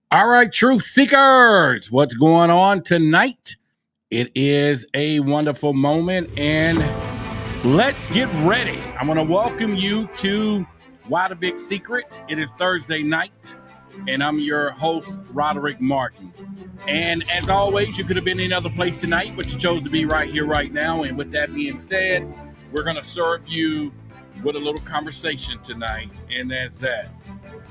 All right, truth seekers, what's going on tonight? It is a wonderful moment, and let's get ready. I'm going to welcome you to Why the Big Secret. It is Thursday night, and I'm your host, Roderick Martin. And as always, you could have been any other place tonight, but you chose to be right here, right now. And with that being said, we're going to serve you with a little conversation tonight, and that's that.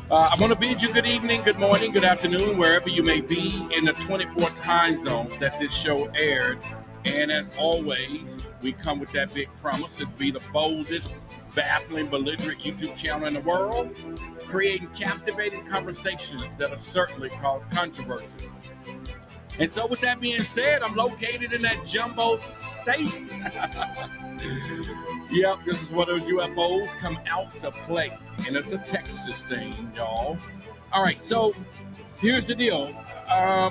I want to bid you good evening, good morning, good afternoon, wherever you may be in the 24 time zones that this show aired. And as always, we come with that big promise to be the boldest, baffling, belligerent YouTube channel in the world, creating captivating conversations that'll certainly cause controversy. And so, with that being said, I'm located in that jumbo state. Yep, this is where those UFOs come out to play. And it's a Texas thing, y'all. All right, so here's the deal.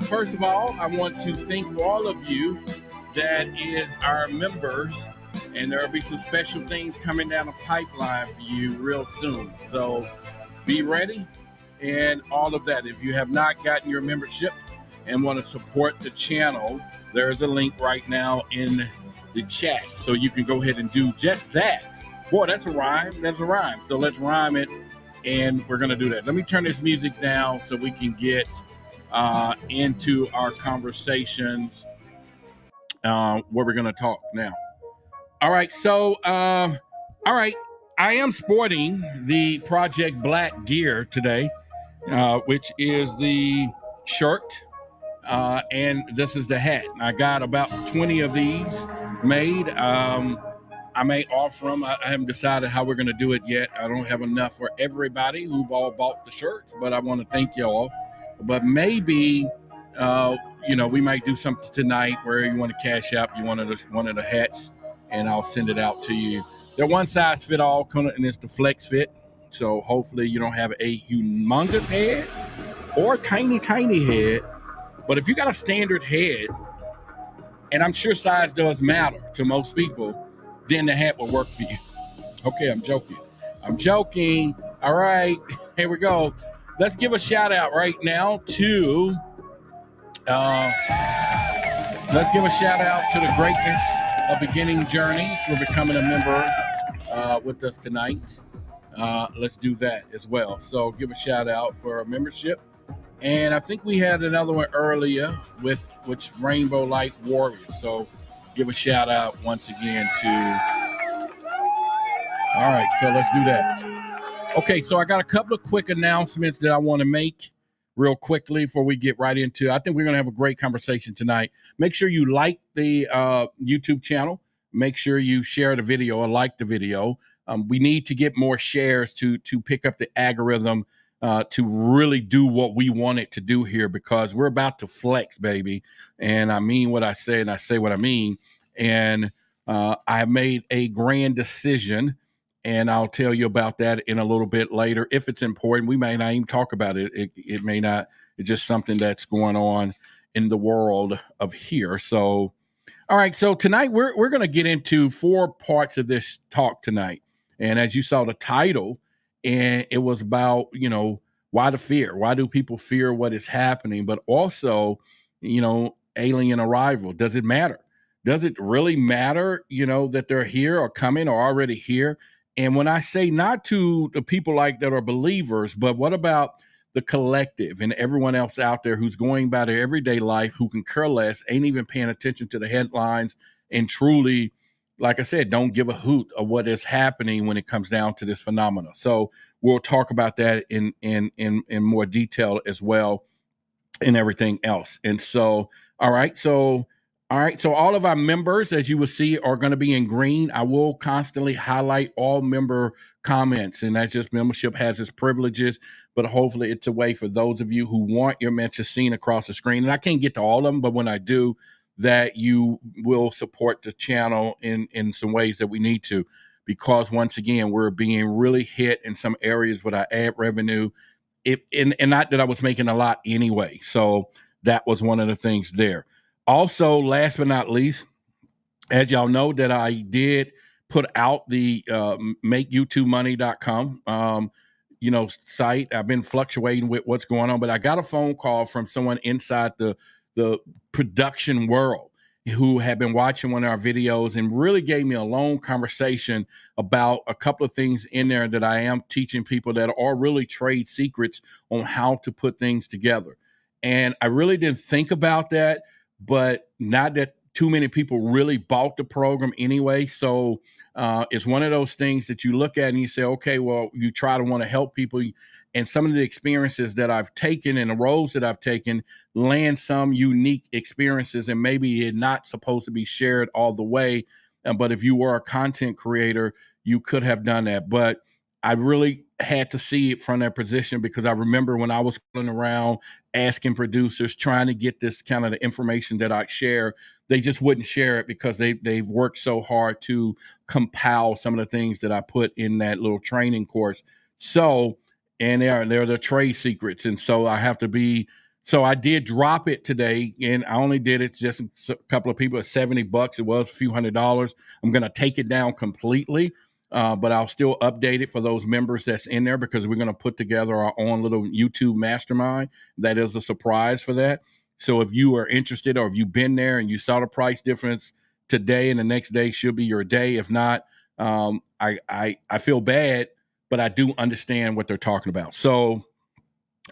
First of all, I want to thank all of you that is our members. And there will be some special things coming down the pipeline for you real soon. So be ready and all of that. If you have not gotten your membership and want to support the channel, there's a link right now in the chat, so you can go ahead and do just that. Boy, that's a rhyme. That's a rhyme. So let's rhyme it, and we're gonna do that. Let me turn this music down so we can get into our conversations where we're gonna talk now. All right. So, all right. I am sporting the Project Black gear today, which is the shirt. And this is the hat. I got about 20 of these made. I may offer them. I haven't decided how we're going to do it yet. I don't have enough for everybody who've all bought the shirts, but I want to thank y'all. But maybe, we might do something tonight where you want to cash out one of the hats, and I'll send it out to you. They're one size fit all, and it's the flex fit. So hopefully you don't have a humongous head or tiny head. But if you got a standard head, and I'm sure size does matter to most people, then the hat will work for you. Okay, I'm joking. All right, here we go. Let's give a shout out right now to, the greatness of Beginning Journeys for becoming a member with us tonight. Let's do that as well. So give a shout out for a membership. And I think we had another one earlier with Rainbow Light Warriors. So give a shout out once again to. All right, so let's do that. Okay, so I got a couple of quick announcements that I want to make real quickly before we get right into. I think we're going to have a great conversation tonight. Make sure you like the YouTube channel. Make sure you share the video or like the video. We need to get more shares to pick up the algorithm. To really do what we want it to do here, because we're about to flex, baby. And I mean what I say, and I say what I mean. And I made a grand decision, and I'll tell you about that in a little bit later. If it's important, we may not even talk about it. It may not. It's just something that's going on in the world of here. So, all right. So tonight we're going to get into 4 parts of this talk tonight. And as you saw the title, and it was about, why the fear? Why do people fear what is happening? But also, alien arrival. Does it matter? Does it really matter, that they're here or coming or already here? And when I say not to the people like that are believers, but what about the collective and everyone else out there who's going about their everyday life, who can care less, ain't even paying attention to the headlines, and truly, like I said, don't give a hoot of what is happening when it comes down to this phenomena. So we'll talk about that in more detail as well, and everything else. And so, all right. So all of our members, as you will see, are going to be in green. I will constantly highlight all member comments, and that's just membership has its privileges, but hopefully it's a way for those of you who want your mention seen across the screen. And I can't get to all of them, but when I do, that you will support the channel in some ways that we need to, because once again, we're being really hit in some areas with our ad revenue. And not that I was making a lot anyway. So that was one of the things there. Also, last but not least, as y'all know, that I did put out the makeYouTubeMoney.com. site. I've been fluctuating with what's going on, but I got a phone call from someone inside the production world who had been watching one of our videos and really gave me a long conversation about a couple of things in there that I am teaching people that are really trade secrets on how to put things together. And I really didn't think about that, but not that too many people really bought the program anyway. So it's one of those things that you look at and you say, okay, well, you try to want to help people. And some of the experiences that I've taken and the roles that I've taken land some unique experiences, and maybe it's not supposed to be shared all the way. But if you were a content creator, you could have done that. But I really had to see it from that position, because I remember when I was going around asking producers, trying to get this kind of the information that I share, they just wouldn't share it because they've worked so hard to compile some of the things that I put in that little training course. So, and they're the trade secrets. And so I have to be, so I did drop it today, and I only did it just a couple of people at $70. It was a few $100s. I'm going to take it down completely. But I'll still update it for those members that's in there, because we're going to put together our own little YouTube mastermind. That is a surprise for that. So if you are interested, or if you've been there and you saw the price difference today, and the next day should be your day. If not, I feel bad, but I do understand what they're talking about. So,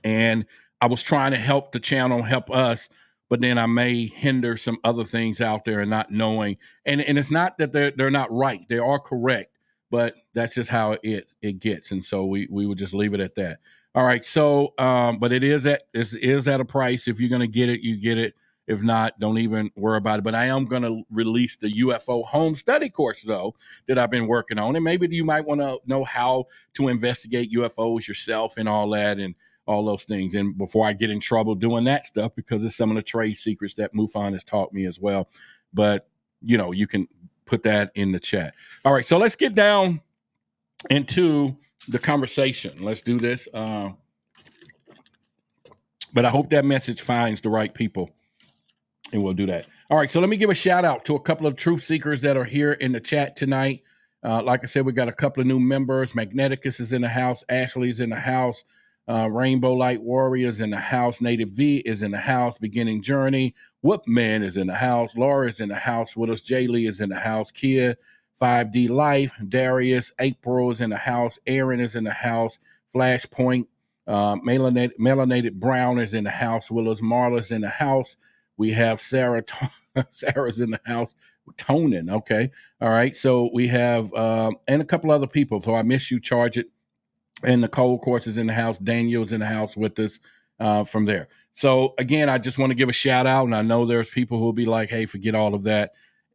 and I was trying to help the channel, help us, but then I may hinder some other things out there and not knowing. And it's not that they're not right; they are correct, but that's just how it gets. And so we would just leave it at that. All right. So, but it is at a price. If you're going to get it, you get it. If not, don't even worry about it. But I am going to release the UFO home study course, though, that I've been working on. And maybe you might want to know how to investigate UFOs yourself and all that, and all those things. And before I get in trouble doing that stuff, because it's some of the trade secrets that MUFON has taught me as well. But, you can put that in the chat. All right. So let's get down into the conversation. Let's do this. But I hope that message finds the right people, and we'll do that. All right. So let me give a shout out to a couple of truth seekers that are here in the chat tonight. Like I said, we got a couple of new members. Magneticus is in the house. Ashley's in the house. Rainbow Light Warriors in the house. Native V is in the house. Beginning Journey. Whoopman is in the house. Laura is in the house with us. Jay Lee is in the house. Kia, 5D Life. Darius, April is in the house. Aaron is in the house. Flashpoint. Melanated Brown is in the house. Willis Marla's in the house. We have Sarah. Sarah's in the house. Tonin. Okay. All right. So we have, and a couple other people. So I miss you, Charge It. And Nicole, of course, is in the house. Daniel's in the house with us from there. So, again, I just want to give a shout out. And I know there's people who will be like, hey, forget all of that.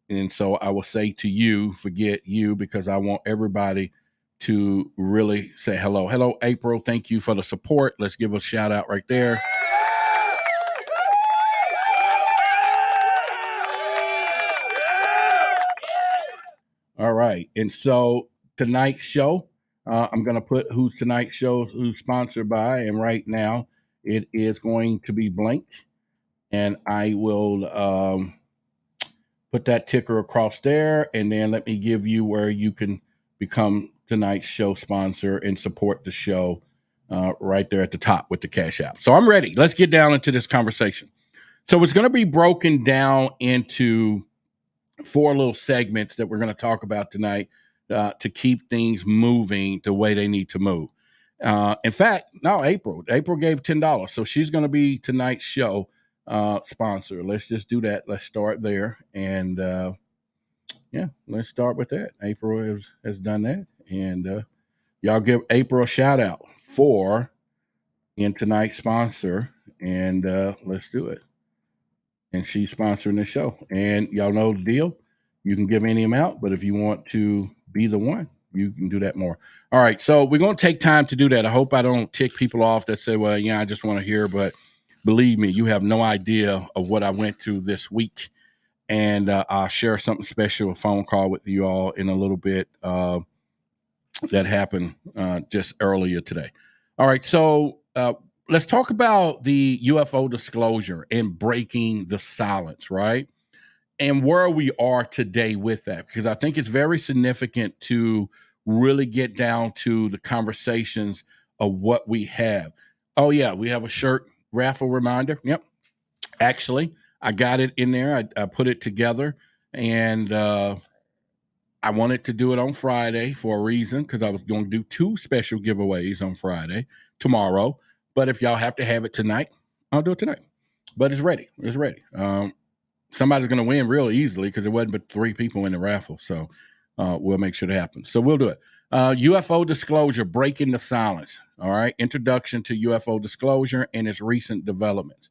And so I will say to you, forget you, because I want everybody to really say hello. Hello, April. Thank you for the support. Let's give a shout out right there. All right. And so tonight's show, I'm going to put who's tonight's show, who's sponsored by. And right now it is going to be blank. And I will put that ticker across there. And then let me give you where you can become tonight's show sponsor and support the show right there at the top with the Cash App. So I'm ready. Let's get down into this conversation. So it's going to be broken down into 4 little segments that we're going to talk about tonight to keep things moving the way they need to move. In fact, no, April gave $10. So she's going to be tonight's show sponsor. Let's just do that. Let's start there. And let's start with that. April has done that. And y'all give April a shout out for in tonight's sponsor. And let's do it. And she's sponsoring the show. And y'all know the deal. You can give any amount, but if you want to be the one, you can do that more. All right. So we're going to take time to do that. I hope I don't tick people off that say, well, yeah, I just want to hear. But believe me, you have no idea of what I went through this week. And I'll share something special, a phone call with you all in a little bit that happened just earlier today. All right. So let's talk about the UFO disclosure and breaking the silence, right? And where we are today with that, because I think it's very significant to really get down to the conversations of what we have. Oh yeah, we have a shirt raffle reminder. Yep, actually, I got it in there. I put it together, and I wanted to do it on Friday for a reason because I was going to do two special giveaways on Friday tomorrow. But if y'all have to have it tonight, I'll do it tonight. But it's ready. It's ready. Somebody's going to win real easily because there wasn't but 3 people in the raffle. So we'll make sure it happens. So we'll do it. UFO disclosure, breaking the silence. All right. Introduction to UFO disclosure and its recent developments.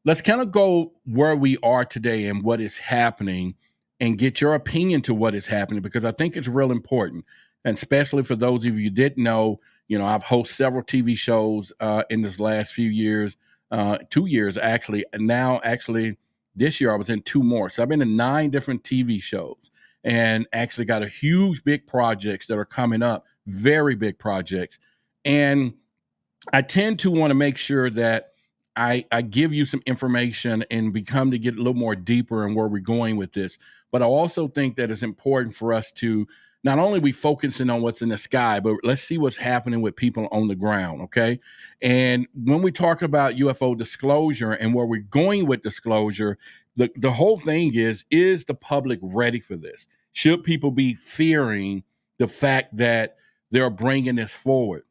Let's kind of go where we are today and what is happening and get your opinion to what is happening, because I think it's real important. And especially for those of you who didn't know, I've hosted several TV shows in this last few years, 2 years actually. And now actually this year I was in 2 more. So I've been in 9 different TV shows and actually got a huge, big projects that are coming up, very big projects. And I tend to want to make sure that I give you some information and become to get a little more deeper in where we're going with this. But I also think that it's important for us to not only be focusing on what's in the sky, but let's see what's happening with people on the ground, okay? And when we talk about UFO disclosure and where we're going with disclosure, the whole thing is the public ready for this? Should people be fearing the fact that they're bringing this forward?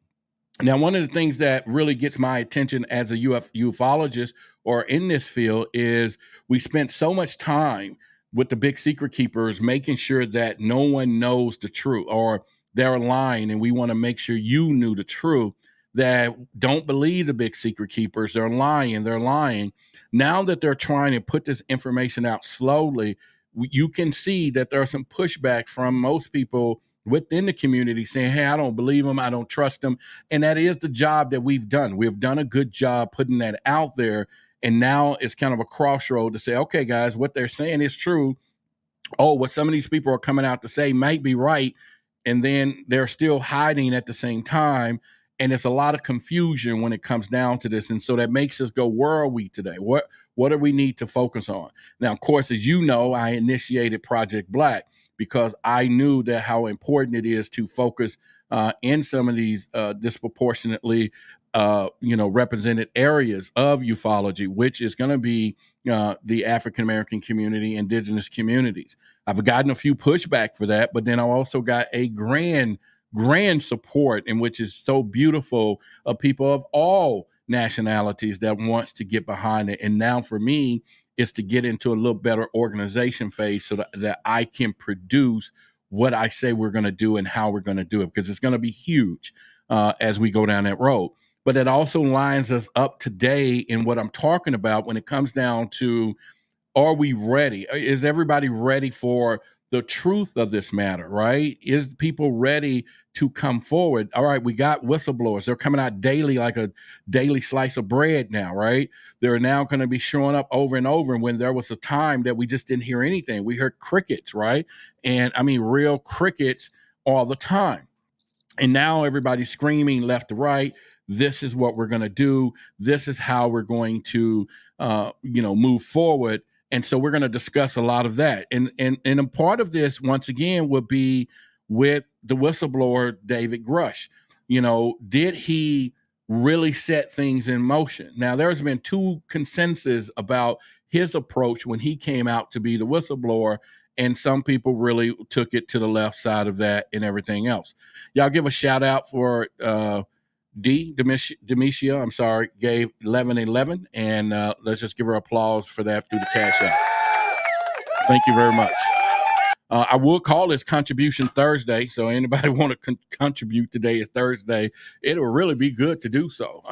Now, one of the things that really gets my attention as a ufologist or in this field is we spent so much time with the big secret keepers making sure that no one knows the truth or they're lying, and we want to make sure you knew the truth, that don't believe the big secret keepers. They're lying. Now that they're trying to put this information out slowly, you can see that there's some pushback from most people within the community saying, hey, I don't believe them. I don't trust them. And that is the job that we've done. We've done a good job putting that out there. And now it's kind of a crossroad to say, okay, guys, what they're saying is true. Oh, what some of these people are coming out to say might be right. And then they're still hiding at the same time. And it's a lot of confusion when it comes down to this. And so that makes us go, where are we today? What do we need to focus on? Now, of course, as you know, I initiated Project Black because I knew that how important it is to focus in some of these disproportionately represented areas of ufology, which is going to be the African American community, indigenous communities. I've gotten a few pushback for that, but then I also got a grand support, in which is so beautiful, of people of all nationalities that wants to get behind it. And now for me, is to get into a little better organization phase so that I can produce what I say we're going to do and how we're going to do it, because it's going to be huge as we go down that road. But it also lines us up today in what I'm talking about when it comes down to, are we ready? Is everybody ready for the truth of this matter, right? Is people ready to come forward? All right, we got whistleblowers. They're coming out daily like a daily slice of bread now, right? They're now going to be showing up over and over. And when there was a time that we just didn't hear anything, we heard crickets, right? And I mean, real crickets all the time. And now everybody's screaming left to right. This is what we're going to do. This is how we're going to, move forward. And so we're going to discuss a lot of that. And a part of this, once again, would be with the whistleblower, David Grush. Did he really set things in motion? Now, there's been 2 consensus about his approach when he came out to be the whistleblower. And some people really took it to the left side of that and everything else. Y'all give a shout out for Demetia, I'm sorry, gave 1111. And let's just give her applause for that through the Cash App. Thank you very much. I will call this Contribution Thursday. So anybody want to contribute, today is Thursday. It'll really be good to do so.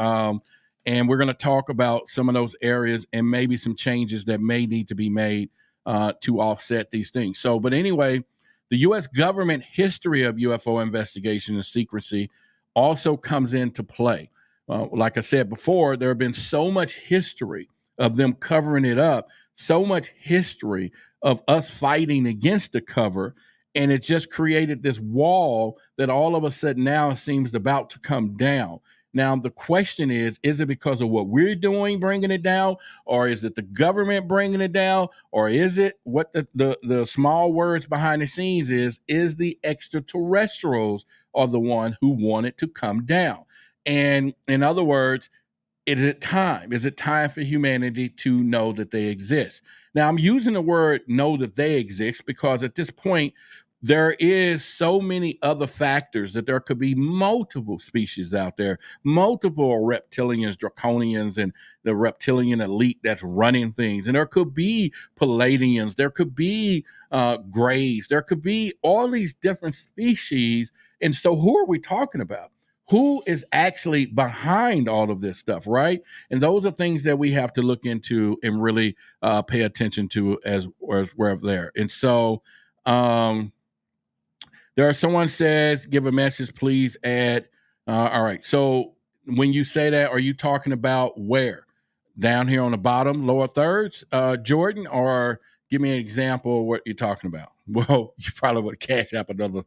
And we're going to talk about some of those areas and maybe some changes that may need to be made to offset these things. So, but anyway, the U.S. government history of UFO investigation and secrecy also comes into play. Like I said before, there have been so much history of them covering it up, so much history of us fighting against the cover, and it just created this wall that all of a sudden now seems about to come down. Now, the question is it because of what we're doing bringing it down, or is it the government bringing it down, or is it what the small words behind the scenes is the extraterrestrials are the one who want it to come down? And in other words, is it time? Is it time for humanity to know that they exist? Now, I'm using the word know that they exist because at this point, there is so many other factors that there could be multiple species out there, multiple reptilians, draconians, and the reptilian elite that's running things. And there could be Palladians, there could be grays, there could be all these different species. And so, who are we talking about? Who is actually behind all of this stuff, right? And those are things that we have to look into and really pay attention to as we're there. And so someone says, give a message, please add. All right. So when you say that, are you talking about where? Down here on the bottom, lower thirds, Jordan, or give me an example of what you're talking about? Well, you probably would cash up another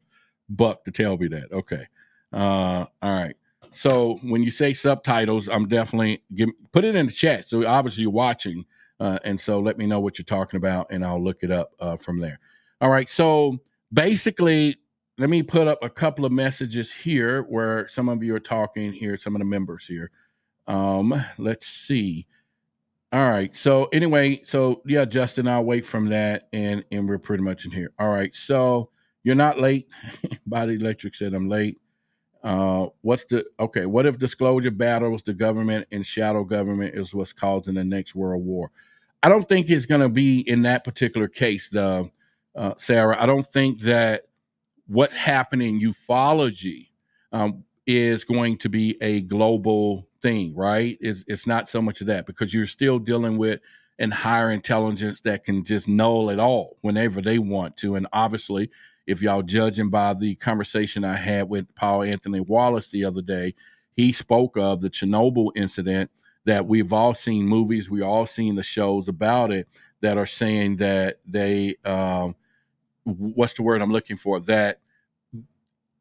buck to tell me that. Okay. All right. So when you say subtitles, I'm definitely put it in the chat. So obviously you're watching, and so let me know what you're talking about, and I'll look it up from there. All right. So basically, let me put up a couple of messages here where some of you are talking here, some of the members here. Let's see. All right. So anyway, so yeah, Justin, I'll wait from that, and we're pretty much in here. All right. So you're not late. Body Electric said I'm late. What if disclosure battles the government and shadow government is what's causing the next world war? I don't think it's going to be in that particular case, Sarah. I don't think that what's happening ufology is going to be a global thing, right? It's not so much of that, because you're still dealing with an higher intelligence that can just know it all whenever they want to. And obviously, if y'all judging by the conversation I had with Paul Anthony Wallace the other day, he spoke of the Chernobyl incident, that we've all seen movies, we all seen the shows about it, that are saying that they what's the word I'm looking for? That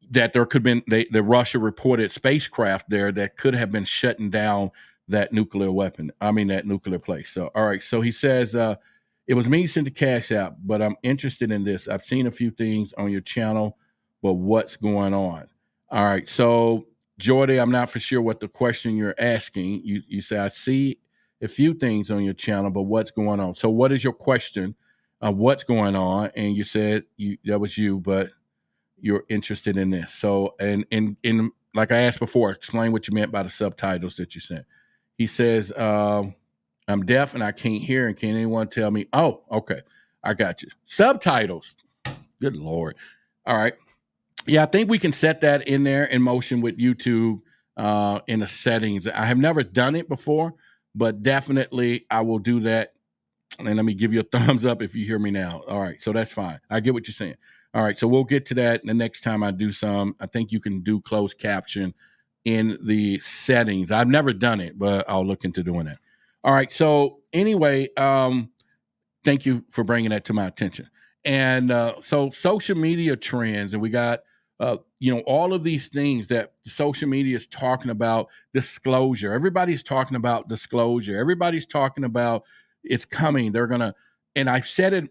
there could have been the Russia reported spacecraft there that could have been shutting down that nuclear weapon. I mean, that nuclear place. So, all right. So he says, it was me sent the cash out, but I'm interested in this. I've seen a few things on your channel, but what's going on? All right. So, Jordy, I'm not for sure what the question you're asking. You say, I see a few things on your channel, but what's going on? So, what is your question? What's going on? And you said that was you, but you're interested in this. So, and like I asked before, explain what you meant by the subtitles that you sent. He says, I'm deaf and I can't hear, and can anyone tell me? Oh, okay. I got you. Subtitles. Good Lord. All right. Yeah, I think we can set that in there in motion with YouTube in the settings. I have never done it before, but definitely I will do that. And let me give you a thumbs up if you hear me now. All right. So that's fine. I get what you're saying. All right. So we'll get to that the next time I do some. I think you can do closed caption in the settings. I've never done it, but I'll look into doing that. All right. So anyway, thank you for bringing that to my attention. And so social media trends, and we got, all of these things that social media is talking about. Disclosure. Everybody's talking about disclosure. Everybody's talking about it's coming. They're going to, and I've said it,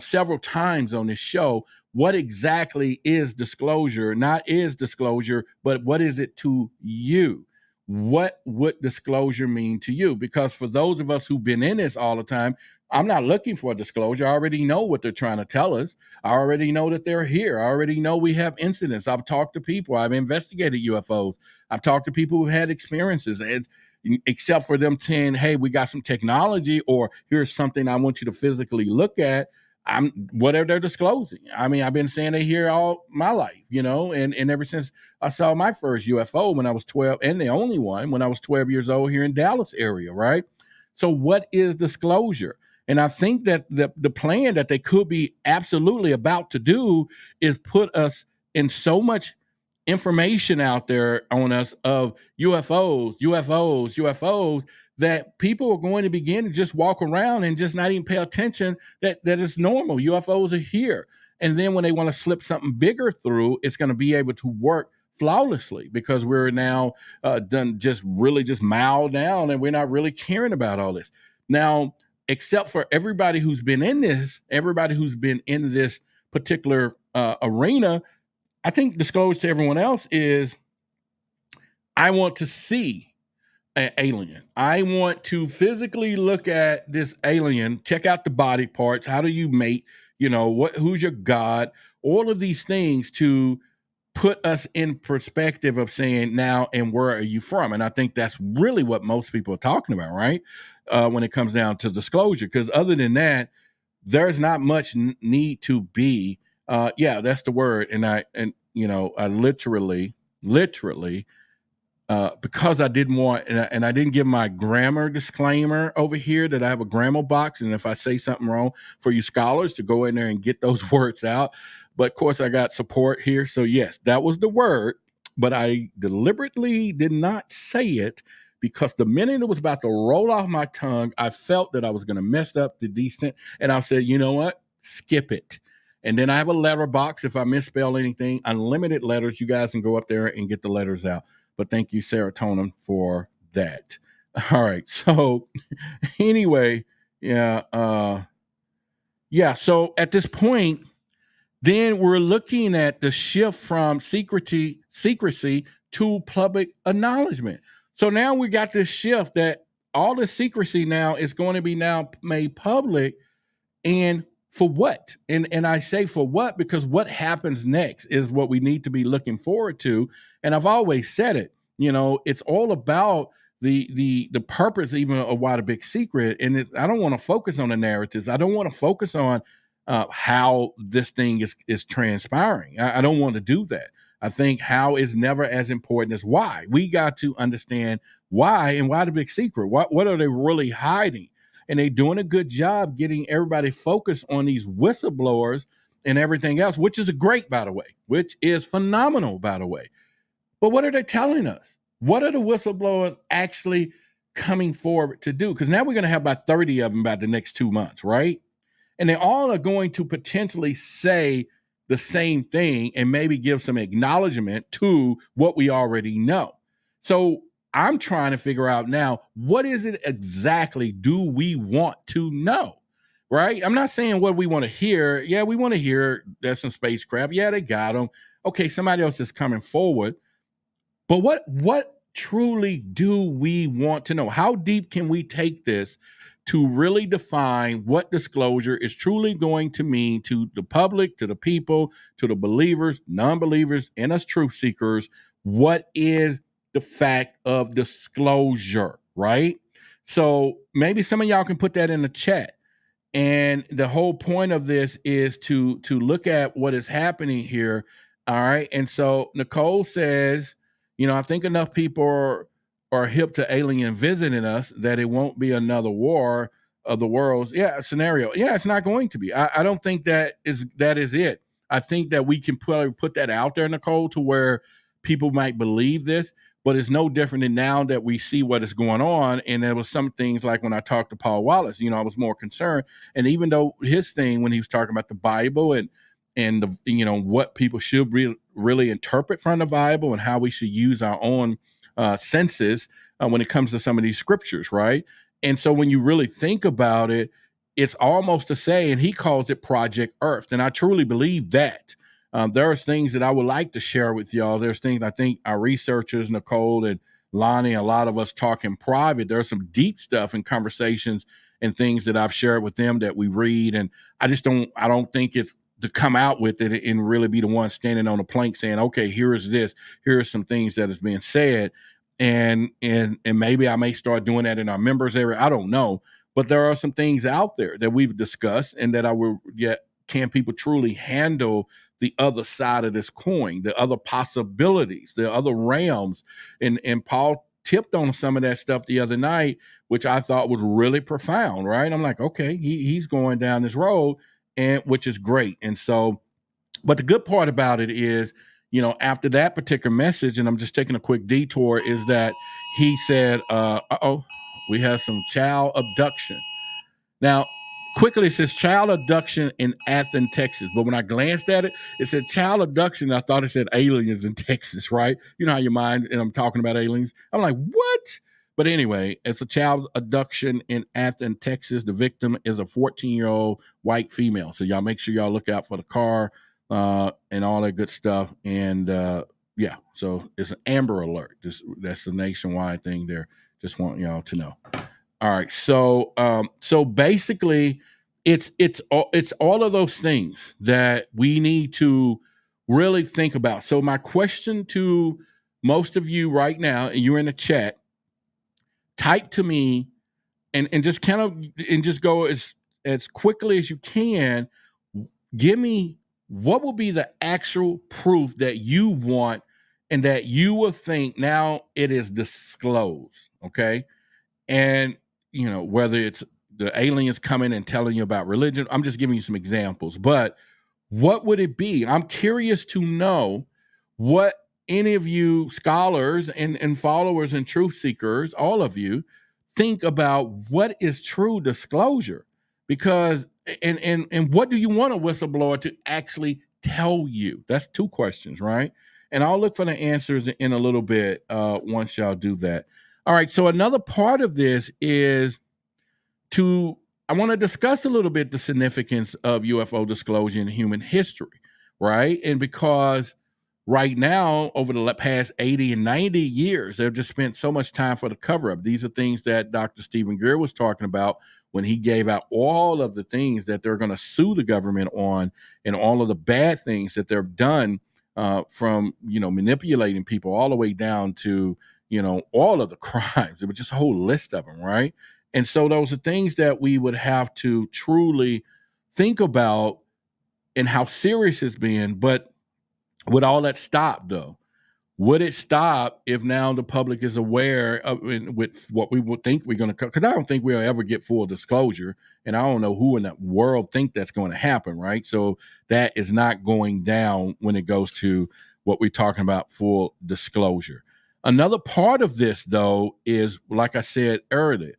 several times on this show, what exactly is disclosure? Not is disclosure, but what is it to you? What would disclosure mean to you? Because for those of us who've been in this all the time, I'm not looking for a disclosure. I already know what they're trying to tell us. I already know that they're here. I already know we have incidents. I've talked to people. I've investigated UFOs. I've talked to people who had experiences. Except for them saying, hey, we got some technology, or here's something I want you to physically look at. Whatever they're disclosing. I mean, I've been saying they here all my life, and ever since I saw my first UFO when I was 12, and the only one when I was 12 years old here in Dallas area, right? So what is disclosure? And I think that the plan that they could be absolutely about to do is put us in so much information out there on us of UFOs, that people are going to begin to just walk around and just not even pay attention that it's normal. UFOs are here. And then when they want to slip something bigger through, it's going to be able to work flawlessly, because we're now done just mild down, and we're not really caring about all this. Now, except for everybody who's been in this particular arena, I think disclosure to everyone else is I want to see an alien. I want to physically look at this alien, check out the body parts. How do you mate? Who's your God? All of these things to put us in perspective of saying now, and where are you from? And I think that's really what most people are talking about, right? When it comes down to disclosure, because other than that, there's not much need to be. Yeah, that's the word. And I literally, because I didn't want, and I didn't give my grammar disclaimer over here that I have a grammar box, and if I say something wrong, for you scholars to go in there and get those words out. But of course, I got support here, so yes, that was the word, but I deliberately did not say it because the minute it was about to roll off my tongue, I felt that I was going to mess up the decent, and I said, you know what, skip it. And then I have a letter box. If I misspell anything, unlimited letters, you guys can go up there and get the letters out. But thank you, Serotonin, for that. All right. So anyway, yeah. So at this point, then we're looking at the shift from secrecy to public acknowledgement. So now we got this shift that all the secrecy now is going to be now made public. And for what? And I say for what, because what happens next is what we need to be looking forward to. And I've always said it, it's all about the purpose even of Why the Big Secret. And I don't want to focus on the narratives. I don't want to focus on how this thing is transpiring. I don't want to do that. I think how is never as important as why. We got to understand why, and why the big secret. What are they really hiding? And they're doing a good job getting everybody focused on these whistleblowers and everything else, which is great, by the way, which is phenomenal, by the way. But what are they telling us? What are the whistleblowers actually coming forward to do? Because now we're going to have about 30 of them about the next 2 months, right? And they all are going to potentially say the same thing and maybe give some acknowledgement to what we already know. So I'm trying to figure out now, what is it exactly do we want to know? Right? I'm not saying what we want to hear. Yeah, we want to hear there's some spacecraft. Yeah, they got them. Okay, somebody else is coming forward. But what truly do we want to know? How deep can we take this to really define what disclosure is truly going to mean to the public, to the people, to the believers, non-believers, and us truth seekers? What is the fact of disclosure, right? So maybe some of y'all can put that in the chat. And the whole point of this is to look at what is happening here. All right. And so Nicole says, I think enough people are hip to alien visiting us that it won't be another war of the worlds. Yeah, scenario. Yeah, it's not going to be. I don't think that is it. I think that we can put that out there, Nicole, to where people might believe this, but it's no different than now that we see what is going on. And there was some things like when I talked to Paul Wallace, I was more concerned. And even though his thing, when he was talking about the Bible and the what people should really interpret from the Bible and how we should use our own senses when it comes to some of these scriptures, right? And so when you really think about it, it's almost to say, and he calls it Project Earth, and I truly believe that. There's things that I would like to share with y'all. There's things I think our researchers, Nicole and Lonnie, a lot of us talk in private. There's some deep stuff and conversations and things that I've shared with them that we read, and I don't think it's to come out with it and really be the one standing on a plank saying, okay, here's this, here's some things that is being said. And maybe I may start doing that in our members area. I don't know. But there are some things out there that we've discussed and that can people truly handle the other side of this coin, the other possibilities, the other realms. And Paul tipped on some of that stuff the other night, which I thought was really profound, right? I'm like, okay, he's going down this road, and which is great. And so, but the good part about it is, after that particular message, and I'm just taking a quick detour, is that he said, we have some child abduction. Now, quickly, it says child abduction in Athens, Texas. But when I glanced at it, it said child abduction. I thought it said aliens in Texas, right? You know how your mind, and I'm talking about aliens. I'm like, what? But anyway, it's a child abduction in Athens, Texas. The victim is a 14-year-old white female. So y'all make sure y'all look out for the car and all that good stuff. And yeah, so it's an Amber Alert. That's the nationwide thing there. Just want y'all to know. All right, so basically, it's all of those things that we need to really think about. So my question to most of you right now, and you're in the chat, type to me and just kind of and just go as quickly as you can. Give me what will be the actual proof that you want and that you will think now it is disclosed. Okay. And whether it's the aliens coming and telling you about religion, I'm just giving you some examples, but what would it be? I'm curious to know what any of you scholars and followers and truth seekers, all of you, think about what is true disclosure. Because and what do you want a whistleblower to actually tell you? That's two questions, right? And I'll look for the answers in a little bit once y'all do that. All right. So another part of this is I want to discuss a little bit the significance of UFO disclosure in human history, right? And because right now, over the past 80 and 90 years, they've just spent so much time for the cover up. These are things that Dr. Stephen Greer was talking about when he gave out all of the things that they're going to sue the government on and all of the bad things that they've done from, manipulating people all the way down to, all of the crimes. It was just a whole list of them, right? And so those are things that we would have to truly think about and how serious it's been. But would all that stop, though? Would it stop if now the public is aware of with what we would think we're going to? Because I don't think we'll ever get full disclosure, and I don't know who in that world think that's going to happen, right? So that is not going down when it goes to what we're talking about, full disclosure. Another part of this, though, is like I said earlier,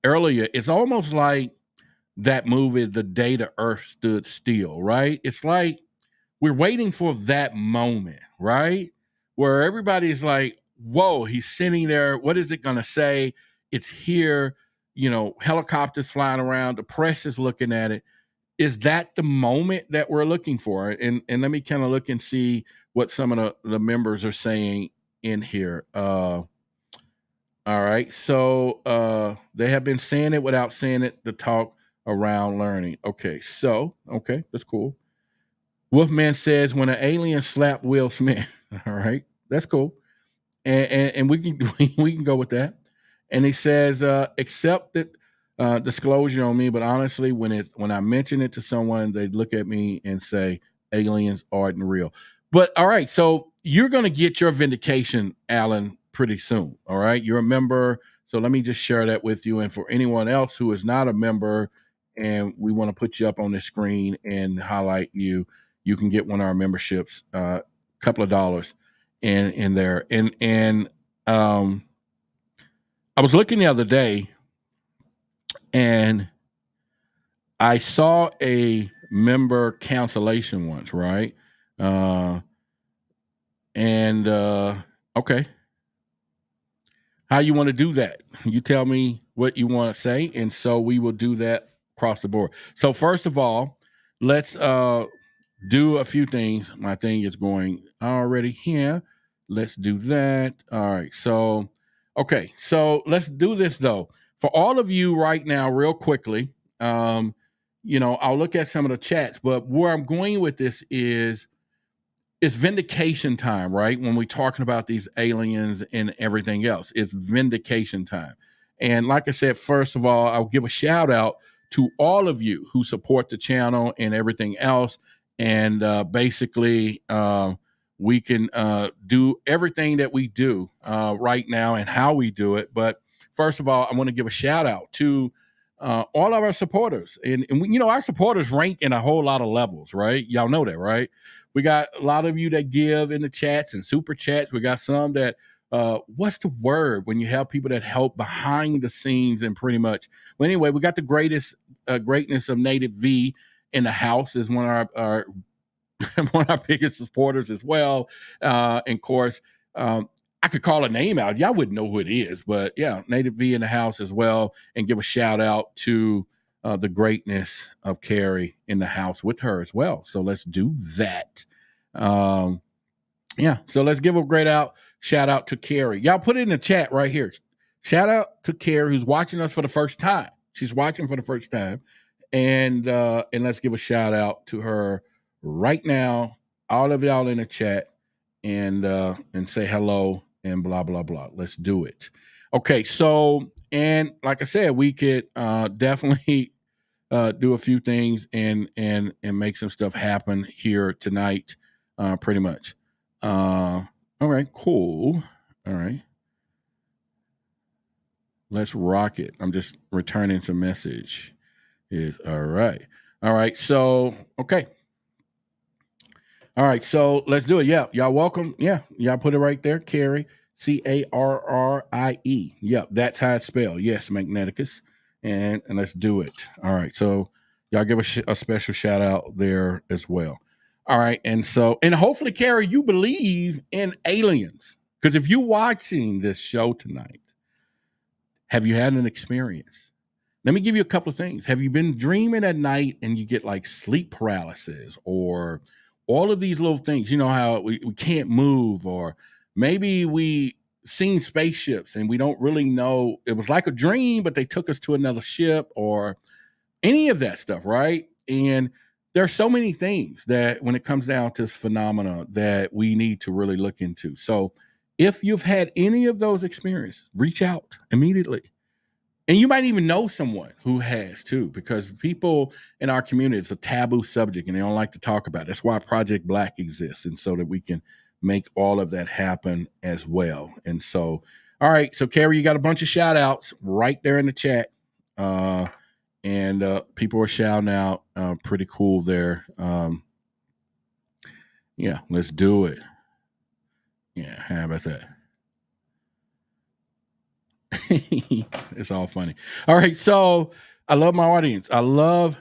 it's almost like that movie, The Day the Earth Stood Still, right? It's like we're waiting for that moment, right? Where everybody's like, whoa, he's sitting there. What is it going to say? It's here, helicopters flying around. The press is looking at it. Is that the moment that we're looking for? And let me kind of look and see what some of the members are saying in here. All right. So they have been saying it without saying it to talk around learning. Okay. Okay, that's cool. Wolfman says when an alien slapped Will Smith. All right. That's cool. And we can we can go with that. And he says, accept that disclosure on me, but honestly, when I mention it to someone, they look at me and say aliens aren't real. But all right, so you're gonna get your vindication, Alan, pretty soon. All right. You're a member. So let me just share that with you. And for anyone else who is not a member and we want to put you up on the screen and highlight you, you can get one of our memberships, couple of dollars in there. And I was looking the other day and I saw a member cancellation once, right? Okay. How you want to do that? You tell me what you want to say, and so we will do that across the board. So first of all, let's do a few things. My thing is going already here. Let's do that. All right. So, okay. So let's do this though. For all of you right now, real quickly, I'll look at some of the chats, but where I'm going with this is it's vindication time, right? When we're talking about these aliens and everything else, it's vindication time. And like I said, first of all, I'll give a shout out to all of you who support the channel and everything else. And basically, we can do everything that we do right now and how we do it. But first of all, I want to give a shout out to all of our supporters. And our supporters rank in a whole lot of levels, right? Y'all know that, right? We got a lot of you that give in the chats and super chats. We got some that, what's the word when you have people that help behind the scenes and pretty much. Well, anyway, we got the greatness of Native V in the house is one of our one of our biggest supporters as well. And of course, I could call a name out. Y'all wouldn't know who it is, but yeah, Native V in the house as well. And give a shout out to the greatness of Carrie in the house with her as well. So let's do that. Yeah. So let's give a shout out to Carrie. Y'all put it in the chat right here. Shout out to Carrie who's watching us for the first time. She's watching for the first time. And let's give a shout out to her right now. All of y'all in the chat and say hello and blah blah blah. Let's do it. Okay, so and like I said, we could definitely do a few things and make some stuff happen here tonight. Pretty much. All right, cool. All right. Let's rock it. I'm just returning some message. Is all right. All right. So, okay. All right. So let's do it. Yeah. Y'all welcome. Yeah. Y'all put it right there. Carrie. Carrie. Yep. That's how it's spelled. Yes. Magneticus. And let's do it. All right. So y'all give a special shout out there as well. All right. And hopefully, Carrie, you believe in aliens. Because if you're watching this show tonight, have you had an experience? Let me give you a couple of things. Have you been dreaming at night and you get like sleep paralysis or all of these little things? You know how we can't move, or maybe we seen spaceships and we don't really know. It was like a dream, but they took us to another ship or any of that stuff, right? And there are so many things that when it comes down to this phenomena that we need to really look into. So if you've had any of those experiences, reach out immediately. And you might even know someone who has too, because people in our community, it's a taboo subject and they don't like to talk about it. That's why Project Black exists. And so that we can make all of that happen as well. And so, all right. So Carrie, you got a bunch of shout outs right there in the chat. And people are shouting out. Pretty cool there. Yeah, let's do it. Yeah, how about that? It's all funny. All right, so I love my audience. I love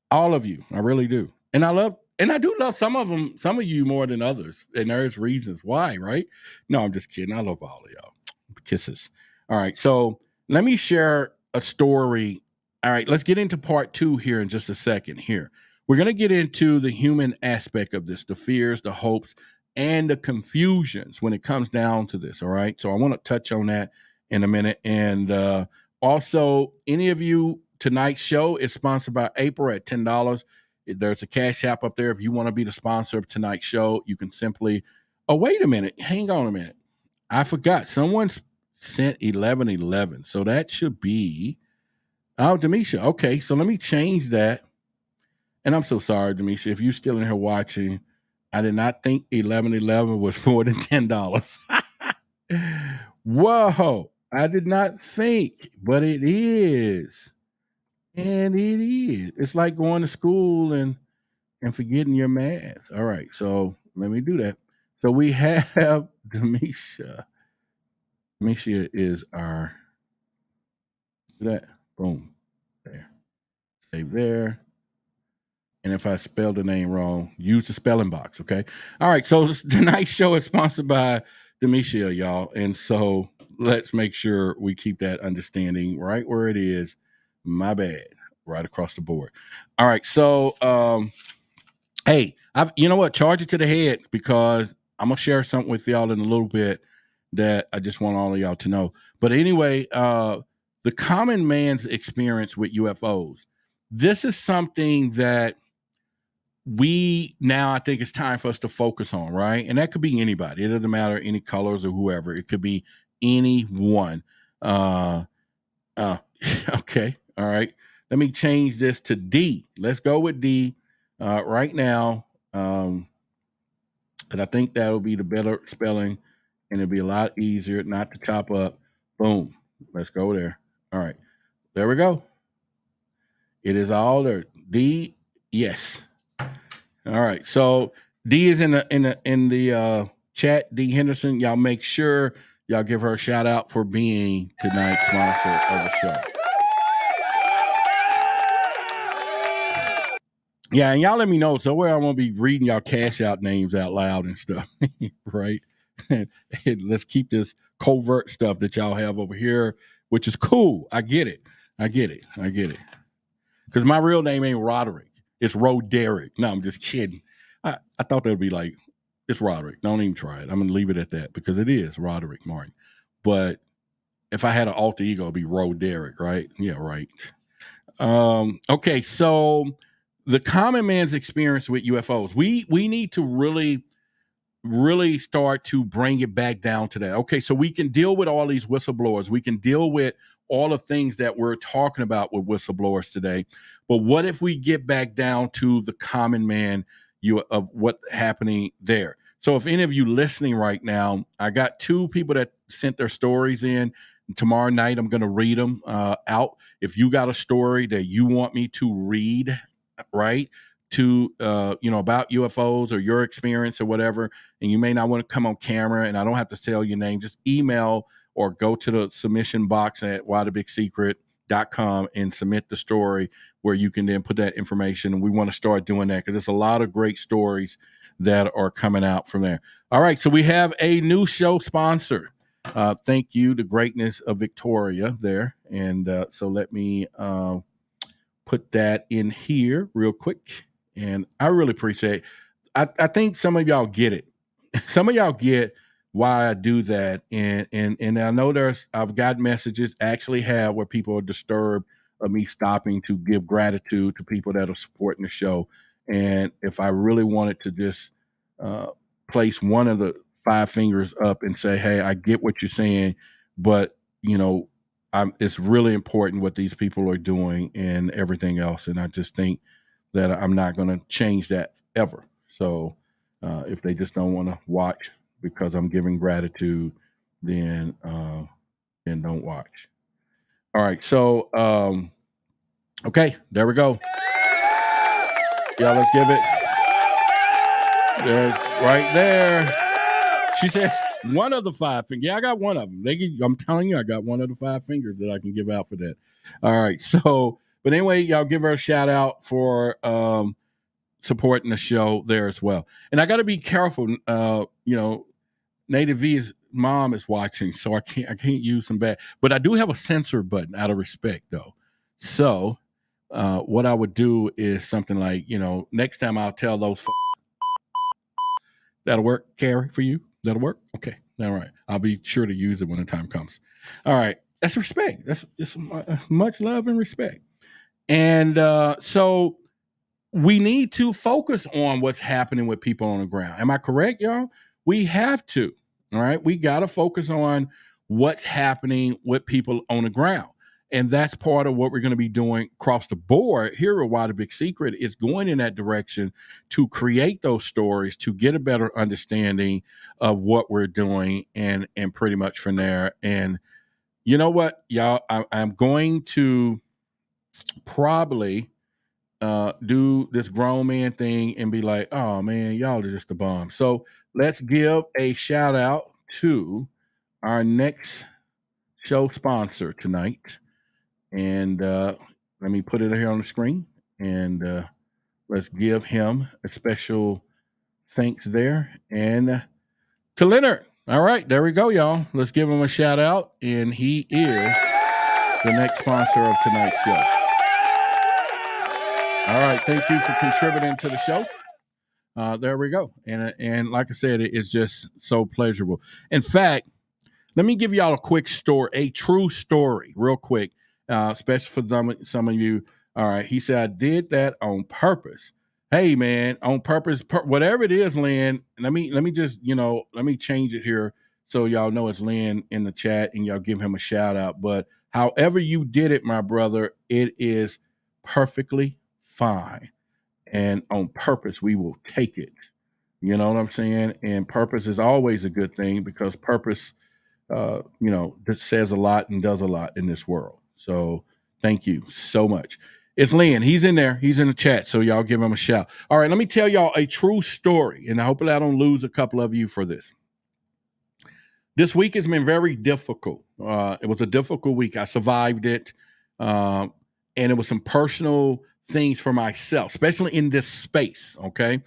all of you. I really do. And I do love some of them, some of you more than others. And there's reasons why, right? No, I'm just kidding. I love all of y'all. Kisses. All right, so let me share a story. All right, let's get into part 2 here in just a second. Here, we're going to get into the human aspect of this, the fears, the hopes, and the confusions when it comes down to this. All right, so I want to touch on that in a minute. And also, any of you, tonight's show is sponsored by April at $10. There's a cash app up there. If you want to be the sponsor of tonight's show, you can simply, oh, wait a minute. Hang on a minute. I forgot. Someone's sent 1111. So that should be, oh, Demisha. Okay. So let me change that. And I'm so sorry, Demisha. If you're still in here watching, I did not think 1111 was more than $10. Whoa. I did not think, but it is. And it is. It's like going to school and forgetting your math. All right. So let me do that. So we have Demisha. Demisha is our, do that. Boom. There. Save there. And if I spelled the name wrong, use the spelling box. Okay. All right. So tonight's show is sponsored by Demisha, y'all. And so let's make sure we keep that understanding right where it is. My bad. Right across the board. All right. So, hey, you know what? Charge it to the head, because I'm going to share something with y'all in a little bit that I just want all of y'all to know. But anyway, the common man's experience with UFOs, this is something that I think it's time for us to focus on, right? And that could be anybody. It doesn't matter any colors or whoever. It could be anyone. Okay. All right. Let me change this to D. Let's go with D right now. And I think that'll be the better spelling, and it'll be a lot easier not to chop up. Boom. Let's go there. All right. There we go. It is all there. D. Yes. All right. So D is in the chat. D Henderson. Y'all make sure y'all give her a shout out for being tonight's sponsor of the show. Yeah, and y'all let me know somewhere I won't be reading y'all cash out names out loud and stuff, right? And let's keep this covert stuff that y'all have over here, which is cool. I get it. Because my real name ain't Roderick. It's Roderick. No, I'm just kidding. I thought that would be like It's Roderick. Don't even try it. I'm going to leave it at that because it is Roderick Martin. But if I had an alter ego, it'd be Roderick, right? Yeah, right. Okay, so the common man's experience with UFOs. We need to really start to bring it back down to that. Okay, so we can deal with all these whistleblowers. We can deal with all the things that we're talking about with whistleblowers today. But what if we get back down to the common man of what's happening there? So if any of you listening right now, I got 2 people that sent their stories in. Tomorrow night, I'm going to read them out. If you got a story that you want me to read, right, to about UFOs or your experience or whatever, and you may not want to come on camera, and I don't have to tell your name, just email or go to the submission box at whythebigsecret.com and submit the story where you can then put that information. And we want to start doing that because there's a lot of great stories that are coming out from there. All right, so we have a new show sponsor. Thank you, the greatness of Victoria there. And so let me put that in here real quick. And I really appreciate it. I think some of y'all get it. Some of y'all get why I do that. And I know I've got messages, actually have, where people are disturbed of me stopping to give gratitude to people that are supporting the show. And if I really wanted to just place one of the 5 fingers up and say, hey, I get what you're saying, but it's really important what these people are doing and everything else. And I just think that I'm not going to change that ever. So if they just don't want to watch because I'm giving gratitude, then don't watch. All right. So, okay, there we go. Yeah, let's give it. There's right there. She says one of the 5 fingers. Yeah, I got one of them. I'm telling you, I got one of the 5 fingers that I can give out for that. All right. So, but anyway, y'all give her a shout out for supporting the show there as well. And I got to be careful. Native V's mom is watching, so I can't use some bad. But I do have a censor button out of respect, though. So what I would do is something like, next time I'll tell those. That'll work, Carrie, for you. That'll work. Okay. All right. I'll be sure to use it when the time comes. All right. That's respect. That's just much love and respect. And so we need to focus on what's happening with people on the ground. Am I correct, y'all? We have to. All right. We got to focus on what's happening with people on the ground. And that's part of what we're going to be doing across the board here at Why the Big Secret, is going in that direction to create those stories, to get a better understanding of what we're doing, and pretty much from there. And you know what, y'all, I'm going to probably do this grown man thing and be like, oh man, y'all are just the bomb. So let's give a shout out to our next show sponsor tonight. And let me put it here on the screen, and let's give him a special thanks there. And to Leonard. All right, there we go, y'all. Let's give him a shout out. And he is the next sponsor of tonight's show. All right, thank you for contributing to the show. There we go. And like I said, it's just so pleasurable. In fact, let me give y'all a quick story, a true story, real quick, especially for some of you. All right, he said, I did that on purpose. Hey, man, on purpose, whatever it is, Lynn, let me just, let me change it here so y'all know it's Lynn in the chat, and y'all give him a shout out. But however you did it, my brother, it is perfectly fine. And on purpose, we will take it. You know what I'm saying? And purpose is always a good thing, because purpose that says a lot and does a lot in this world. So thank you so much. It's Lynn. He's in there. He's in the chat. So y'all give him a shout. All right, let me tell y'all a true story, and hopefully I don't lose a couple of you for this. This week has been very difficult. It was a difficult week. I survived it. And it was some personal things for myself, especially in this space. Okay.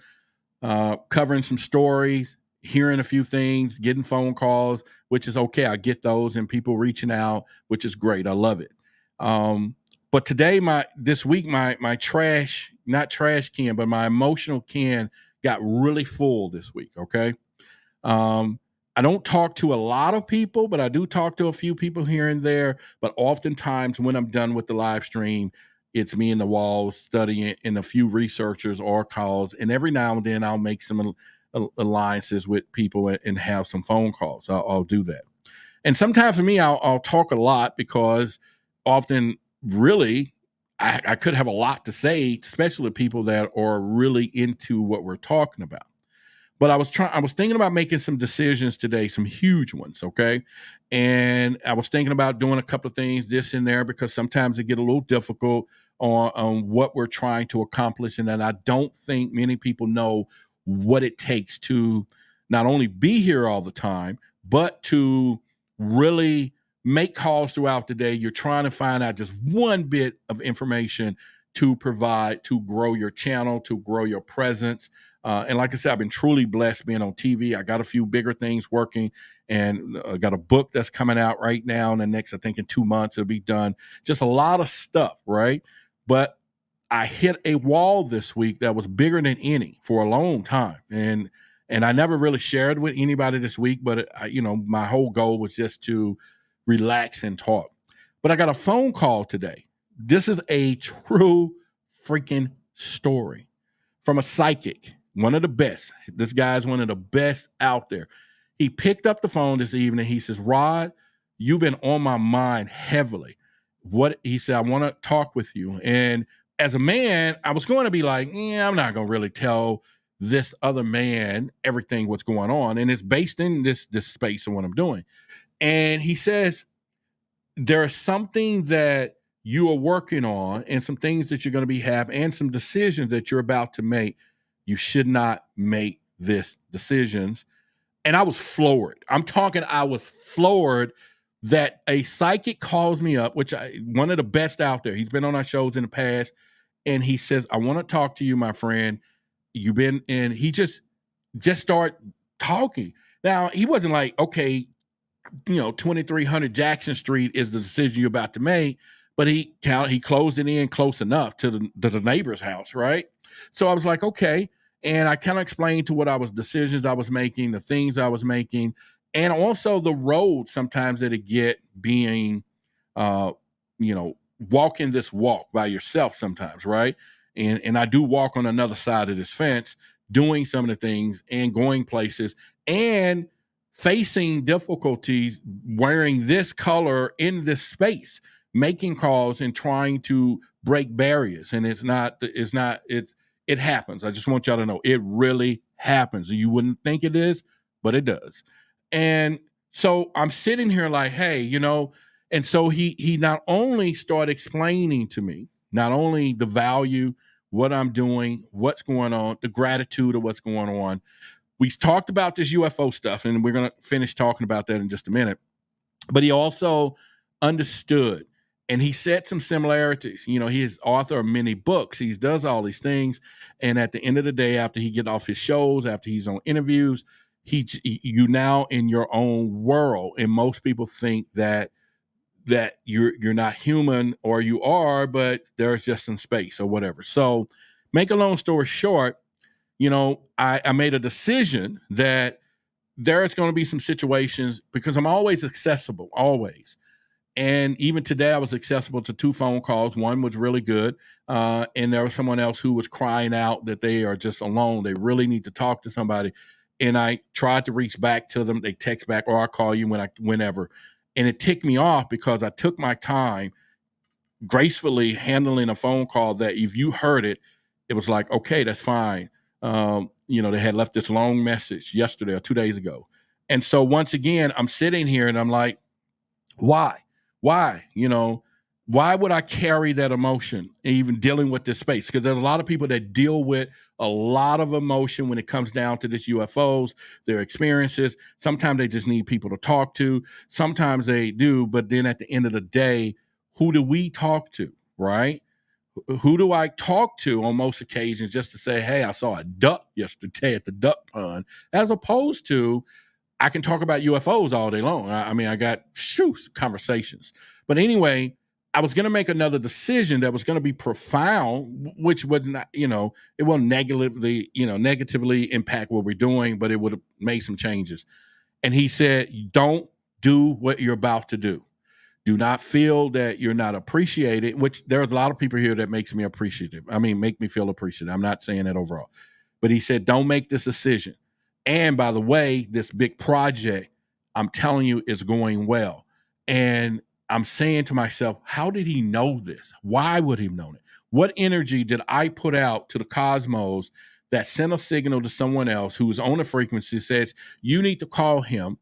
Covering some stories, hearing a few things, getting phone calls, which is okay. I get those, and people reaching out, which is great. I love it. But today, this week, my trash, not trash can, but my emotional can got really full this week. Okay. I don't talk to a lot of people, but I do talk to a few people here and there. But oftentimes when I'm done with the live stream, it's me in the walls studying, and a few researchers or calls. And every now and then I'll make some alliances with people and have some phone calls. I'll do that. And sometimes for me, I'll talk a lot because often really I could have a lot to say, especially people that are really into what we're talking about. But I was thinking about making some decisions today, some huge ones, okay? And I was thinking about doing a couple of things, this and there, because sometimes it get a little difficult on what we're trying to accomplish. And then I don't think many people know what it takes to not only be here all the time, but to really make calls throughout the day. You're trying to find out just one bit of information to provide, to grow your channel, to grow your presence. And like I said, I've been truly blessed being on TV. I got a few bigger things working, and I got a book that's coming out right now. In the next, I think in 2 months, it'll be done. Just a lot of stuff, right? But I hit a wall this week that was bigger than any for a long time. And I never really shared with anybody this week, but my whole goal was just to relax and talk. But I got a phone call today. This is a true freaking story from a psychic. One of the best. This guy's one of the best out there. He picked up the phone this evening. He says, Rod, you've been on my mind heavily. He said, I want to talk with you. And as a man, I was going to be like, I'm not going to really tell this other man everything what's going on. And it's based in this space of what I'm doing. And he says, there is something that you are working on and some things that you're going to have and some decisions that you're about to make. You should not make this decisions. And I was floored. I was floored that a psychic calls me up, one of the best out there. He's been on our shows in the past. And he says, I want to talk to you, my friend. And he just start talking. Now, he wasn't like, okay, 2300 Jackson Street is the decision you're about to make. But he closed it in close enough to the neighbor's house, right? So I was like, okay. And I kind of explained to decisions I was making, the things I was making, and also the road sometimes that it get being, walking this walk by yourself sometimes, right? And I do walk on another side of this fence, doing some of the things and going places and facing difficulties wearing this color in this space, making calls and trying to break barriers. And it happens. I just want y'all to know it really happens. You wouldn't think it is, but it does. And so I'm sitting here like, hey, and so he not only started explaining to me, not only the value, what I'm doing, what's going on, the gratitude of what's going on. We talked about this UFO stuff, and we're going to finish talking about that in just a minute. But he also understood, and he said some similarities. He is author of many books. He does all these things. And at the end of the day, after he gets off his shows, after he's on interviews, you now in your own world. And most people think that you're not human, or you are, but there's just some space or whatever. So make a long story short, I made a decision that there's going to be some situations, because I'm always accessible, always. And even today I was accessible to 2 phone calls. One was really good. And there was someone else who was crying out that they are just alone. They really need to talk to somebody. And I tried to reach back to them. They text back, or I'll call you whenever. And it ticked me off because I took my time gracefully handling a phone call that if you heard it, it was like, okay, that's fine. They had left this long message yesterday or 2 days ago. And so once again, I'm sitting here and I'm like, why? Why would I carry that emotion, even dealing with this space? Because there's a lot of people that deal with a lot of emotion when it comes down to this UFOs, their experiences. Sometimes they just need people to talk to. Sometimes they do. But then at the end of the day, who do we talk to, right? Who do I talk to on most occasions just to say, hey, I saw a duck yesterday at the duck pond, as opposed to I can talk about UFOs all day long. I got conversations. But anyway, I was going to make another decision that was going to be profound, which would not, it will negatively impact what we're doing, but it would have made some changes. And he said, don't do what you're about to do. Do not feel that you're not appreciated, which there's a lot of people here that makes me appreciative. I mean, make me feel appreciative. I'm not saying that overall. But he said, don't make this decision. And by the way, this big project, I'm telling you, is going well. And I'm saying to myself, how did he know this? Why would he have known it? What energy did I put out to the cosmos that sent a signal to someone else who's on a frequency says, you need to call him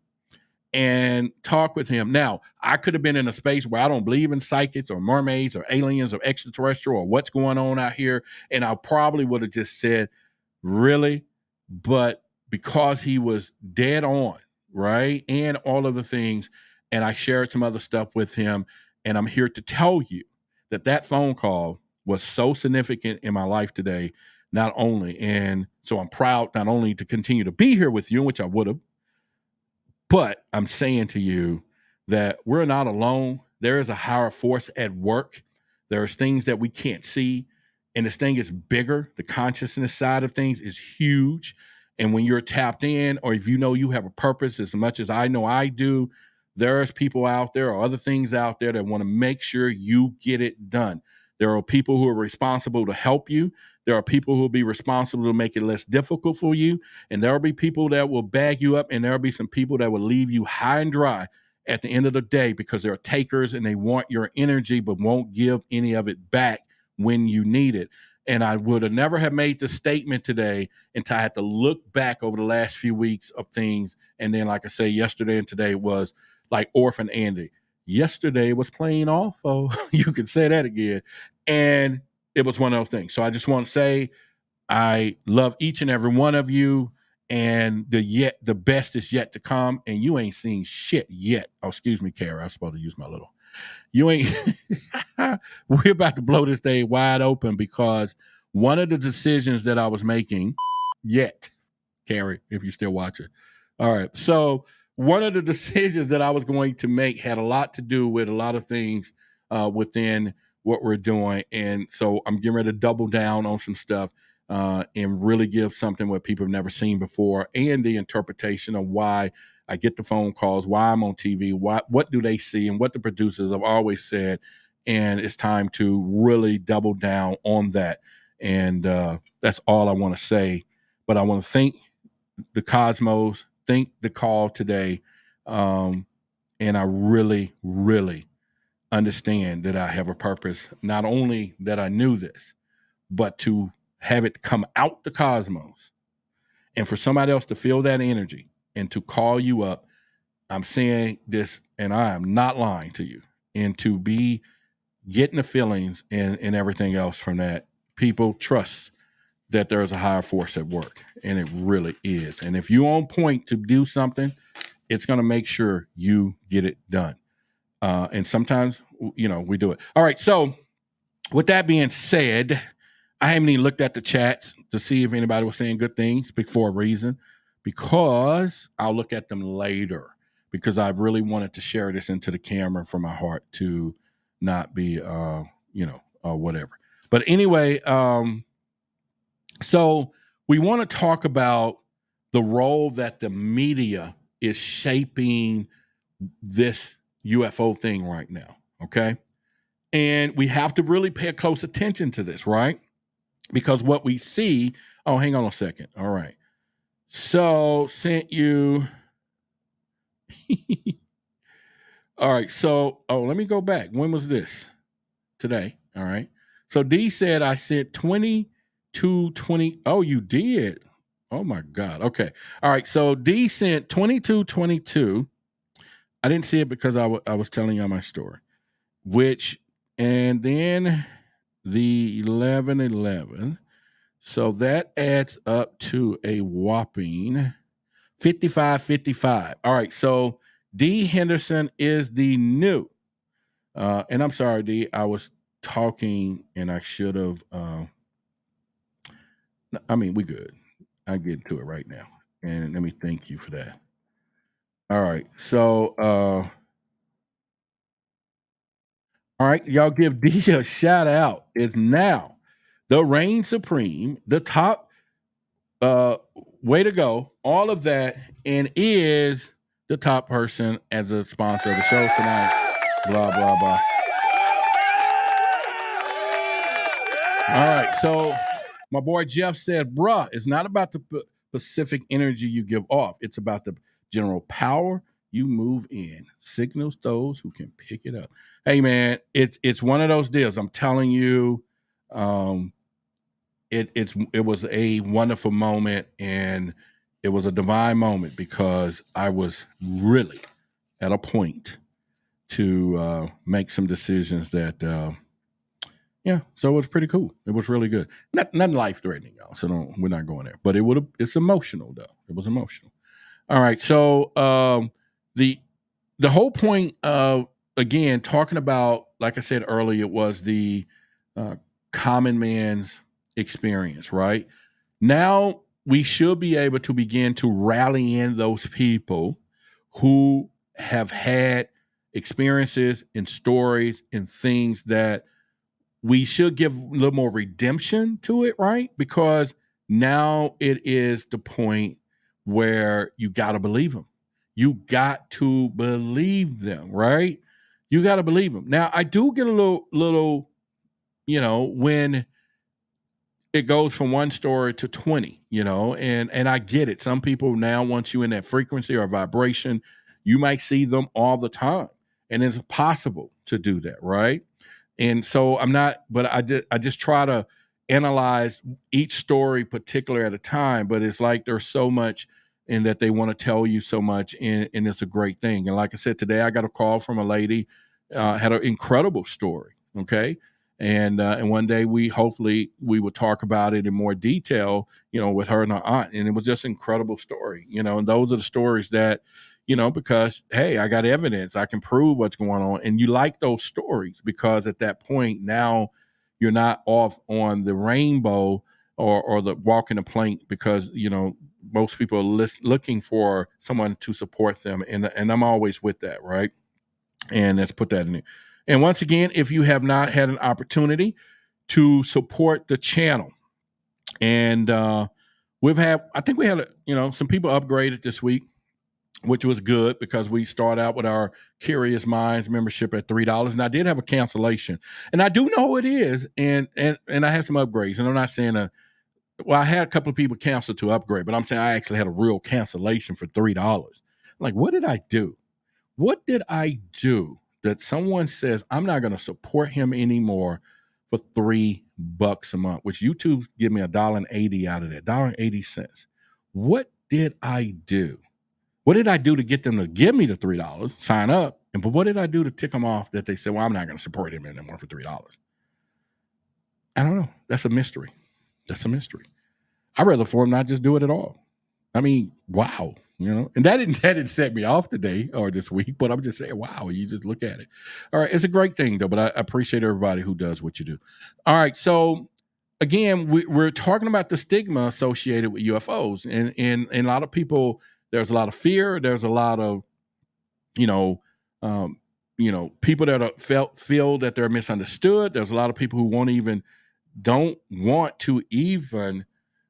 and talk with him? Now, I could have been in a space where I don't believe in psychics or mermaids or aliens or extraterrestrial or what's going on out here. And I probably would have just said, really? But because he was dead on, right? And all of the things, and I shared some other stuff with him, and I'm here to tell you that that phone call was so significant in my life today, not only. And so I'm proud not only to continue to be here with you, which I would have, but I'm saying to you that we're not alone. There is a higher force at work. There's things that we can't see, and this thing is bigger. The consciousness side of things is huge. And when you're tapped in, or if you know you have a purpose as much as I know I do, there's people out there or other things out there that want to make sure you get it done. There are people who are responsible to help you. There are people who will be responsible to make it less difficult for you. And there will be people that will bag you up, and there will be some people that will leave you high and dry at the end of the day because they're takers and they want your energy but won't give any of it back when you need it. And I would have never have made the statement today until I had to look back over the last few weeks of things. And then, like I say, yesterday and today was like Orphan Andy. Yesterday was plain awful. You could say that again. And it was one of those things. So I just want to say I love each and every one of you, and the best is yet to come. And you ain't seen shit yet. Oh, excuse me, Kara. I was supposed to use my little. You ain't. We're about to blow this day wide open because one of the decisions that I was making yet, Carrie, if you're still watching. All right. So one of the decisions that I was going to make had a lot to do with a lot of things within what we're doing. And so I'm getting ready to double down on some stuff and really give something what people have never seen before, and the interpretation of why I get the phone calls, why I'm on TV, what do they see, and what the producers have always said. And it's time to really double down on that. And that's all I want to say. But I want to thank the cosmos, thank the call today. And I really, really understand that I have a purpose. Not only that I knew this, but to have it come out the cosmos and for somebody else to feel that energy and to call you up. I'm saying this, and I am not lying to you, and to be getting the feelings and everything else from that. People trust that there's a higher force at work, and it really is. And if you're on point to do something, it's going to make sure you get it done. And sometimes, we do it. All right. So with that being said, I haven't even looked at the chats to see if anybody was saying good things for a reason, because I'll look at them later, because I really wanted to share this into the camera from my heart to not be, whatever. But anyway, so we want to talk about the role that the media is shaping this UFO thing right now. Okay. And we have to really pay close attention to this, right? Because what we see, oh, hang on a second. All right. So sent you. All right. So, let me go back. When was this? Today. All right. So D said I sent 2220. Oh, you did. Oh my God. Okay. All right. So D sent 2222. I didn't see it because I was telling you my story, and then the 1111. So that adds up to a whopping 5555. All right. So D Henderson is the new. And I'm sorry, D, I was talking and I should have. We good. I get to it right now. And let me thank you for that. All right. So All right, y'all give D a shout out. Is now the reign supreme, the top uh way to go, all of that, and is the top person as a sponsor of the show tonight. Blah blah blah. All right, so my boy Jeff said, bruh, it's not about the specific energy you give off. It's about the general power you move in. Signals those who can pick it up. Hey man, it's one of those deals. I'm telling you, it was a wonderful moment, and it was a divine moment because I was really at a point to make some decisions that yeah, so it was pretty cool. It was really good. Nothing life threatening, y'all. So we're not going there. But it's emotional though. It was emotional. All right. So the whole point of, again, talking about, like I said earlier, it was the uh, common man's experience, right? Now we should be able to begin to rally in those people who have had experiences and stories and things that we should give a little more redemption to it, right? Because now it is the point where you got to believe them. You got to believe them, right? You got to believe them. Now, I do get a little, when it goes from one story to 20, and I get it. Some people now, once you in that frequency or vibration, you might see them all the time. And it's possible to do that, right? And so I'm not, but I just try to analyze each story particular at a time. But it's like there's so much in that they want to tell you so much, and it's a great thing. And like I said, today I got a call from a lady, had an incredible story. Okay. And one day hopefully we will talk about it in more detail, with her and her aunt. And it was just an incredible story, and those are the stories that, because hey, I got evidence, I can prove what's going on. And you like those stories because at that point now you're not off on the rainbow or the walking the plank, because most people are looking for someone to support them, and I'm always with that, right? And let's put that in there. And once again, if you have not had an opportunity to support the channel, and I think we had some people upgraded this week, which was good because we start out with our Curious Minds membership at $3, and I did have a cancellation, and I do know who it is, and I had some upgrades, and I'm not saying I had a couple of people cancel to upgrade, but I'm saying I actually had a real cancellation for $3. Like, what did I do? What did I do that someone says I'm not going to support him anymore for $3 a month, which YouTube give me $1.80 out of that, $1.80. What did I do? What did I do to get them to give me the $3, sign up? But what did I do to tick them off that they said, well, I'm not going to support him anymore for $3? I don't know. That's a mystery. I'd rather for him not just do it at all. I mean, wow. And that didn't set me off today or this week, but I'm just saying, wow, you just look at it. All right. It's a great thing though, but I appreciate everybody who does what you do. All right. So again, we're talking about the stigma associated with UFOs, and a lot of people, there's a lot of fear. There's a lot of, people that feel that they're misunderstood. There's a lot of people who don't want to even,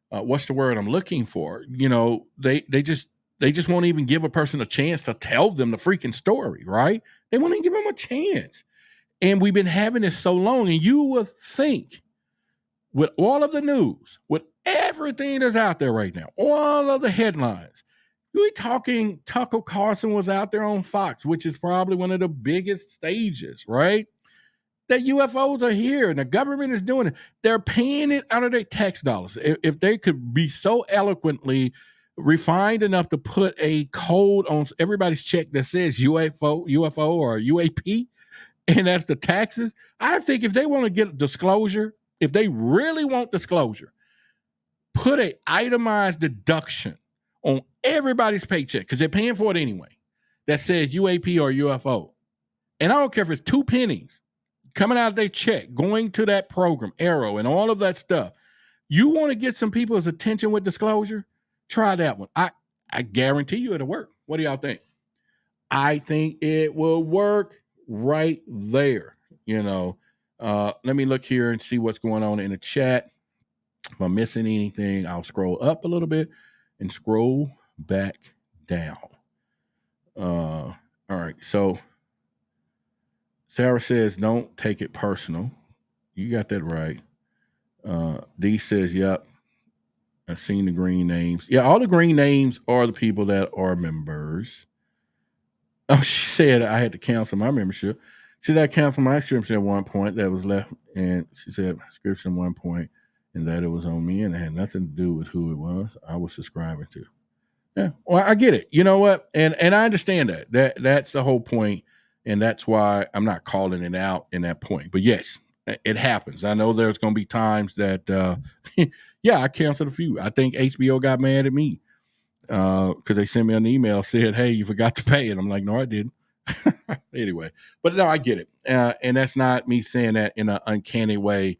what's the word I'm looking for? They just won't even give a person a chance to tell them the freaking story, right? They won't even give them a chance. And we've been having this so long, and you would think with all of the news, with everything that's out there right now, all of the headlines, we're talking Tucker Carlson was out there on Fox, which is probably one of the biggest stages, right? That UFOs are here and the government is doing it. They're paying it out of their tax dollars. If they could be so eloquently refined enough to put a code on everybody's check that says UFO or UAP, and that's the taxes, I think if they want to get disclosure, if they really want disclosure, put a itemized deduction on everybody's paycheck, because they're paying for it anyway, that says UAP or UFO. And I don't care if it's 2 pennies coming out of their check, going to that program, Arrow, and all of that stuff. You want to get some people's attention with disclosure? Try that one. I guarantee you it'll work. What do y'all think? I think it will work right there. Let me look here and see what's going on in the chat. If I'm missing anything, I'll scroll up a little bit and scroll back down. All right. So Sarah says, don't take it personal. You got that right. D says, yep. I've seen the green names. Yeah, all the green names are the people that are members. Oh, she said I had to cancel my membership. She said I canceled my subscription at one point that was left. And she said subscription at one point and that it was on me and it had nothing to do with who it was I was subscribing to. Yeah, well, I get it. You know what? And I understand that. That's the whole point. And that's why I'm not calling it out in that point. But yes, it happens. I know there's going to be times that, yeah, I canceled a few. I think HBO got mad at me because they sent me an email said, hey, you forgot to pay. And I'm like, no, I didn't. Anyway, but no, I get it. And that's not me saying that in an uncanny way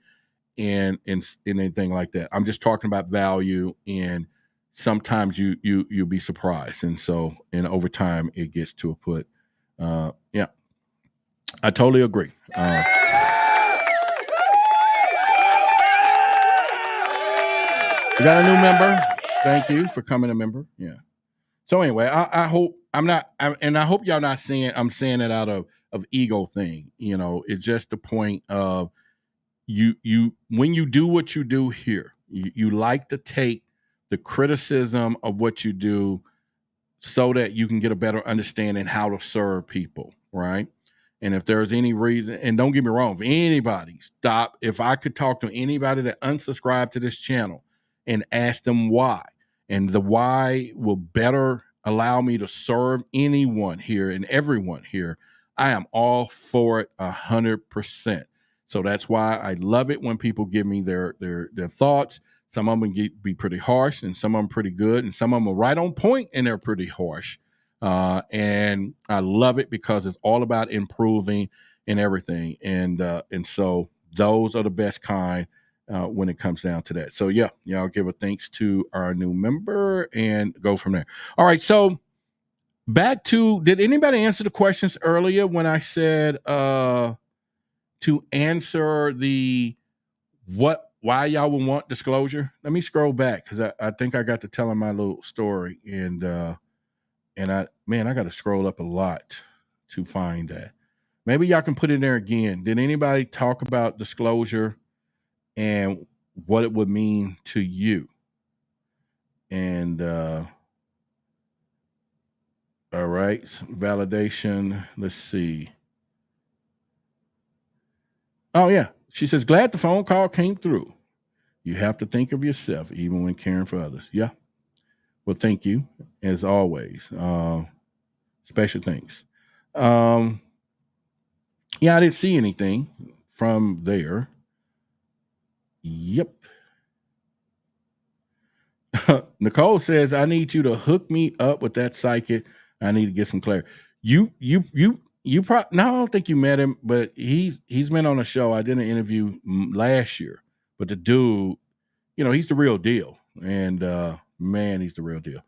and in anything like that. I'm just talking about value, and sometimes you'll be surprised. And so, and over time it gets to a put. Yeah, I totally agree. We got a new member. Thank you for coming a member. Yeah. So anyway, I hope I hope y'all not saying I'm saying it out of ego thing. It's just the point of you when you do what you do here, you like to take the criticism of what you do so that you can get a better understanding how to serve people, right? And if there's any reason, and don't get me wrong, if I could talk to anybody that unsubscribed to this channel and ask them why, and the why will better allow me to serve anyone here and everyone here, I am all for it 100%. So that's why I love it when people give me their thoughts. Some of them be pretty harsh, and some of them pretty good, and some of them are right on point, and they're pretty harsh. And I love it because it's all about improving and everything. And so those are the best kind when it comes down to that. So yeah, I'll give a thanks to our new member and go from there. All right. So back to, did anybody answer the questions earlier when I said to answer why y'all would want disclosure? Let me scroll back because I think I got to telling my little story, and I got to scroll up a lot to find that. Maybe y'all can put it there again. Did anybody talk about disclosure and what it would mean to you? And all right, validation. Let's see. Oh yeah, she says, glad the phone call came through. You have to think of yourself even when caring for others. Yeah. Well, thank you as always. Special thanks. Yeah, I didn't see anything from there. Yep. Nicole says, I need you to hook me up with that psychic. I need to get some clarity. You probably, no, I don't think you met him, but he's been on a show. I did an interview last year, but the dude, he's the real deal. And man, he's the real deal.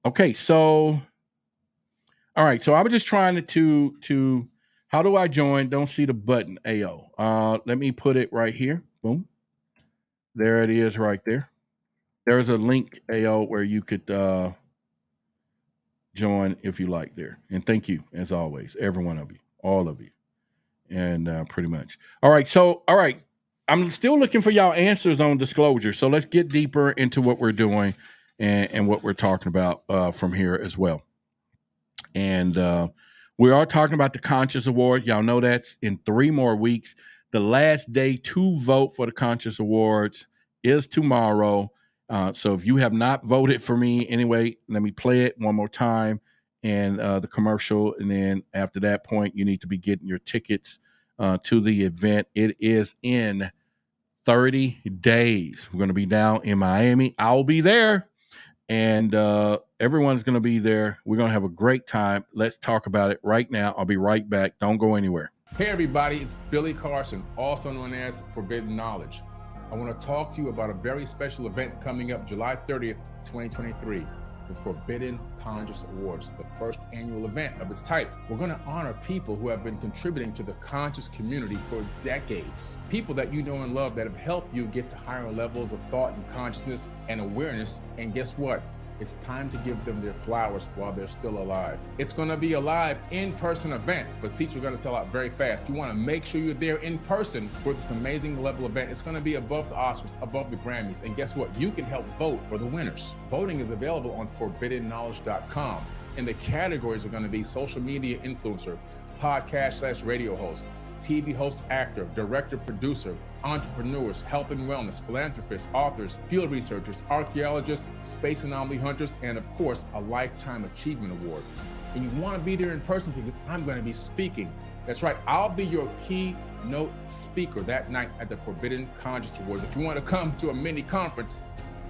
Okay, so all right, so I was just trying to how do I join? Don't see the button. AO. Let me put it right here. Boom. There it is right there. There's a link, AO, where you could join if you like there. And thank you, as always, every one of you, all of you. And pretty much. All right. I'm still looking for y'all answers on disclosure. So let's get deeper into what we're doing and what we're talking about from here as well. And we are talking about the Conscious Award. Y'all know that's in 3 more weeks. The last day to vote for the Conscious Awards is tomorrow. So if you have not voted for me, anyway, let me play it one more time and the commercial. And then after that point, you need to be getting your tickets to the event. It is in 30 days. We're going to be down in Miami. I'll be there. And everyone's going to be there. We're going to have a great time. Let's talk about it right now. I'll be right back. Don't go anywhere. Hey, everybody. It's Billy Carson, also known as Forbidden Knowledge. I want to talk to you about a very special event coming up July 30th, 2023. the Forbidden Congress Awards, the first annual event of its type. We're going to honor people who have been contributing to the conscious community for decades. People that you know and love that have helped you get to higher levels of thought and consciousness and awareness. And guess what? It's time to give them their flowers while they're still alive. It's going to be a live in-person event, but seats are going to sell out very fast. You want to make sure you're there in person for this amazing level event. It's going to be above the Oscars, above the Grammys. And guess what? You can help vote for the winners. Voting is available on forbiddenknowledge.com. And the categories are going to be social media influencer, podcast/radio host, TV host, actor, director, producer, entrepreneurs, health and wellness, philanthropists, authors, field researchers, archaeologists, space anomaly hunters, and of course, a Lifetime Achievement Award. And you want to be there in person because I'm going to be speaking. That's right, I'll be your keynote speaker that night at the Forbidden Congress Awards. If you want to come to a mini conference,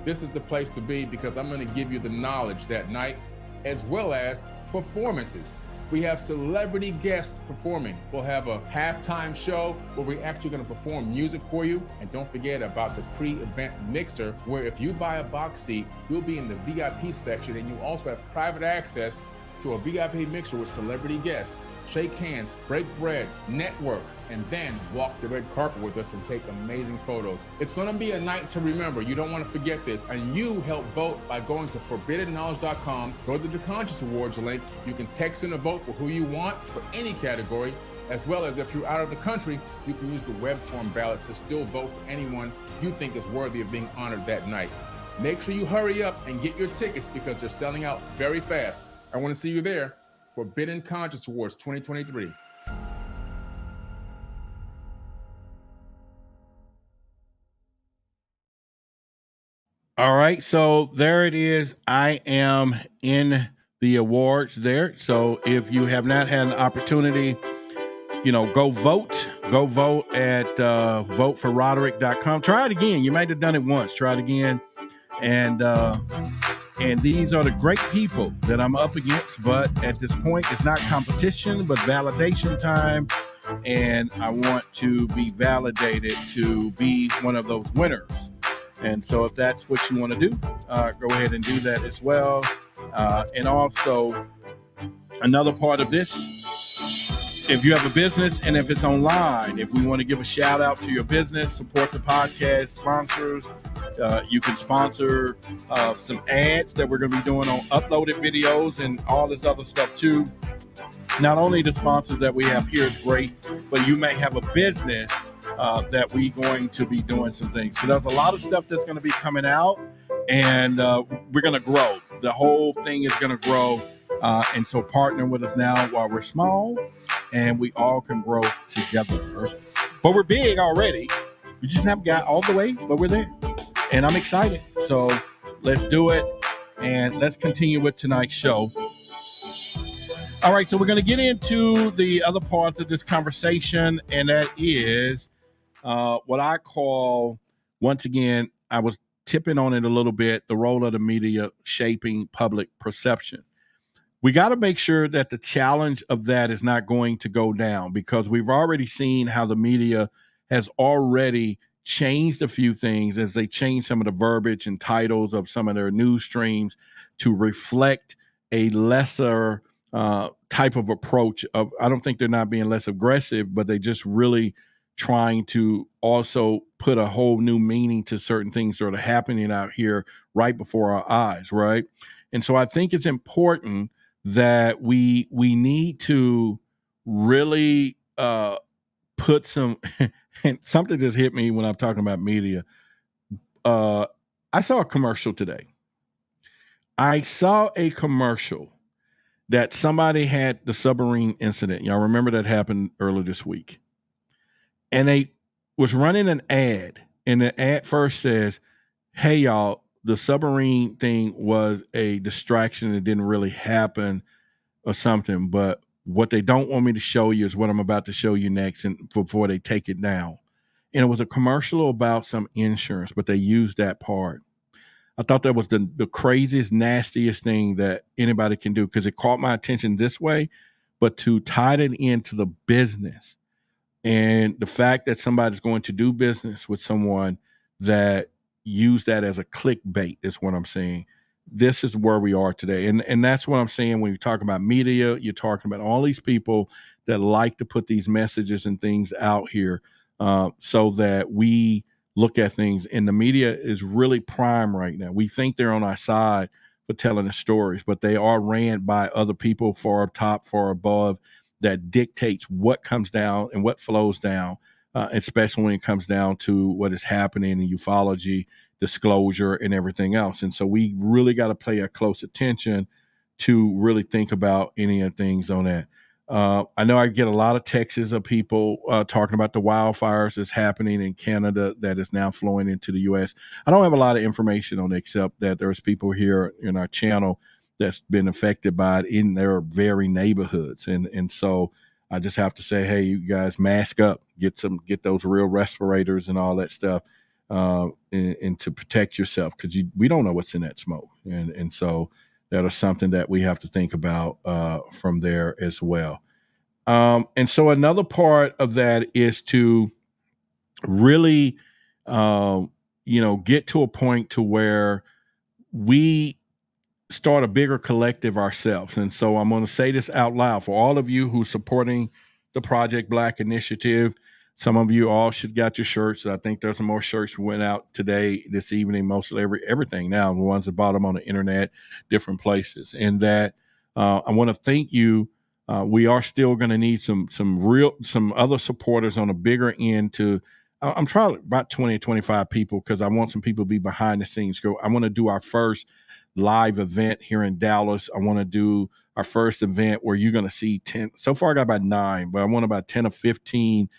this is the place to be because I'm going to give you the knowledge that night as well as performances. We have celebrity guests performing. We'll have a halftime show where we're actually going to perform music for you. And don't forget about the pre-event mixer, where if you buy a box seat, you'll be in the VIP section, and you also have private access to a VIP mixer with celebrity guests. Shake hands, break bread, network, and then walk the red carpet with us and take amazing photos. It's going to be a night to remember. You don't want to forget this. And you help vote by going to forbiddenknowledge.com. Go to the Conscious Awards link. You can text in a vote for who you want for any category, as well as if you're out of the country, you can use the web form ballot to still vote for anyone you think is worthy of being honored that night. Make sure you hurry up and get your tickets because they're selling out very fast. I want to see you there. Forbidden Conscious Awards 2023. All right, so there it is. I am in the awards there. So if you have not had an opportunity, go vote. Go vote at voteforroderick.com. Try it again. You might have done it once. Try it again. And these are the great people that I'm up against. But at this point, it's not competition, but validation time. And I want to be validated to be one of those winners. And so if that's what you want to do, go ahead and do that as well. And also, another part of this, if you have a business and if it's online, if we want to give a shout out to your business, support the podcast sponsors, you can sponsor some ads that we're going to be doing on uploaded videos and all this other stuff too. Not only the sponsors that we have here is great, but you may have a business that we're going to be doing some things. So there's a lot of stuff that's going to be coming out, and we're going to grow. The whole thing is going to grow. And so partner with us now while we're small, and we all can grow together. But we're big already. We just haven't got all the way, but we're there. And I'm excited. So let's do it. And let's continue with tonight's show. All right, so we're going to get into the other parts of this conversation, and that is what I call, once again, I was tipping on it a little bit, the role of the media shaping public perception. We got to make sure that the challenge of that is not going to go down, because we've already seen how the media has already changed a few things as they change some of the verbiage and titles of some of their news streams to reflect a lesser type of approach. I don't think they're not being less aggressive, but they just really trying to also put a whole new meaning to certain things that are happening out here right before our eyes, right? And so I think it's important that we need to really put some and something just hit me when I'm talking about media. I saw a commercial today. I saw a commercial that somebody had the submarine incident. Y'all remember that happened earlier this week. And they was running an ad, and the ad first says, hey, y'all, the submarine thing was a distraction. It didn't really happen or something. But what they don't want me to show you is what I'm about to show you next, and before they take it down. And it was a commercial about some insurance, but they used that part. I thought that was the craziest, nastiest thing that anybody can do, because it caught my attention this way, but to tie it into the business and the fact that somebody's going to do business with someone that used that as a clickbait is what I'm saying. this is where we are today. And that's what I'm saying when you talk about media, you're talking about all these people that like to put these messages and things out here so that we look at things. And the media is really prime right now. We think they're on our side for telling the stories, but they are ran by other people far up top, far above, that dictates what comes down and what flows down, especially when it comes down to what is happening in ufology, disclosure, and everything else. And so we really got to pay a close attention to really think about any of the things on that. I know I get a lot of texts of people talking about the wildfires that's happening in Canada that is now flowing into the U.S. I don't have a lot of information on it, except that there's people here in our channel that's been affected by it in their very neighborhoods. And so I just have to say, hey, you guys mask up, get those real respirators and all that stuff, and to protect yourself, because we don't know what's in that smoke. And so that is something that we have to think about from there as well. And so another part of that is to really, get to a point to where we start a bigger collective ourselves. And so I'm going to say this out loud for all of you who's supporting the Project Black Initiative. Some of you all should got your shirts. I think there's some more shirts went out today, this evening, mostly everything now, the ones that bought them on the internet, different places. And that I want to thank you. We are still going to need some other supporters on a bigger end I'm trying about 20 or 25 people, because I want some people to be behind the scenes. I want to do our first live event here in Dallas. I want to do our first event where you're going to see 10. So far I got about 9, but I want about 10 or 15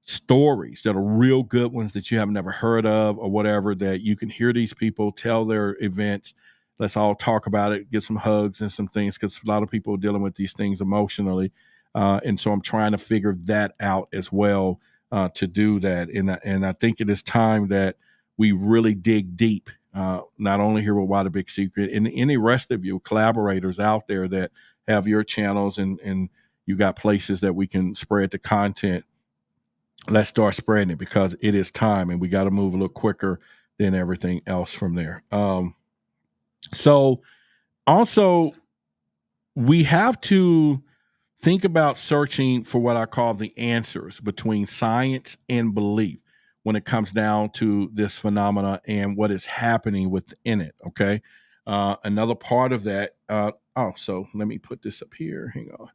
stories that are real good ones that you have never heard of or whatever, that you can hear these people tell their events. Let's all talk about it, get some hugs and some things, because a lot of people are dealing with these things emotionally. And so I'm trying to figure that out as well, to do that. And I think it is time that we really dig deep, not only here with Why the Big Secret, and any rest of you collaborators out there that have your channels and you got places that we can spread the content. Let's start spreading it, because it is time, and we got to move a little quicker than everything else from there. So also we have to think about searching for what I call the answers between science and belief when it comes down to this phenomena and what is happening within it. Okay. Another part of that. So let me put this up here. Hang on.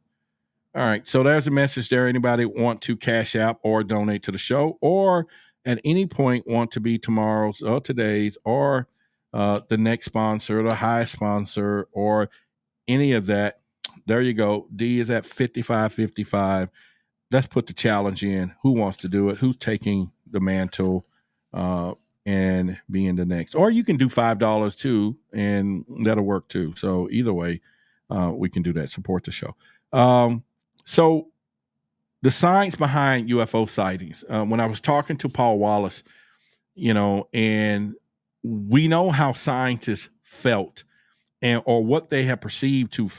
All right. So there's a message there. Anybody want to cash out or donate to the show, or at any point want to be tomorrow's or today's or the next sponsor, the highest sponsor, or any of that, there you go. D is at 5555. Let's put the challenge in. Who wants to do it? Who's taking the mantle and being the next? Or you can do $5 too, and that'll work too. So either way, we can do that. Support the show. So the science behind UFO sightings. When I was talking to Paul Wallace, and we know how scientists felt or what they have perceived to,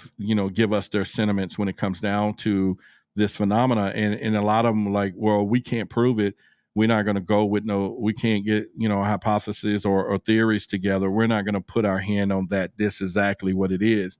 give us their sentiments when it comes down to this phenomena. And a lot of them like, well, we can't prove it. We're not going to go with we can't get, hypotheses or theories together. We're not going to put our hand on that. This is exactly what it is.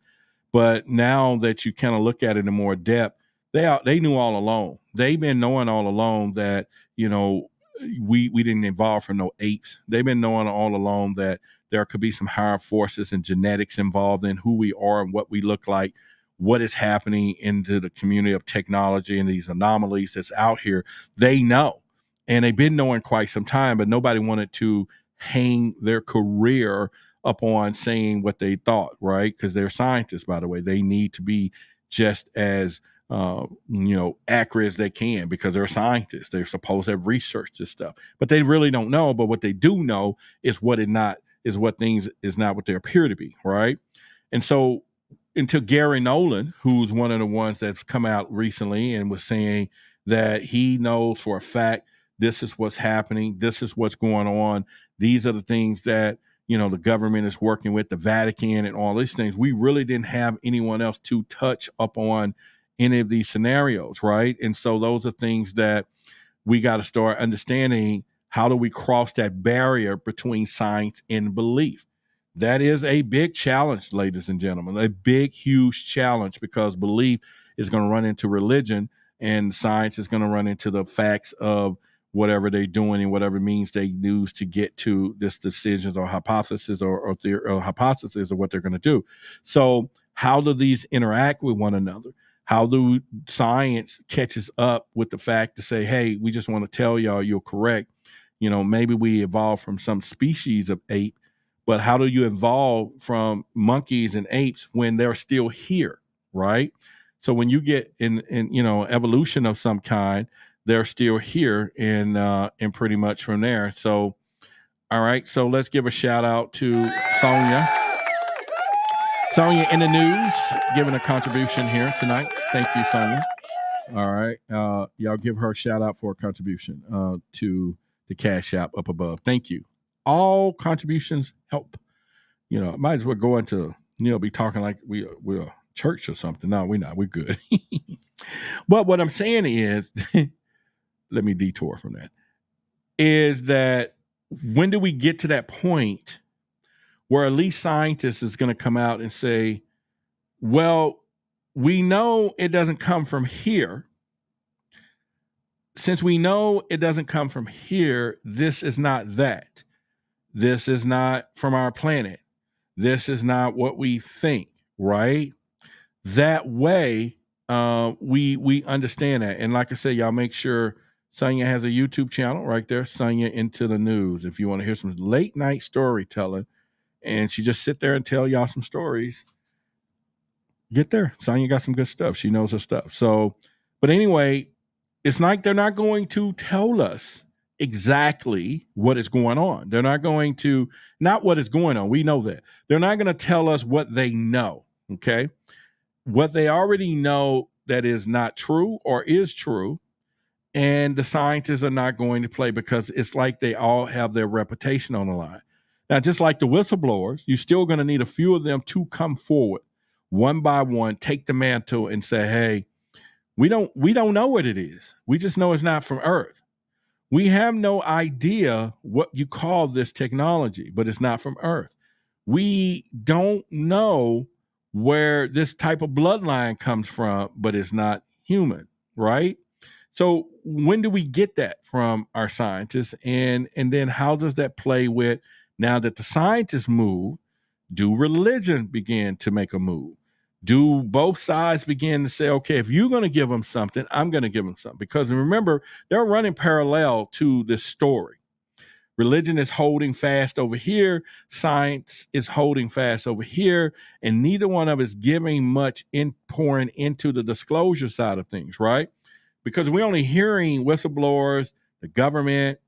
But now that you kind of look at it in more depth, they knew all along. They've been knowing all along that, we didn't evolve from no apes. They've been knowing all along that there could be some higher forces and genetics involved in who we are and what we look like, what is happening into the community of technology and these anomalies that's out here. They know, and they've been knowing quite some time, but nobody wanted to hang their career up on saying what they thought, right? Because they're scientists, by the way. They need to be just as accurate as they can, because they're scientists. They're supposed to have researched this stuff, but they really don't know. But what they do know is what things is not what they appear to be, right? And so until Gary Nolan, who's one of the ones that's come out recently and was saying that he knows for a fact this is what's happening, this is what's going on, these are the things that the government is working with, the Vatican and all these things. We really didn't have anyone else to touch up on any of these scenarios, right? And so those are things that we got to start understanding. How do we cross that barrier between science and belief? that is a big challenge, ladies and gentlemen, a big, huge challenge, because belief is going to run into religion, and science is going to run into the facts of whatever they're doing and whatever means they use to get to this decisions or hypothesis or hypothesis of what they're going to do. So how do these interact with one another? How do science catches up with the fact to say, hey, we just want to tell y'all you're correct. Maybe we evolved from some species of ape, but how do you evolve from monkeys and apes when they're still here, right? So when you get in evolution of some kind, they're still here, and pretty much from there. So, all right. So let's give a shout out to Sonia. Sonia in the news, giving a contribution here tonight. Thank you, Sonia. All right. Y'all give her a shout out for a contribution to the Cash App up above. Thank you. All contributions help. Might as well go into, be talking like we're a church or something. No, we're not. We're good. But what I'm saying is, let me detour from that, is that when do we get to that point where at least scientists is going to come out and say, well, we know it doesn't come from here. Since we know it doesn't come from here, this is not that. This is not from our planet. This is not what we think, right? That way, we understand that. And like I said, y'all make sure Sonia has a YouTube channel right there, Sonia Into the News. If you want to hear some late night storytelling, and she just sit there and tell y'all some stories, get there. Sonia got some good stuff. She knows her stuff. So, but anyway, it's like they're not going to tell us exactly what is going on. They're not going to, not what is going on. We know that. They're not going to tell us what they know, okay? What they already know that is not true or is true, and the scientists are not going to play, because it's like they all have their reputation on the line. Now, just like the whistleblowers, you're still going to need a few of them to come forward one by one, take the mantle and say, hey, we don't know what it is. We just know it's not from Earth. We have no idea what you call this technology, but it's not from Earth. We don't know where this type of bloodline comes from, but it's not human, right? So when do we get that from our scientists? And then how does that play with, now that the scientists move, do religion begin to make a move? Do both sides begin to say, okay, if you're going to give them something, I'm going to give them something? Because remember, they're running parallel to this story. Religion is holding fast over here. Science is holding fast over here. And neither one of us giving much in pouring into the disclosure side of things, right? Because we're only hearing whistleblowers, the government.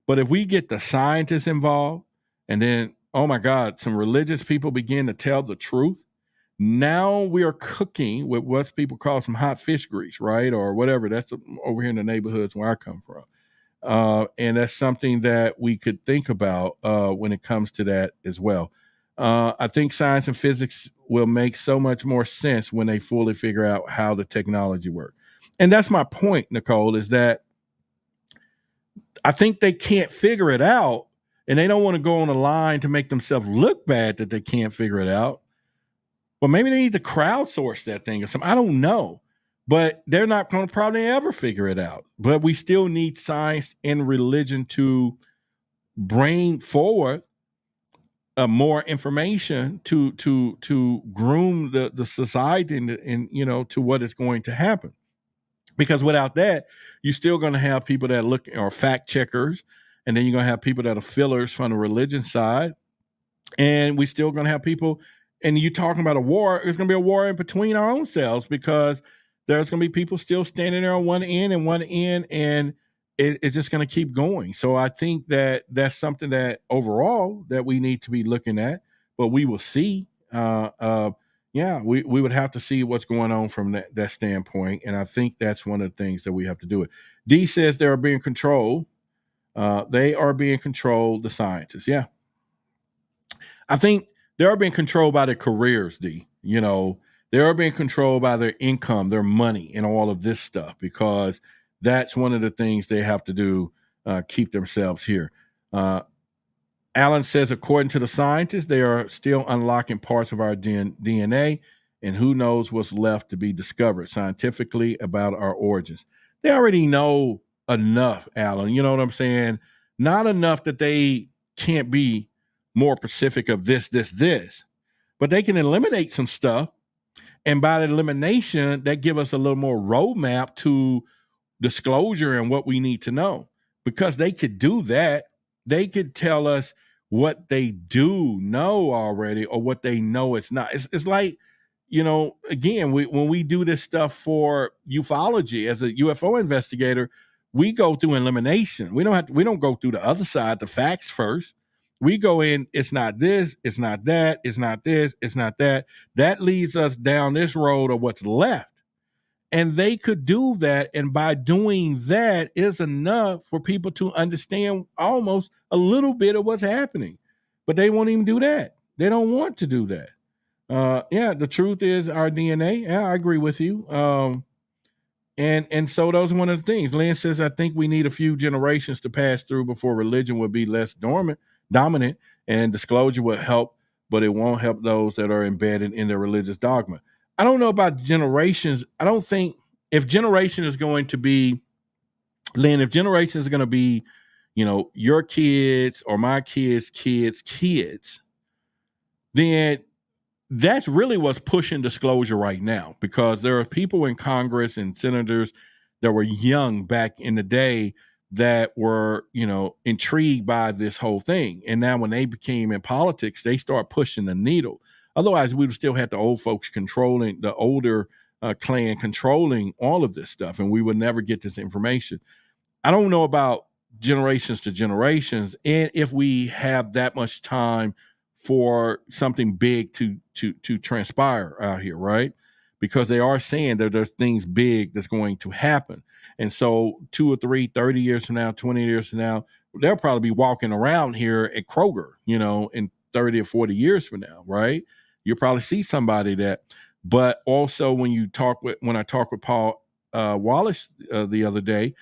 But if we get the scientists involved, and then, oh my God, some religious people begin to tell the truth, now we are cooking with what people call some hot fish grease, right? Or whatever. That's over here in the neighborhoods where I come from. And that's something that we could think about when it comes to that as well. I think science and physics will make so much more sense when they fully figure out how the technology works. And that's my point, Nicole, is that I think they can't figure it out, and they don't want to go on a line to make themselves look bad that they can't figure it out. Well, maybe they need to crowdsource that thing or something. I don't know. But they're not going to probably ever figure it out. But we still need science and religion to bring forward more information to groom the society and to what is going to happen. Because without that, you're still going to have people that look or fact checkers, and then you're going to have people that are fillers from the religion side, and we're still going to have people. And you talking about a war, there's going to be a war in between our own selves, because there's going to be people still standing there on one end, and it's just going to keep going. So I think that that's something that overall that we need to be looking at, but we will see. We would have to see what's going on from that standpoint. And I think that's one of the things that we have to do it. D says they are being controlled. They are being controlled, the scientists. Yeah. I think they are being controlled by their careers, D. They are being controlled by their income, their money, and all of this stuff, because that's one of the things they have to do, keep themselves here. Alan says, according to the scientists, they are still unlocking parts of our DNA, and who knows what's left to be discovered scientifically about our origins. They already know enough, Alan. You know what I'm saying? Not enough that they can't be more specific of this, but they can eliminate some stuff. And by the elimination, that give us a little more roadmap to disclosure and what we need to know. Because they could do that, they could tell us what they do know already or what they know it's not. It's like, again, when we do this stuff for ufology as a UFO investigator, we go through elimination. We don't go through the other side, the facts first. We go in, it's not this, it's not that, it's not this, it's not that. That leads us down this road of what's left. And they could do that. And by doing that is enough for people to understand almost a little bit of what's happening. But they won't even do that. They don't want to do that. The truth is our DNA. Yeah, I agree with you. And so those are one of the things. Lynn says, I think we need a few generations to pass through before religion will be less dominant, and disclosure will help, but it won't help those that are embedded in their religious dogma. I don't know about generations. I don't think if generation is going to be, Lynn, if generation is going to be, your kids or my kids, then that's really what's pushing disclosure right now, because there are people in Congress and senators that were young back in the day that were, intrigued by this whole thing. And now when they became in politics, they start pushing the needle. Otherwise, we would still have the old folks controlling, the older clan controlling all of this stuff, and we would never get this information. I don't know about generations to generations, and if we have that much time for something big to transpire out here, right? Because they are saying that there's things big that's going to happen. And so 2 or 3, 30 years from now, 20 years from now, they'll probably be walking around here at Kroger, in 30 or 40 years from now, right? You'll probably see somebody that. But also when I talked with Paul Wallace the other day,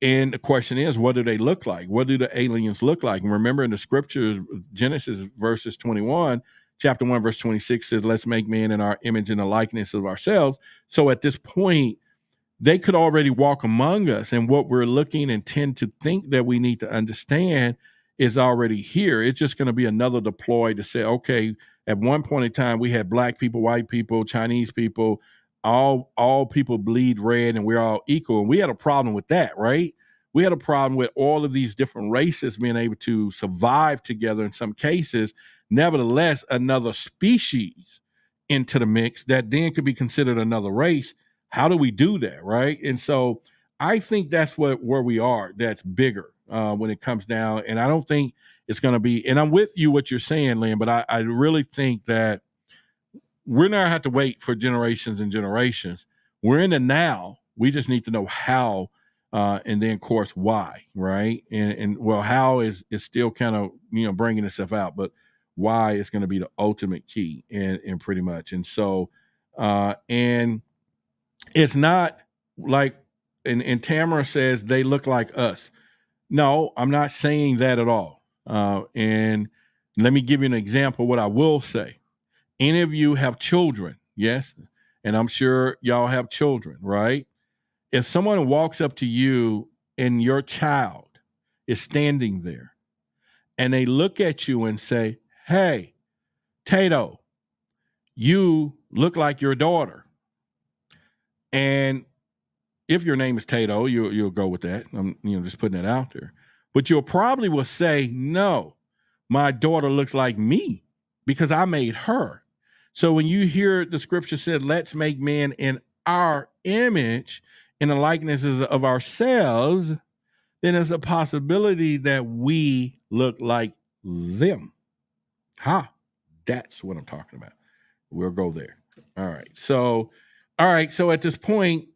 and the question is, what do they look like? What do the aliens look like? And remember in the scriptures, Genesis verses 21, chapter 1, verse 26 says, let's make man in our image and the likeness of ourselves. So at this point, they could already walk among us. And what we're looking and tend to think that we need to understand is already here. It's just going to be another deploy to say, okay, at one point in time, we had black people, white people, Chinese people, all people bleed red and we're all equal. And we had a problem with that, right? We had a problem with all of these different races being able to survive together in some cases. Nevertheless, another species into the mix that then could be considered another race. How do we do that, right? And so I think that's where we are. That's bigger when it comes down. And I don't think it's going to be, and I'm with you what you're saying, Lynn, but I really think that we're not have to wait for generations and generations. We're in the now. We just need to know how, and then, of course, why, right? And well, how is still kind of bringing itself out, but why is going to be the ultimate key, and pretty much. And so, and it's not like, and Tamara says they look like us. No, I'm not saying that at all. And let me give you an example. What I will say. Any of you have children, yes? And I'm sure y'all have children, right? If someone walks up to you and your child is standing there and they look at you and say, hey, Tato, you look like your daughter. And if your name is Tato, you'll go with that. I'm just putting it out there. But you'll probably will say, no, my daughter looks like me because I made her. So when you hear the scripture said, let's make man in our image, in the likenesses of ourselves, then there's a possibility that we look like them. That's what I'm talking about. We'll go there. All right. So at this point,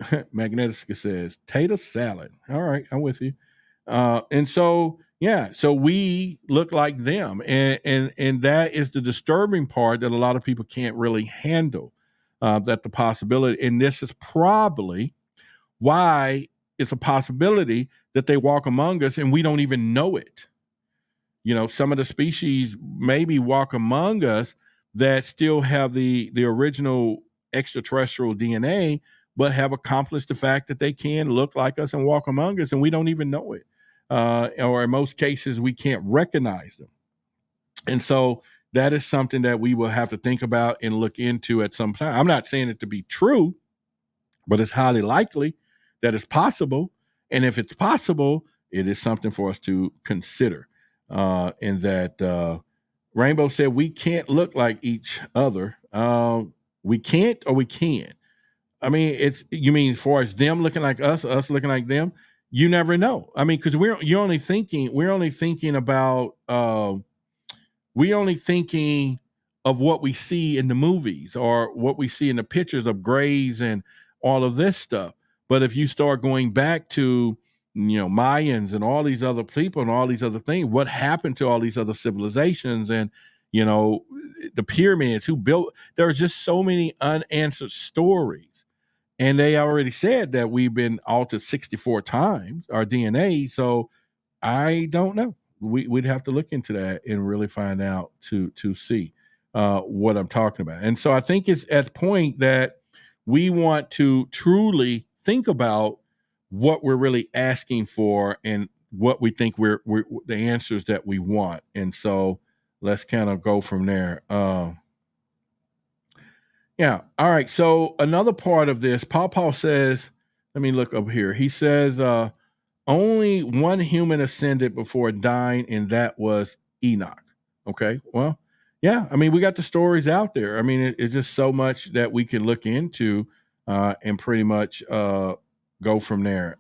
Magnetica says, tater salad. All right. I'm with you. And so, yeah, so we look like them. And that is the disturbing part that a lot of people can't really handle, that the possibility. And this is probably why it's a possibility that they walk among us and we don't even know it. some of the species maybe walk among us that still have the original extraterrestrial DNA, but have accomplished the fact that they can look like us and walk among us, and we don't even know it. Or in most cases, we can't recognize them. And so that is something that we will have to think about and look into at some time. I'm not saying it to be true, but it's highly likely that it's possible. And if it's possible, it is something for us to consider. And that Rainbow said we can't look like each other. We can't, or we can. I mean, you mean as far as them looking like us looking like them? You never know. I mean, because we're only thinking about we're only thinking of what we see in the movies or what we see in the pictures of grays and all of this stuff. But if you start going back to, Mayans and all these other people and all these other things, what happened to all these other civilizations and, the pyramids, who built, there's just so many unanswered stories. And they already said that we've been altered 64 times, our DNA. So I don't know. We'd have to look into that and really find out to see what I'm talking about. And so I think it's at the point that we want to truly think about what we're really asking for and what we think we're the answers that we want. And so let's kind of go from there. Yeah. All right. So another part of this, Paul says, let me look up here. He says, only one human ascended before dying, and that was Enoch. Okay. Well, yeah. I mean, we got the stories out there. I mean, it's just so much that we can look into and pretty much go from there.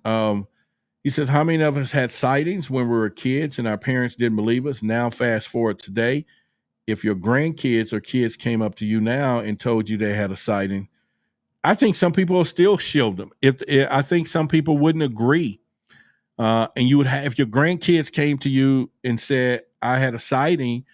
He says, how many of us had sightings when we were kids and our parents didn't believe us? Now, fast forward today. If your grandkids or kids came up to you now and told you they had a sighting, I think some people will still shield them. I think some people wouldn't agree. And you would have, if your grandkids came to you and said, I had a sighting,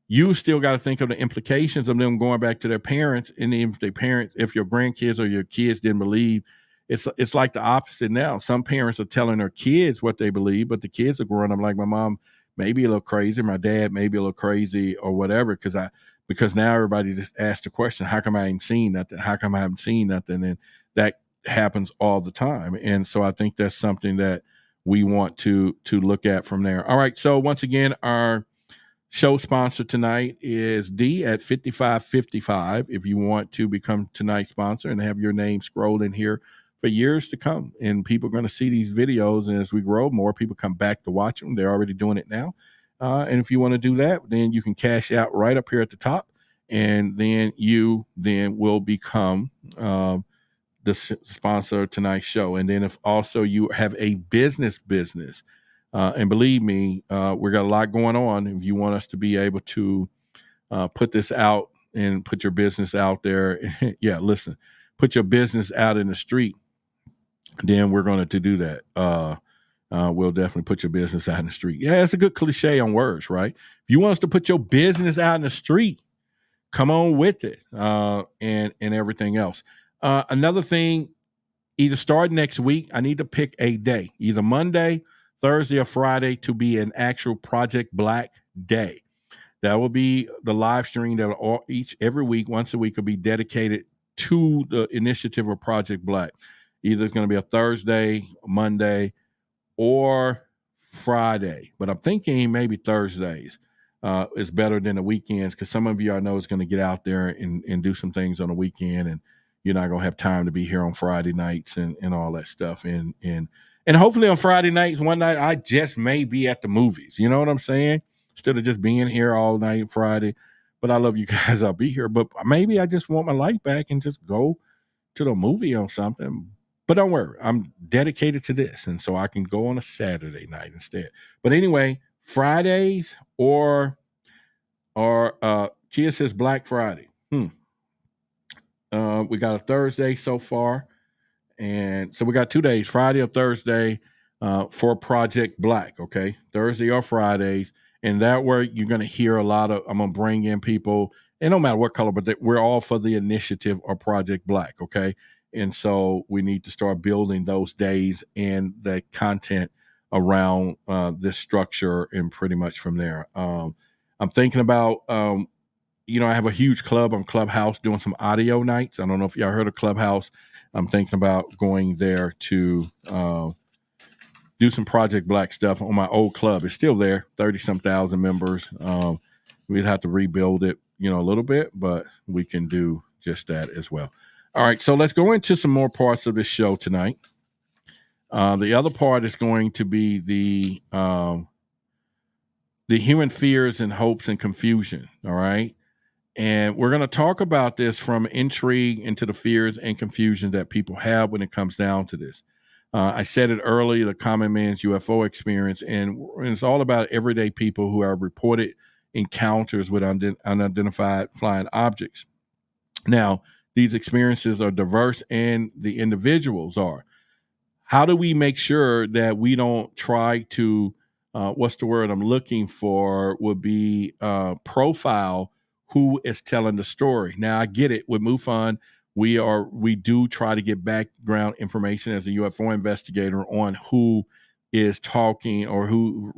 you still got to think of the implications of them going back to their parents. And if your grandkids or your kids didn't believe, it's like the opposite now. Some parents are telling their kids what they believe, but the kids are growing up like, my mom may be a little crazy, my dad may be a little crazy or whatever, because now everybody just asks the question, how come I ain't seen nothing? How come I haven't seen nothing? And that happens all the time. And so I think that's something that we want to look at from there. All right. So once again, our show sponsor tonight is D at 5555. If you want to become tonight's sponsor and have your name scrolled in here for years to come, and people are going to see these videos, and as we grow, more people come back to watch them. They're already doing it now. And if you want to do that, then you can cash out right up here at the top, and then you will become the sponsor of tonight's show. And then if also you have a business, and believe me, we got a lot going on. If you want us to be able to put this out and put your business out there, yeah, listen, put your business out in the street, then we're going to do that. We'll definitely put your business out in the street. Yeah, it's a good cliche on words, right? If you want us to put your business out in the street, come on with it, and everything else. Another thing, either start next week, I need to pick a day, either Monday, Thursday, or Friday, to be an actual Project Black day. That will be the live stream that will every week, once a week, will be dedicated to the initiative of Project Black. Either it's going to be a Thursday, Monday, or Friday. But I'm thinking maybe Thursdays is better than the weekends, because some of you I know is going to get out there and do some things on the weekend, and you're not going to have time to be here on Friday nights and all that stuff. And hopefully on Friday nights, one night, I just may be at the movies. You know what I'm saying? Instead of just being here all night Friday. But I love you guys. I'll be here. But maybe I just want my life back and just go to the movie or something. But don't worry, I'm dedicated to this. And so I can go on a Saturday night instead. But anyway, Fridays or Kia says Black Friday. We got a Thursday so far. And so we got 2 days, Friday or Thursday, for Project Black. Okay. Thursday or Fridays. And that way you're going to hear I'm going to bring in people, and no matter what color, but we're all for the initiative of Project Black. Okay. And so we need to start building those days and the content around this structure, and pretty much from there. I'm thinking about, I have a huge club on Clubhouse doing some audio nights. I don't know if y'all heard of Clubhouse. I'm thinking about going there to do some Project Black stuff on my old club. It's still there, 30-some thousand members. We'd have to rebuild it, a little bit, but we can do just that as well. All right, so let's go into some more parts of this show tonight. The other part is going to be the human fears and hopes and confusion. All right. And we're going to talk about this from intrigue into the fears and confusion that people have when it comes down to this. I said it earlier, the common man's UFO experience, and it's all about everyday people who have reported encounters with unidentified flying objects. Now, these experiences are diverse, and the individuals are. How do we make sure that we don't try to, what's the word I'm looking for, would be profile who is telling the story? Now, I get it. With MUFON, we do try to get background information as a UFO investigator on who is talking or who,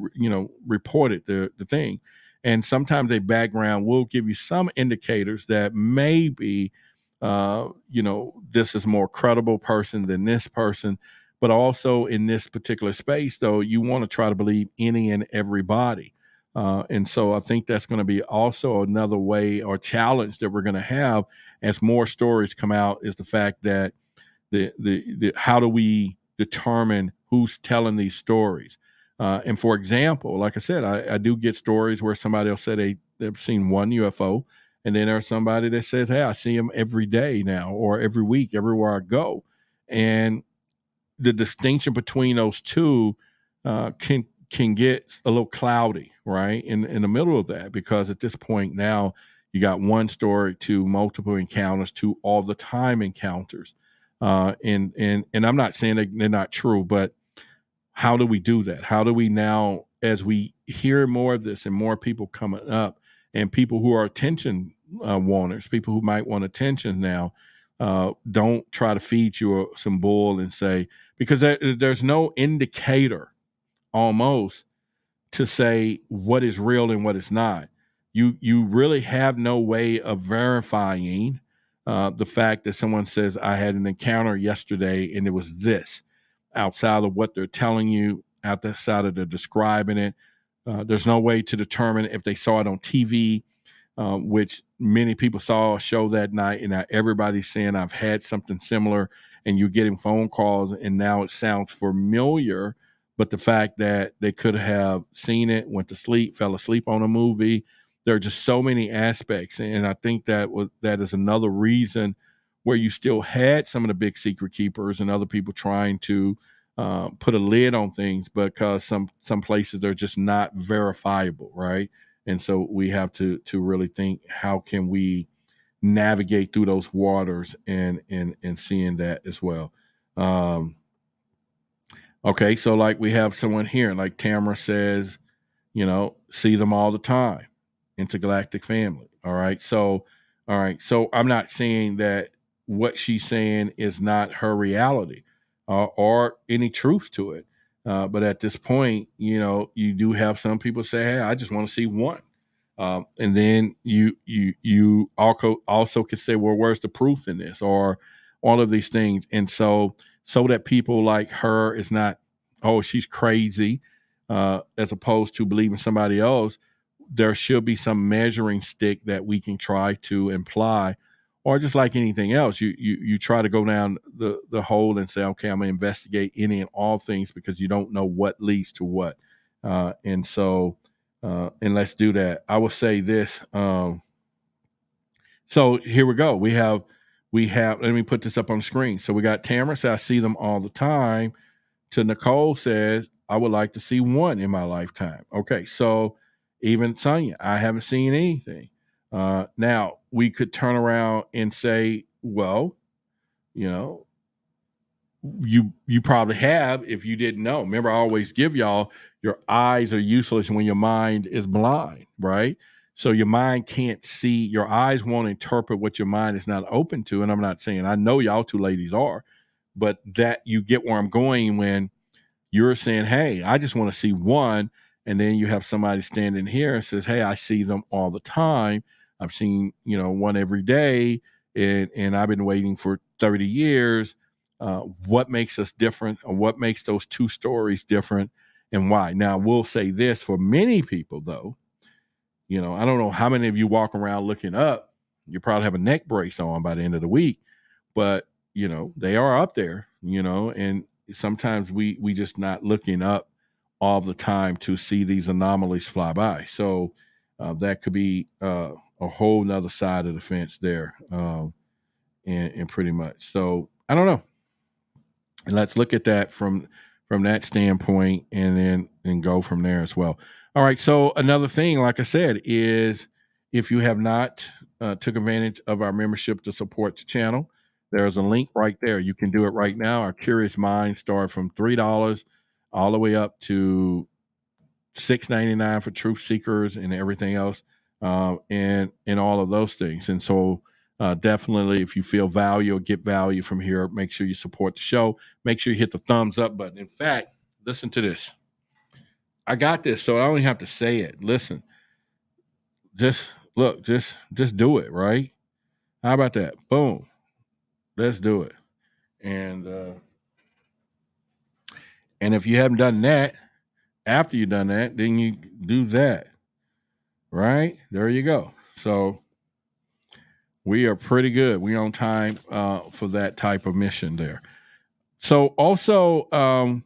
reported the thing. And sometimes a background will give you some indicators that maybe, this is more credible person than this person. But also in this particular space, though, you want to try to believe any and everybody. And so I think that's going to be also another way or challenge that we're going to have as more stories come out, is the fact that the how do we determine who's telling these stories? And for example, like I said, I do get stories where somebody will say they've seen one UFO, and then there's somebody that says, hey, I see them every day now, or every week, everywhere I go. And the distinction between those two can get a little cloudy, right? In the middle of that, because at this point now you got one story to multiple encounters to all the time encounters. And I'm not saying that they're not true, but how do we do that? How do we now, as we hear more of this and more people coming up, and people who are attention wanters, people who might want attention now, don't try to feed you some bull and say, because there's no indicator almost to say what is real and what is not. You really have no way of verifying the fact that someone says, I had an encounter yesterday and it was this, outside of what they're telling you, outside of they're describing it. There's no way to determine if they saw it on TV, which many people saw a show that night, and now everybody's saying I've had something similar, and you're getting phone calls, and now it sounds familiar. But the fact that they could have seen it, went to sleep, fell asleep on a movie, there are just so many aspects, and I think that is another reason where you still had some of the big secret keepers and other people trying to put a lid on things, because some places they're just not verifiable, right? And so we have to really think, how can we navigate through those waters and seeing that as well. Okay, so like we have someone here, like Tamara says, see them all the time, intergalactic family. All right, so I'm not saying that what she's saying is not her reality or any truth to it. But at this point, you do have some people say, hey, I just want to see one. And then you also could say, well, where's the proof in this, or all of these things. And so that people like her is not, oh, she's crazy, as opposed to believing somebody else, there should be some measuring stick that we can try to imply. Or just like anything else, you try to go down the hole and say, okay, I'm going to investigate any and all things, because you don't know what leads to what. And let's do that. I will say this. So here we go. We have, let me put this up on the screen. So we got Tamara says, I see them all the time. To Nicole says, I would like to see one in my lifetime. Okay. So even Sonia, I haven't seen anything. Now we could turn around and say, well, you probably have, if you didn't know. Remember, I always give y'all, your eyes are useless when your mind is blind, right? So your mind can't see, your eyes won't interpret what your mind is not open to. And I'm not saying, I know y'all two ladies are, but that you get where I'm going when, you're saying, hey, I just want to see one. And then you have somebody standing here and says, hey, I see them all the time. I've seen, one every day, and I've been waiting for 30 years. What makes us different, or what makes those two stories different, and why? Now, we'll say this for many people, though. I don't know how many of you walk around looking up. You probably have a neck brace on by the end of the week, but they are up there, and sometimes we just not looking up all the time to see these anomalies fly by. So that could be a whole nother side of the fence there, and pretty much. So I don't know. And let's look at that from that standpoint, and go from there as well. All right. So another thing, like I said, is if you have not took advantage of our membership to support the channel, there's a link right there. You can do it right now. Our Curious Minds start from $3 all the way up to $6.99 for truth seekers and everything else, and all of those things. And so definitely, if you feel value or get value from here, make sure you support the show. Make sure you hit the thumbs up button. In fact, listen to this. I got this, so I don't even have to say it. Listen, just look, just do it, right? How about that? Boom. Let's do it. And if you haven't done that, after you've done that, then you do that. Right? There you go. So we are pretty good. We're on time for that type of mission there. So also,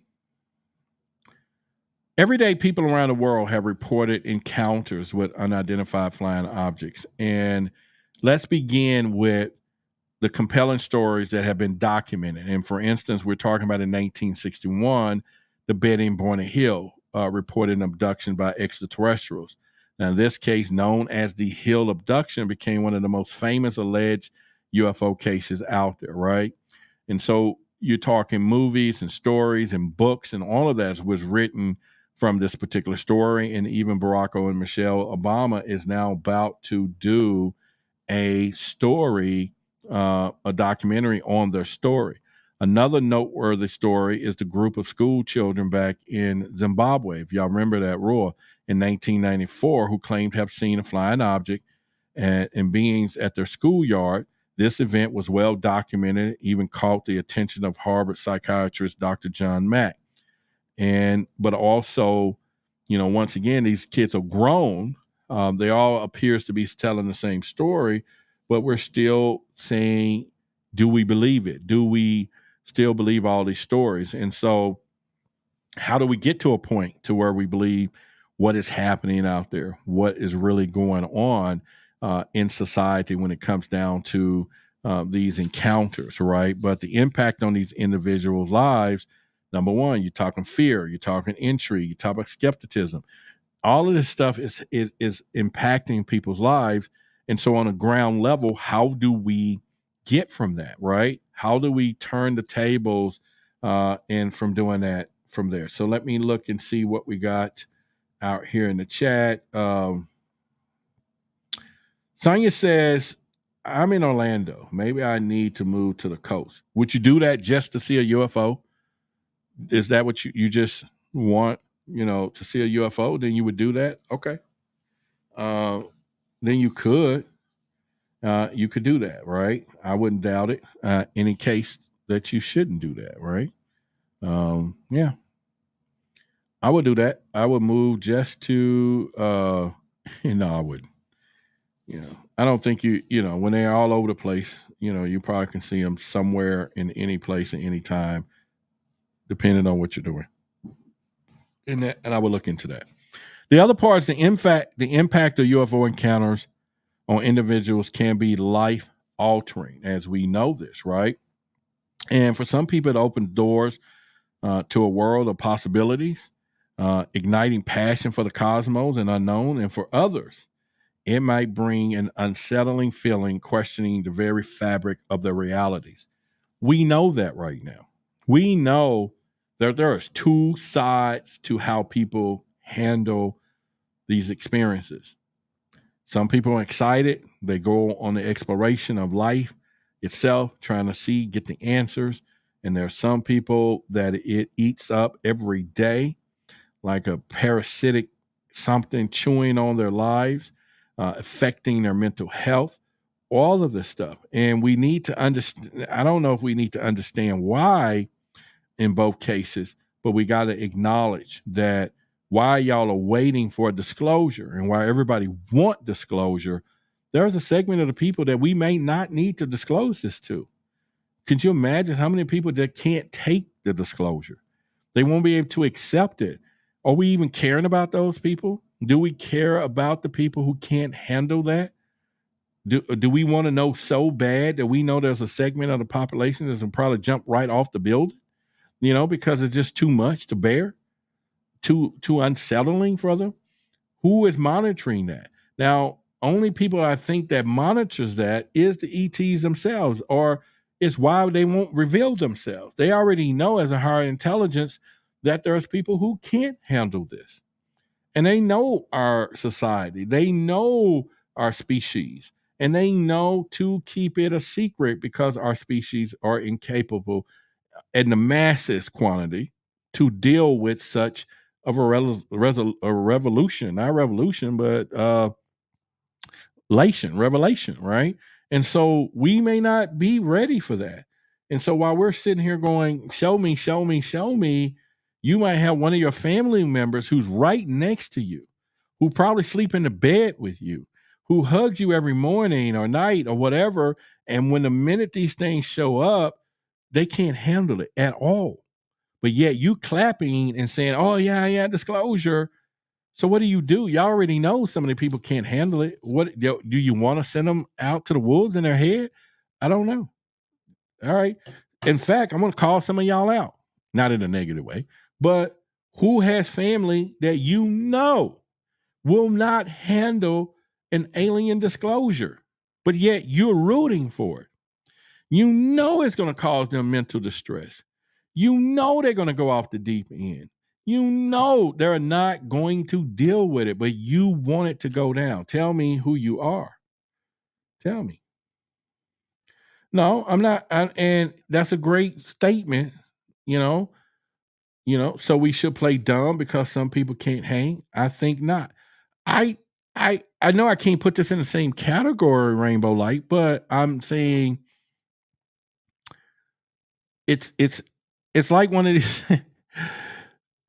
everyday people around the world have reported encounters with unidentified flying objects. And let's begin with the compelling stories that have been documented. And for instance, we're talking about in 1961, the Betty and Barney Hill reported an abduction by extraterrestrials. Now, in this case, known as the Hill abduction, became one of the most famous alleged UFO cases out there, right? And so you're talking movies and stories and books, and all of that was written from this particular story. And even Barack and Michelle Obama is now about to do a story, a documentary on their story. Another noteworthy story is the group of school children back in Zimbabwe, if y'all remember that roar, in 1994, who claimed to have seen a flying object and beings at their schoolyard. This event was well documented, even caught the attention of Harvard psychiatrist Dr. John Mack. But also, once again, these kids are grown. They all appears to be telling the same story, but we're still saying, do we believe it? Do we still believe all these stories? And so how do we get to a point to where we believe what is happening out there, what is really going on in society when it comes down to these encounters, right? But the impact on these individuals' lives, number one, you're talking fear, you're talking intrigue, you're talking skepticism. All of this stuff is impacting people's lives. And so on a ground level, how do we get from that, right? How do we turn the tables and from doing that from there? So let me look and see what we got out here in the chat. Sonia says, I'm in Orlando. Maybe I need to move to the coast. Would you do that just to see a UFO? Is that what you just want, to see a UFO? Then you would do that? Okay. Then you could. You could do that, right? I wouldn't doubt it. Any case that you shouldn't do that, right? Yeah. I would do that. I would move just to I wouldn't. I don't think when they're all over the place, you probably can see them somewhere in any place at any time, depending on what you're doing. And I would look into that. The other part is the impact of UFO encounters on individuals can be life altering, as we know this, right? And for some people, it opens doors to a world of possibilities, igniting passion for the cosmos and unknown. And for others, it might bring an unsettling feeling, questioning the very fabric of their realities. We know that right now. We know that there is two sides to how people handle these experiences. Some people are excited. They go on the exploration of life itself, trying to get the answers. And there are some people that it eats up every day, like a parasitic something chewing on their lives, affecting their mental health, all of this stuff. And we need to understand, I don't know if we need to understand why in both cases, but we got to acknowledge that why y'all are waiting for a disclosure and why everybody want disclosure, there's a segment of the people that we may not need to disclose this to. Could you imagine how many people that can't take the disclosure? They won't be able to accept it. Are we even caring about those people? Do we care about the people who can't handle that? Do we want to know so bad that we know there's a segment of the population that's going to probably jump right off the building, because it's just too much to bear, too unsettling for them? Who is monitoring that? Now, only people I think that monitors that is the ETs themselves, or it's why they won't reveal themselves. They already know as a higher intelligence that there's people who can't handle this. And they know our society. They know our species. And they know to keep it a secret because our species are incapable in the masses quantity to deal with such of a revolution, not revolution, but revelation, right? And so we may not be ready for that. And so while we're sitting here going, show me, show me, show me, you might have one of your family members who's right next to you, who probably sleep in the bed with you, who hugs you every morning or night or whatever. And when the minute these things show up, they can't handle it at all. But yet you clapping and saying, oh, yeah, disclosure. So what do? You already know some of the people can't handle it. What do you want to send them out to the wolves in their head? I don't know. All right. In fact, I'm going to call some of y'all out, not in a negative way, but who has family that will not handle an alien disclosure, but yet you're rooting for it. You know it's going to cause them mental distress. You know they're going to go off the deep end. You know they're not going to deal with it, but you want it to go down. Tell me who you are. Tell me. No, I'm not. And that's a great statement, you know. So we should play dumb because some people can't hang. I think not. I I know I can't put this in the same category, Rainbow Light, but I'm saying it's like one of these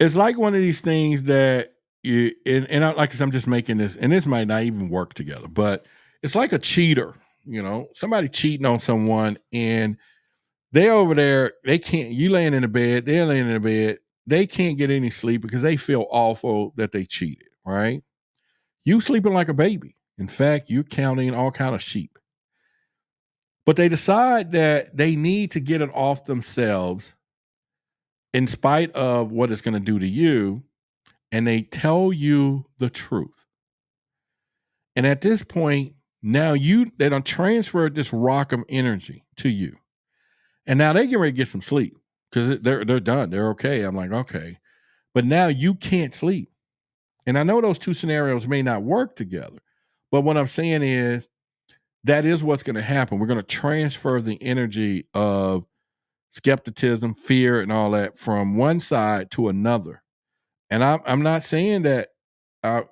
it's like one of these things that you and I'm just making this, and this might not even work together, but it's like a cheater, somebody cheating on someone, and they over there, they can't, you laying in the bed, they're laying in the bed, they can't get any sleep because they feel awful that they cheated, right? You sleeping like a baby. In fact, you're counting all kind of sheep. But they decide that they need to get it off themselves in spite of what it's going to do to you, and they tell you the truth. And at this point, now they don't transfer this rock of energy to you. And now they get ready to get some sleep because they're done. They're okay. I'm like, okay. But now you can't sleep. And I know those two scenarios may not work together. But what I'm saying is that is what's going to happen. We're going to transfer the energy of skepticism, fear, and all that from one side to another. And I'm not saying that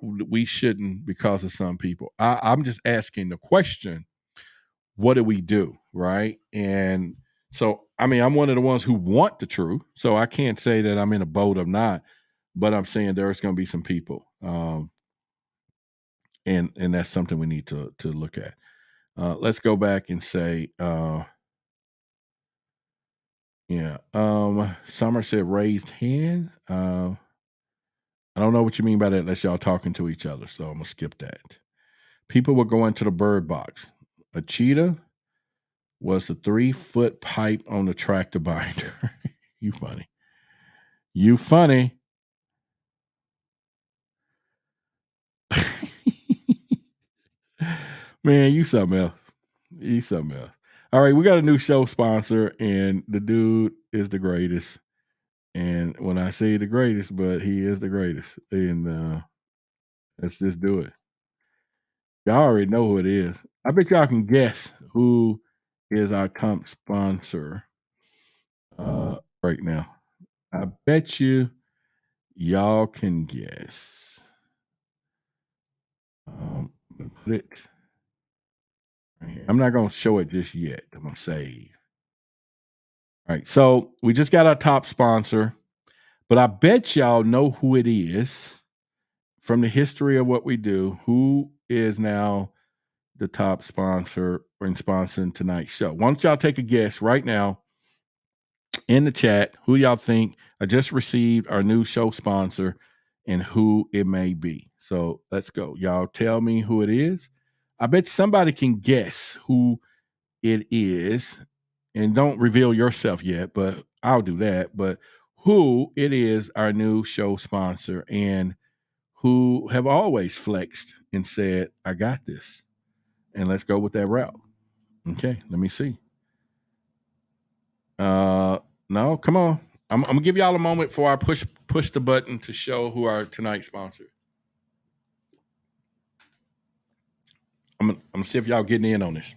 we shouldn't because of some people. I'm just asking the question, what do we do, right? And so, I'm one of the ones who want the truth, so I can't say that I'm in a boat of not, but I'm saying there's going to be some people, and that's something we need to look at. Let's go back and say, Summer said raised hand. I don't know what you mean by that unless y'all talking to each other, so I'm going to skip that. People were going to the bird box. A cheetah was the 3-foot pipe on the tractor binder. You funny. You funny. Man, you something else. You something else. All right, we got a new show sponsor, and the dude is the greatest. And when I say the greatest, but he is the greatest. And let's just do it. Y'all already know who it is. I bet y'all can guess who is our top sponsor. right now. I bet y'all can guess. Put it right here. I'm not going to show it just yet. I'm going to save. All right. So we just got our top sponsor, but I bet y'all know who it is from the history of what we do. Who is now the top sponsor and sponsoring tonight's show? Why don't y'all take a guess right now in the chat who y'all think I just received our new show sponsor and who it may be. So let's go. Y'all tell me who it is. I bet somebody can guess who it is. And don't reveal yourself yet, but I'll do that. But who it is, our new show sponsor, and who have always flexed and said, I got this. And let's go with that route. Okay, let me see. No, come on. I'm gonna give y'all a moment before I push the button to show who our tonight's sponsor. I'm gonna see if y'all getting in on this.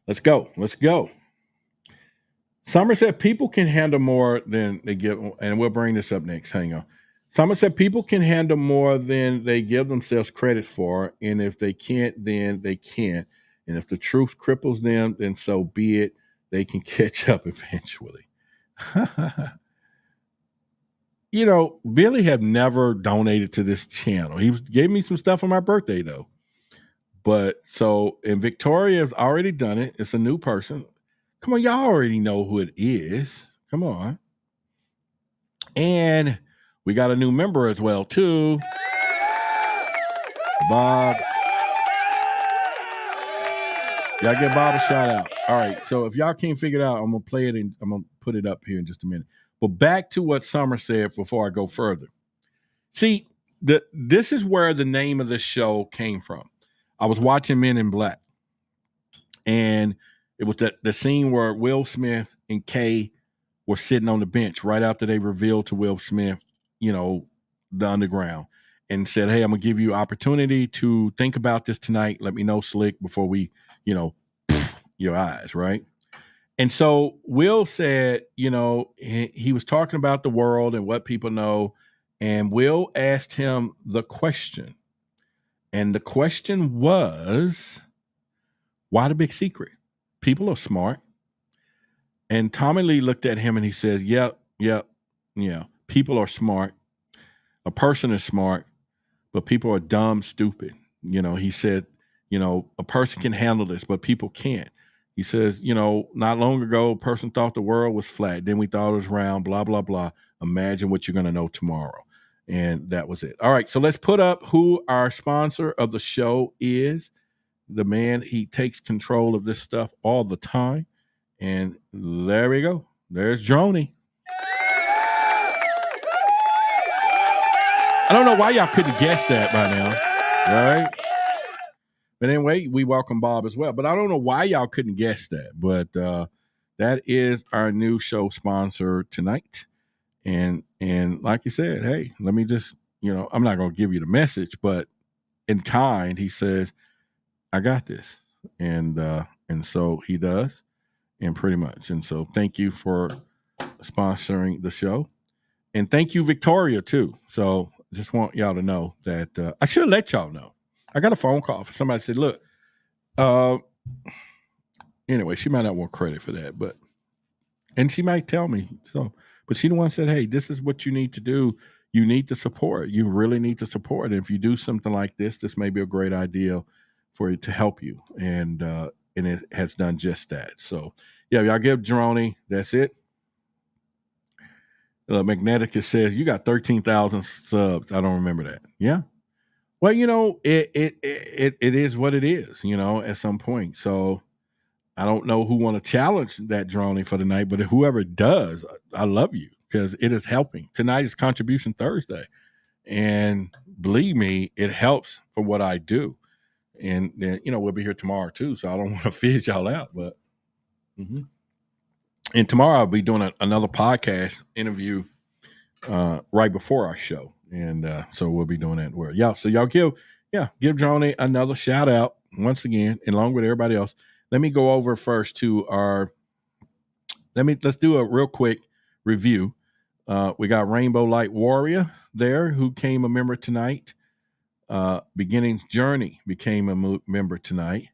Let's go. Summer said people can handle more than they give, and we'll bring this up next. Hang on. Summer said people can handle more than they give themselves credit for, and if they can't, then they can't. And if the truth cripples them, then so be it. They can catch up eventually. Billy have never donated to this channel. He gave me some stuff on my birthday though. And Victoria has already done it. It's a new person. Come on, y'all already know who it is. Come on. And we got a new member as well too. Bob. Y'all give Bob a shout out. All right. So if y'all can't figure it out, I'm gonna play it and I'm gonna put it up here in just a minute. But back to what Summer said before I go further. See, this is where the name of the show came from. I was watching Men in Black, and it was the scene where Will Smith and Kay were sitting on the bench right after they revealed to Will Smith, the underground, and said, "Hey, I'm gonna give you opportunity to think about this tonight. Let me know, Slick, before we, your eyes, right?" And so Will said, he was talking about the world and what people know, and Will asked him the question. And the question was, why the big secret? People are smart. And Tommy Lee looked at him and he said, yep. People are smart. A person is smart, but people are dumb, stupid. He said, a person can handle this, but people can't. He says, not long ago, a person thought the world was flat. Then we thought it was round, blah, blah, blah. Imagine what you're going to know tomorrow. And that was it. All right. So let's put up who our sponsor of the show is. The man, he takes control of this stuff all the time. And there we go. There's Droney. I don't know why y'all couldn't guess that by now. Right? But anyway, we welcome Bob as well. But I don't know why y'all couldn't guess that. But that is our new show sponsor tonight. And like you said, hey, let me just, I'm not going to give you the message, but in kind, he says, I got this. And so he does, and pretty much. And so thank you for sponsoring the show. And thank you, Victoria, too. So just want y'all to know that I should let y'all know. I got a phone call for somebody said, look, anyway, she might not want credit for that, and she might tell me so, but she the one said, hey, this is what you need to do. You need to support. You really need to support. And if you do something like this may be a great idea for it to help you. And it has done just that. So yeah, y'all give Droney. That's it. Magneticus says you got 13,000 subs. I don't remember that. Yeah. Well, it is what it is, at some point. So I don't know who want to challenge that Droney for the night, but whoever does, I love you because it is helping. Tonight is Contribution Thursday. And believe me, it helps for what I do. And then, we'll be here tomorrow too. So I don't want to fizz y'all out, but and tomorrow I'll be doing another podcast interview right before our show. And so we'll be doing that. So y'all give Droney another shout out once again, and along with everybody else. Let me go over first to our let's do a real quick review. We got Rainbow Light Warrior there, who came a member tonight. Beginning's Journey became a member tonight.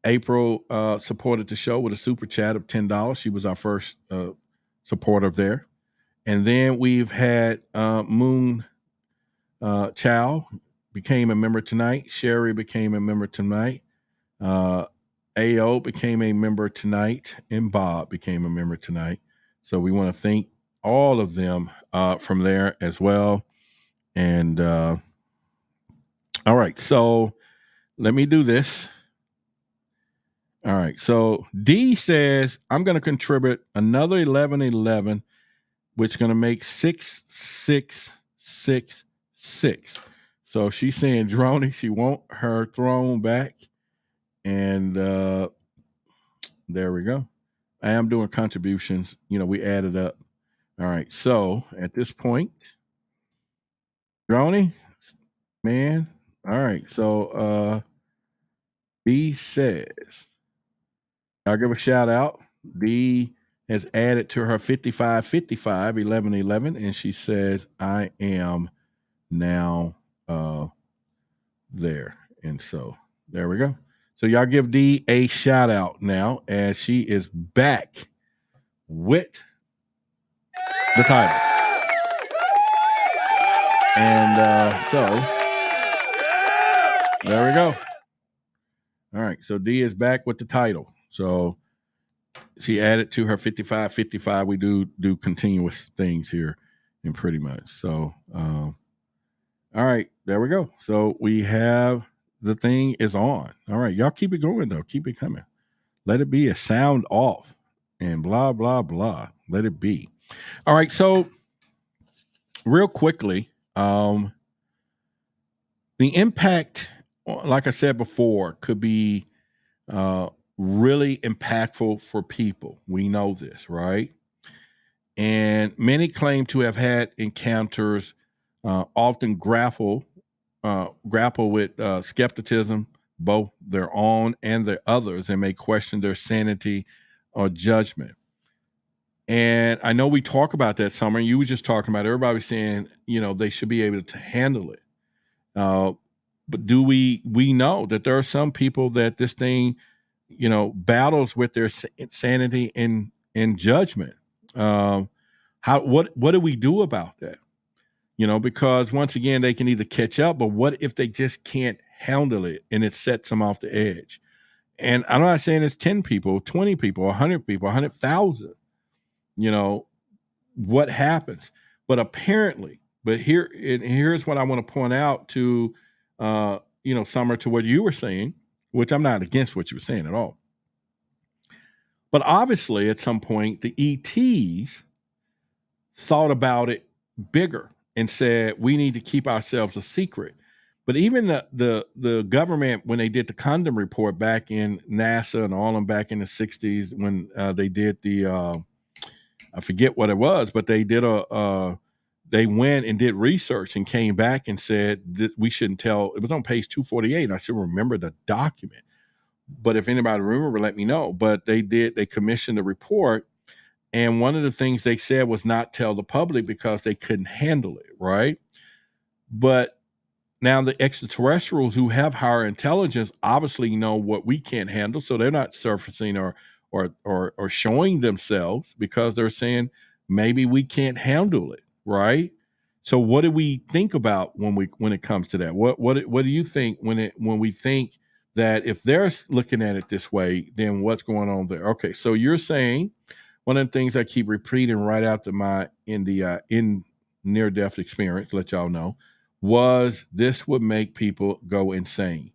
April supported the show with a super chat of $10. She was our first supporter there. And then we've had Moon Chow became a member tonight. Sherry became a member tonight. AO became a member tonight. And Bob became a member tonight. So we want to thank all of them from there as well. And all right, so let me do this. All right, so D says, I'm going to contribute another 1111, which is going to make 6666. So she's saying, Droney, she want her throne back. And there we go. I am doing contributions. We added up. All right, so at this point, Droney, man. All right, so D says, I'll give a shout out. D has added to her 5555 1111, and she says, I am now there. And so there we go. So y'all give D a shout out now, as she is back with the title. And so there we go. All right, so D is back with the title. So she added to her 5555. We do continuous things here, and pretty much. So all right, there we go. So we have, the thing is on. All right, y'all keep it going though. Keep it coming. Let it be a sound off and blah, blah, blah. Let it be. All right, so real quickly, the impact, like I said before, could be really impactful for people. We know this, right? And many claim to have had encounters, often grapple with skepticism, both their own and their others, and may question their sanity or judgment. And I know we talk about that, Summer. You were just talking about everybody saying, they should be able to handle it. But do we know that there are some people that this thing, battles with their sanity and judgment? What do we do about that? Because once again, they can either catch up, but what if they just can't handle it and it sets them off the edge? And I'm not saying it's 10 people, 20 people, 100 people, 100,000. What happens? But apparently, here's what I want to point out to, Summer, to what you were saying, which I'm not against what you were saying at all. But obviously, at some point, the ETs thought about it bigger and said, we need to keep ourselves a secret. But even the government, when they did the condom report back in NASA and all of them back in the 60s, when they did the, I forget what it was, but they did they went and did research and came back and said that we shouldn't tell. It was on page 248. I should remember the document. But if anybody remember, let me know. But they commissioned a report. And one of the things they said was not tell the public because they couldn't handle it, right? But now the extraterrestrials who have higher intelligence obviously know what we can't handle, so they're not surfacing or showing themselves because they're saying maybe we can't handle it, right? So what do we think about when it comes to that? What do you think when we think that if they're looking at it this way, then what's going on there? Okay, so you're saying one of the things I keep repeating right after my in near-death experience, let y'all know, was this would make people go insane.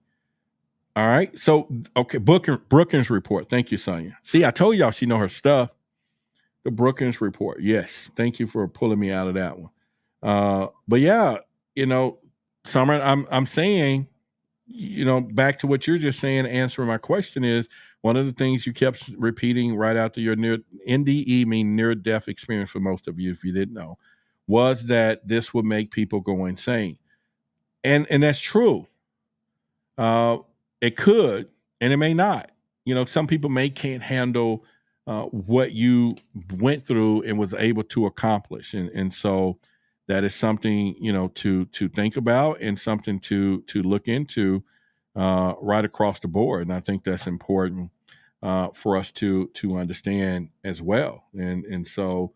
All right. So, okay, Brookings report. Thank you, Sonia. See, I told y'all she know her stuff. The Brookings report. Yes. Thank you for pulling me out of that one. But yeah, Summer, I'm saying, back to what you're just saying, answering my question is, one of the things you kept repeating right after your NDE, mean near-death experience for most of you, if you didn't know, was that this would make people go insane. And that's true. It could, and it may not. Some people can't handle what you went through and was able to accomplish. And so that is something, to think about and something to look into right across the board. And I think that's important for us to understand as well. And so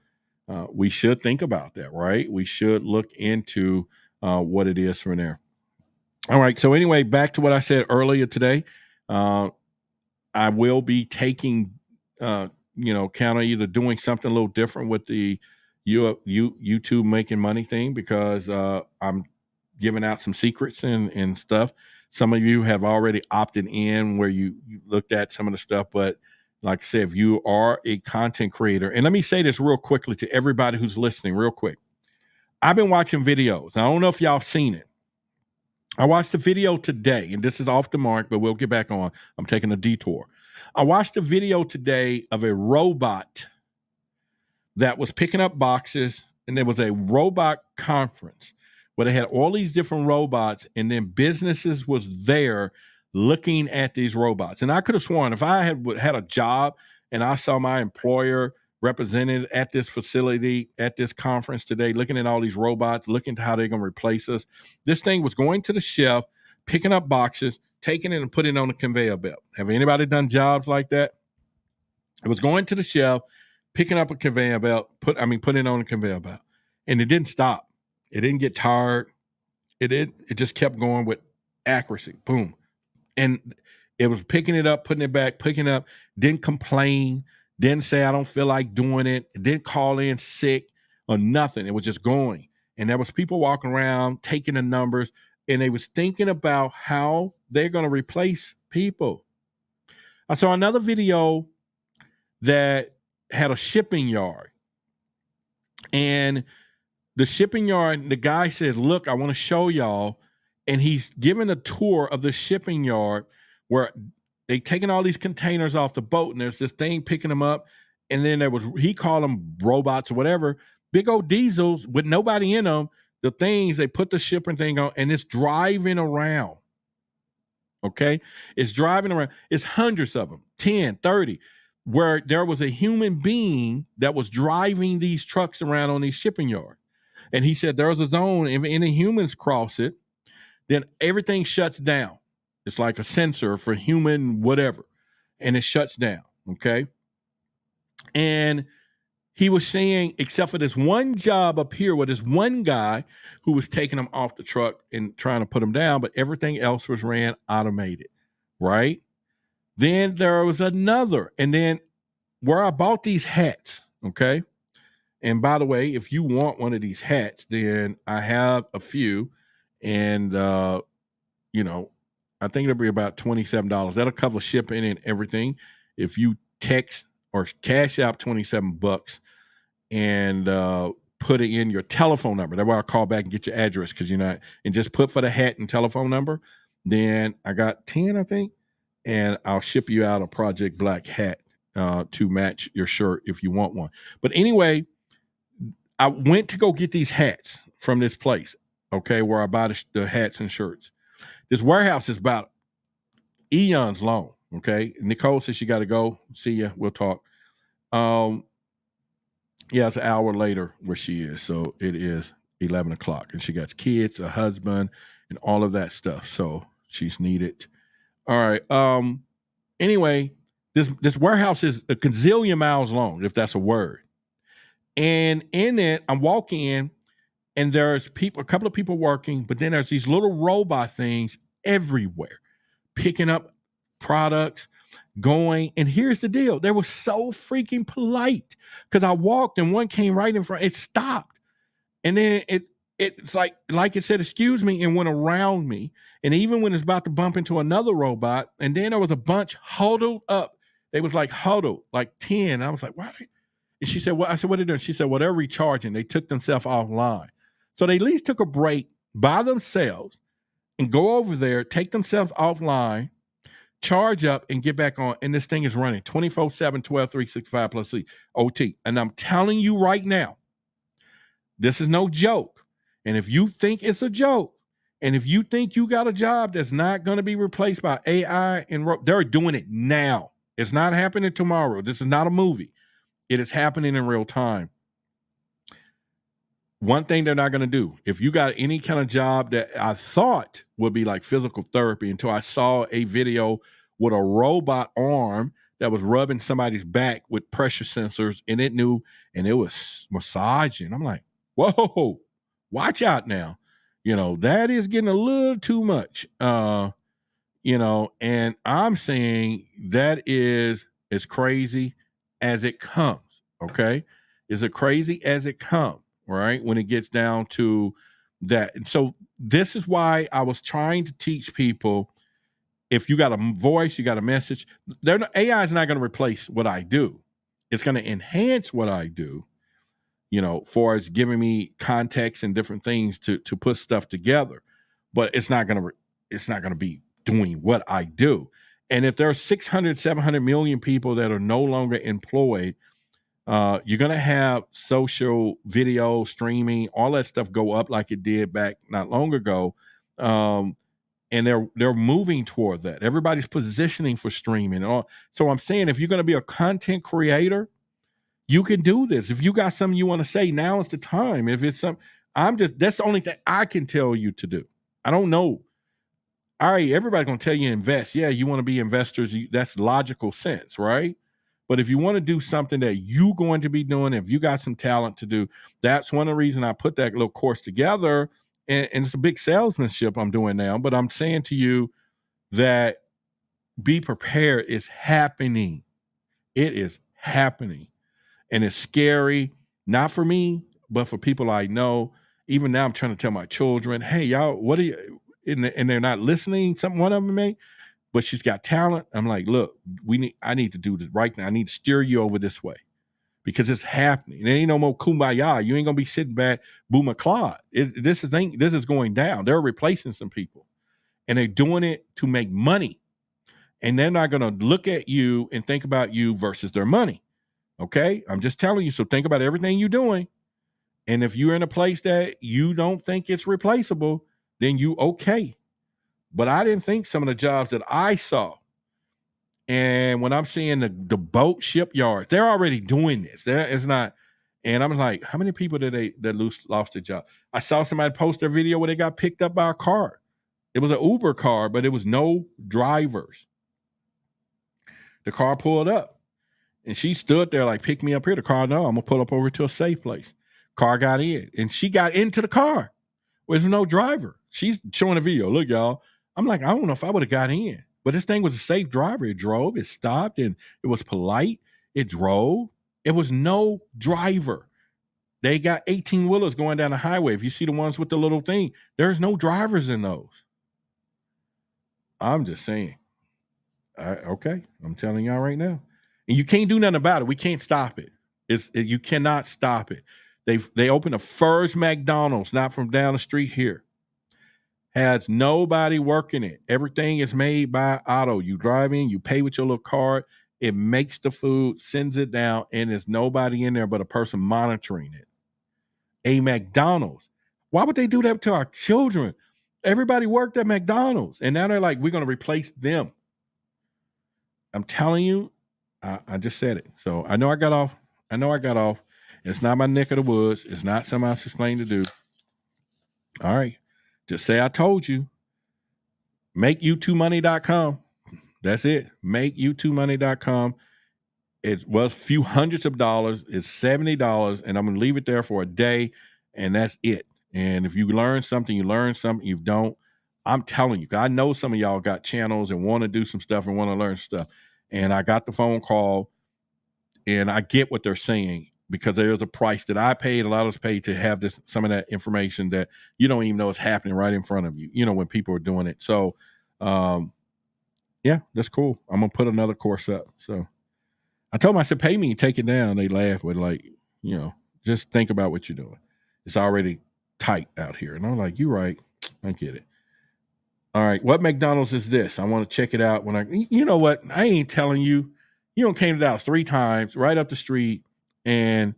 we should think about that, right? We should look into what it is from there. All right. So anyway, back to what I said earlier today. I will be taking, kind of either doing something a little different with the YouTube making money thing, because I'm giving out some secrets and stuff. Some of you have already opted in where you looked at some of the stuff, but like I said, if you are a content creator, and let me say this real quickly to everybody who's listening real quick. I've been watching videos. I don't know if y'all seen it. I watched a video today, and this is off the mark, but we'll get back on. I'm taking a detour. I watched a video today of a robot that was picking up boxes, and there was a robot conference where they had all these different robots, and then businesses was there looking at these robots. And I could have sworn if I had a job and I saw my employer represented at this facility, at this conference today, looking at all these robots, looking at how they're going to replace us. This thing was going to the shelf, picking up boxes, taking it and putting it on a conveyor belt. Have anybody done jobs like that? It was going to the shelf, picking up a conveyor belt, putting it on a conveyor belt. And it didn't stop. It didn't get tired. It just kept going with accuracy. Boom. And it was picking it up, putting it back, picking it up, didn't complain, didn't say, I don't feel like doing it, didn't call in sick or nothing. It was just going. And there was people walking around, taking the numbers, and they was thinking about how they're going to replace people. I saw another video that had a shipping yard. And the shipping yard, the guy said, look, I want to show y'all. And he's giving a tour of the shipping yard where they taking all these containers off the boat, and there's this thing picking them up. And then he called them robots or whatever, big old diesels with nobody in them. The things, they put the shipping thing on, and it's driving around. Okay. It's driving around. It's hundreds of them, 10, 30, where there was a human being that was driving these trucks around on these shipping yards. And he said, there's a zone, if any humans cross it, then everything shuts down. It's like a sensor for human whatever, and it shuts down, okay? And he was saying, except for this one job up here with this one guy who was taking them off the truck and trying to put them down, but everything else was ran automated, right? Then there was another, and then where I bought these hats, okay? And by the way, if you want one of these hats, then I have a few, and I think it'll be about $27. That'll cover shipping and everything. If you text or cash out $27 and put it in your telephone number, that's why I call back and get your address, because you're not, and just put for the hat and telephone number. Then I got 10, I think, and I'll ship you out a Project Black hat to match your shirt if you want one. But anyway, I went to go get these hats from this place, okay, where I buy the hats and shirts. This warehouse is about eons long, okay? Nicole says she got to go. See ya. We'll talk. It's an hour later where she is, so it is 11 o'clock, and she got kids, a husband, and all of that stuff, so she's needed. All right. Anyway, this warehouse is a gazillion miles long, if that's a word. And in it, I'm walking in, and there's a couple of people working, but then there's these little robot things everywhere, picking up products, going. And here's the deal. They were so freaking polite, because I walked and one came right in front. It stopped. And then it's like it said, excuse me, and went around me. And even when it's about to bump into another robot, and then there was a bunch huddled up. They was like huddled, like 10. I was like, why? And she said, well, I said, what are they doing? She said, well, they're recharging. They took themselves offline. So they at least took a break by themselves and go over there, take themselves offline, charge up, and get back on. And this thing is running 24/7, 12/365 plus OT. And I'm telling you right now, this is no joke. And if you think it's a joke, and if you think you got a job that's not going to be replaced by AI, they're doing it now. It's not happening tomorrow. This is not a movie. It is happening in real time. One thing they're not going to do, if you got any kind of job that I thought would be like physical therapy, until I saw a video with a robot arm that was rubbing somebody's back with pressure sensors, and it knew, and it was massaging. I'm like, whoa, watch out now. That is getting a little too much. And I'm saying that is as crazy as it comes. Okay. Is it crazy as it comes, right? When it gets down to that. And so this is why I was trying to teach people, if you got a voice, you got a message, AI is not going to replace what I do. It's going to enhance what I do, for as giving me context and different things to put stuff together. But it's not going to be doing what I do. And if there are 600, 700 million people that are no longer employed, you're going to have social video streaming, all that stuff go up like it did back not long ago. And they're moving toward that. Everybody's positioning for streaming. So I'm saying, if you're going to be a content creator, you can do this. If you got something you want to say, now is the time. If it's that's the only thing I can tell you to do. I don't know. All right, everybody's going to tell you invest. Yeah, you want to be investors. That's logical sense, right? But if you want to do something that you're going to be doing, if you got some talent to do, that's one of the reasons I put that little course together. And it's a big salesmanship I'm doing now. But I'm saying to you that be prepared. It's happening. It is happening. And it's scary, not for me, but for people I know. Even now I'm trying to tell my children, hey, y'all, what are you? And they're not listening. One of them may, but she's got talent. I'm like, look, I need to do this right now. I need to steer you over this way because it's happening. There ain't no more kumbaya. You ain't gonna be sitting back, boo McCloud. This is going down. They're replacing some people, and they're doing it to make money. And they're not gonna look at you and think about you versus their money. Okay, I'm just telling you. So think about everything you're doing, and if you're in a place that you don't think it's replaceable, then you okay. But I didn't think some of the jobs that I saw, and when I'm seeing the boat shipyards, they're already doing this. It's not, and I'm like, how many people lost their job? I saw somebody post their video where they got picked up by a car. It was an Uber car, but it was no drivers. The car pulled up, and she stood there like, pick me up here. The car, no, I'm gonna pull up over to a safe place. Car got in, and she got into the car. There's no driver. She's showing a video. Look, y'all. I'm like, I don't know if I would have got in, but this thing was a safe driver. It drove, it stopped, and it was polite. It drove. It was no driver. They got 18 wheelers going down the highway. If you see the ones with the little thing, there's no drivers in those. I'm just saying. Okay, I'm telling y'all right now. And you can't do nothing about it. We can't stop it. You cannot stop it. They opened the first McDonald's, not from down the street here. Has nobody working it. Everything is made by auto. You drive in, you pay with your little card. It makes the food, sends it down, and there's nobody in there but a person monitoring it. A McDonald's. Why would they do that to our children? Everybody worked at McDonald's, and now they're like, we're going to replace them. I'm telling you, I just said it. So I know I got off. It's not my neck of the woods. It's not something I was explaining to do. All right. Just say I told you. MakeYou2Money.com. That's it. MakeYou2Money.com. It was a few hundreds of dollars. It's $70, and I'm going to leave it there for a day, and that's it. And if you learn something, you learn something. You don't, I'm telling you, I know some of y'all got channels and want to do some stuff and want to learn stuff. And I got the phone call, and I get what they're saying, because there's a price that I paid, a lot of us paid to have some of that information that you don't even know is happening right in front of you, when people are doing it. So, yeah, that's cool. I'm going to put another course up. So I told them, I said, pay me and take it down. They laughed with just think about what you're doing. It's already tight out here. And I'm like, you're right. I get it. All right. What McDonald's is this? I want to check it out you know what? I ain't telling you. You came to Dallas 3 times right up the street and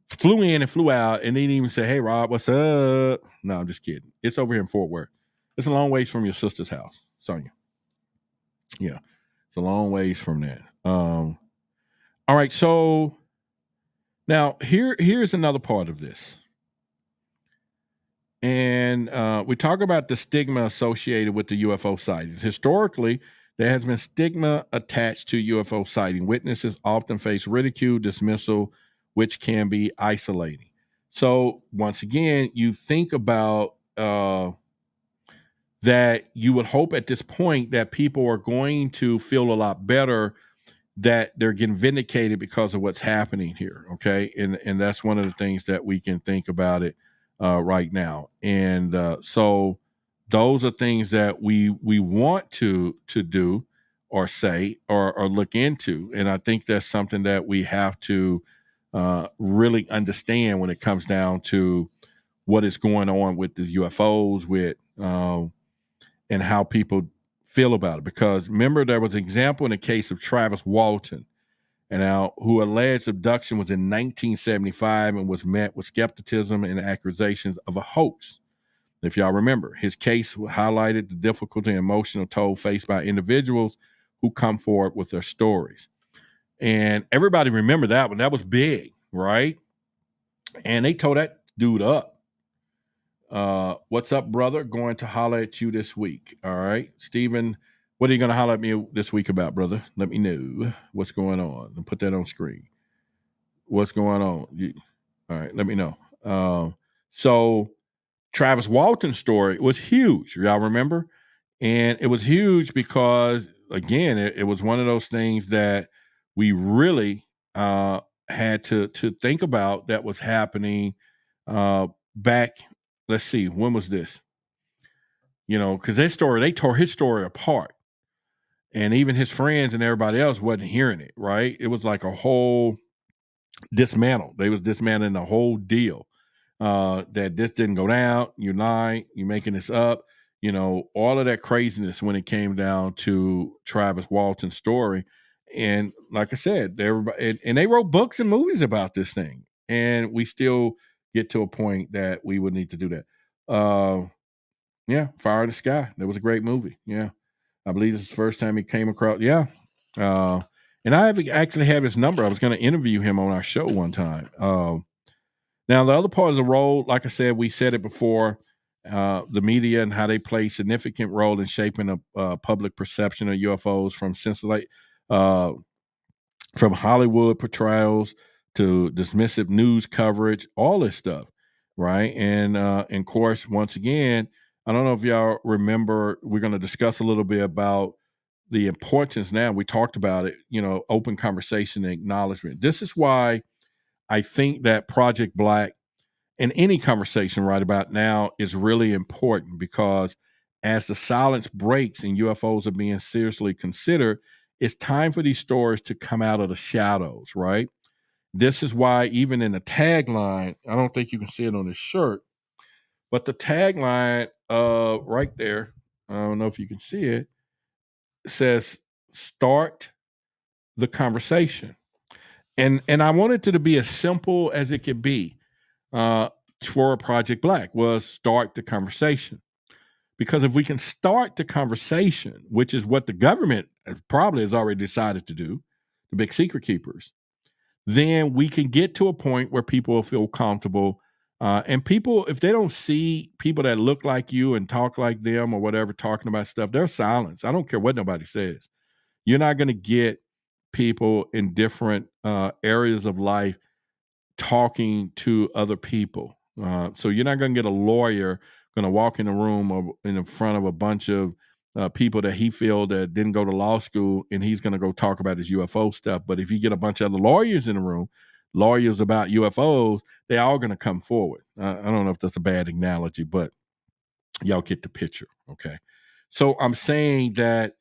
flew in and flew out and didn't even say, hey, Rob, what's up? No, I'm just kidding. It's over here in Fort Worth. It's a long ways from your sister's house, Sonia. Yeah. It's a long ways from that. All right, so now here's another part of this. And we talk about the stigma associated with the UFO sightings. Historically, there has been stigma attached to UFO sighting. Witnesses often face ridicule, dismissal, which can be isolating. So once again, you think about that you would hope at this point that people are going to feel a lot better that they're getting vindicated because of what's happening here. Okay. And that's one of the things that we can think about it right now. And so those are things that we want to do or say or look into. And I think that's something that we have to really understand when it comes down to what is going on with the UFOs, with and how people feel about it. Because remember, there was an example in the case of Travis Walton, and now who alleged abduction was in 1975 and was met with skepticism and accusations of a hoax. If y'all remember, his case highlighted the difficulty and emotional toll faced by individuals who come forward with their stories. And everybody remember that one. That was big, right? And they tore that dude up. What's up, brother? Going to holler at you this week. All right. Stephen, what are you going to holler at me this week about, brother? Let me know what's going on and put that on screen. What's going on? All right. Let me know. So Travis Walton's story was huge. Y'all remember? And it was huge because, again, it was one of those things that we really had to think about that was happening back. Let's see, when was this? Because they tore his story apart. And even his friends and everybody else wasn't hearing it, right? It was like a whole dismantle. They was dismantling the whole deal. That this didn't go down. You're lying. You're making this up. All of that craziness when it came down to Travis Walton's story. And like I said, everybody, and they wrote books and movies about this thing. And we still get to a point that we would need to do that. Yeah, Fire in the Sky. That was a great movie. Yeah. I believe this is the first time he came across. Yeah. And I actually have his number. I was going to interview him on our show one time. Now, the other part of the role, like I said, we said it before, the media and how they play significant role in shaping a public perception of UFOs from Hollywood portrayals to dismissive news coverage, all this stuff, right? And of course, once again, I don't know if y'all remember, we're going to discuss a little bit about the importance now. We talked about it, open conversation and acknowledgement. This is why I think that Project Black and any conversation right about now is really important, because as the silence breaks and UFOs are being seriously considered, it's time for these stories to come out of the shadows, right? This is why even in the tagline, I don't think you can see it on this shirt, but the tagline right there, I don't know if you can see it, says, "Start the conversation." And I want it to be as simple as it could be for Project Black, was start the conversation. Because if we can start the conversation, which is what the government probably has already decided to do, the big secret keepers, then we can get to a point where people will feel comfortable. And people, if they don't see people that look like you and talk like them or whatever, talking about stuff, they're silenced. I don't care what nobody says. You're not going to get people in different areas of life talking to other people. So you're not going to get a lawyer going to walk in the room or in front of a bunch of people that he feel that didn't go to law school, and he's going to go talk about his UFO stuff. But if you get a bunch of other lawyers in the room, lawyers about UFOs, they're all going to come forward. I don't know if that's a bad analogy, but y'all get the picture. Okay. So I'm saying that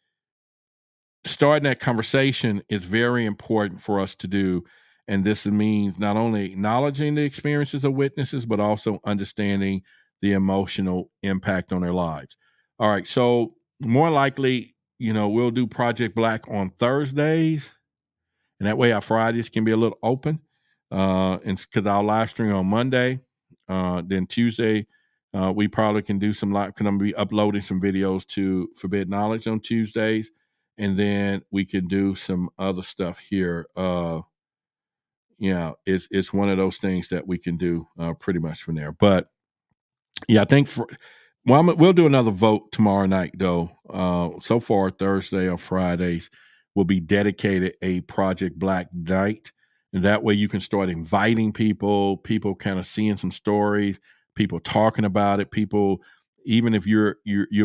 starting that conversation is very important for us to do. And this means not only acknowledging the experiences of witnesses, but also understanding the emotional impact on their lives. All right. So more likely, we'll do Project Black on Thursdays. And that way our Fridays can be a little open. And because I'll live stream on Monday. Then Tuesday, we probably can do some live, because I'm going to be uploading some videos to Forbidden Knowledge on Tuesdays. and then we can do some other stuff here. It's one of those things that we can do pretty much from there. But yeah, I think we'll do another vote tomorrow night though. So far Thursday or Fridays will be dedicated a Project Black night, and that way you can start inviting people kind of seeing some stories, people talking about it, people, even if you'll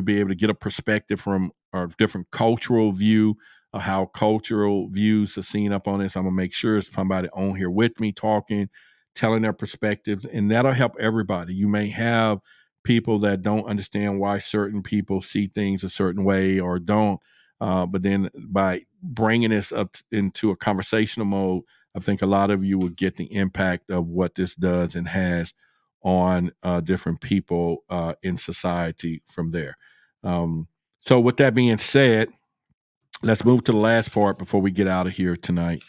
be able to get a perspective from a different cultural view of how cultural views are seen up on this. I'm gonna make sure it's somebody on here with me talking, telling their perspectives, and that'll help everybody. You may have people that don't understand why certain people see things a certain way or don't. But then by bringing this up into a conversational mode, I think a lot of you will get the impact of what this does and has on different people in society from there. So with that being said, let's move to the last part before we get out of here tonight.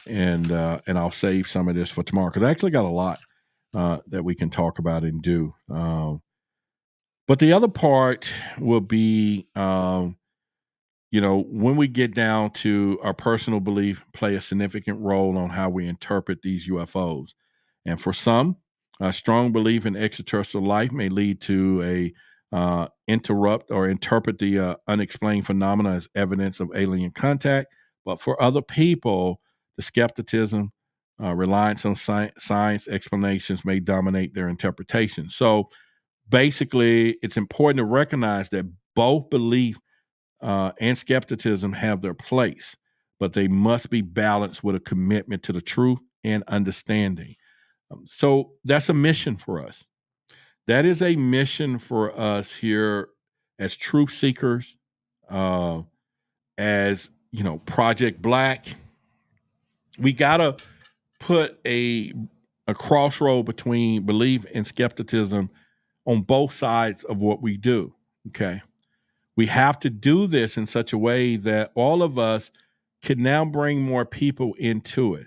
And I'll save some of this for tomorrow because I actually got a lot that we can talk about and do. But the other part will be, when we get down to our personal belief play a significant role on how we interpret these UFOs. And for some, a strong belief in extraterrestrial life may lead to a interrupt or interpret the unexplained phenomena as evidence of alien contact. But for other people, the skepticism, reliance on science explanations may dominate their interpretation. So basically, it's important to recognize that both belief and skepticism have their place, but they must be balanced with a commitment to the truth and understanding. So that's a mission for us. That is a mission for us here as truth seekers, as Project Black. We gotta put a crossroad between belief and skepticism on both sides of what we do. Okay. We have to do this in such a way that all of us can now bring more people into it.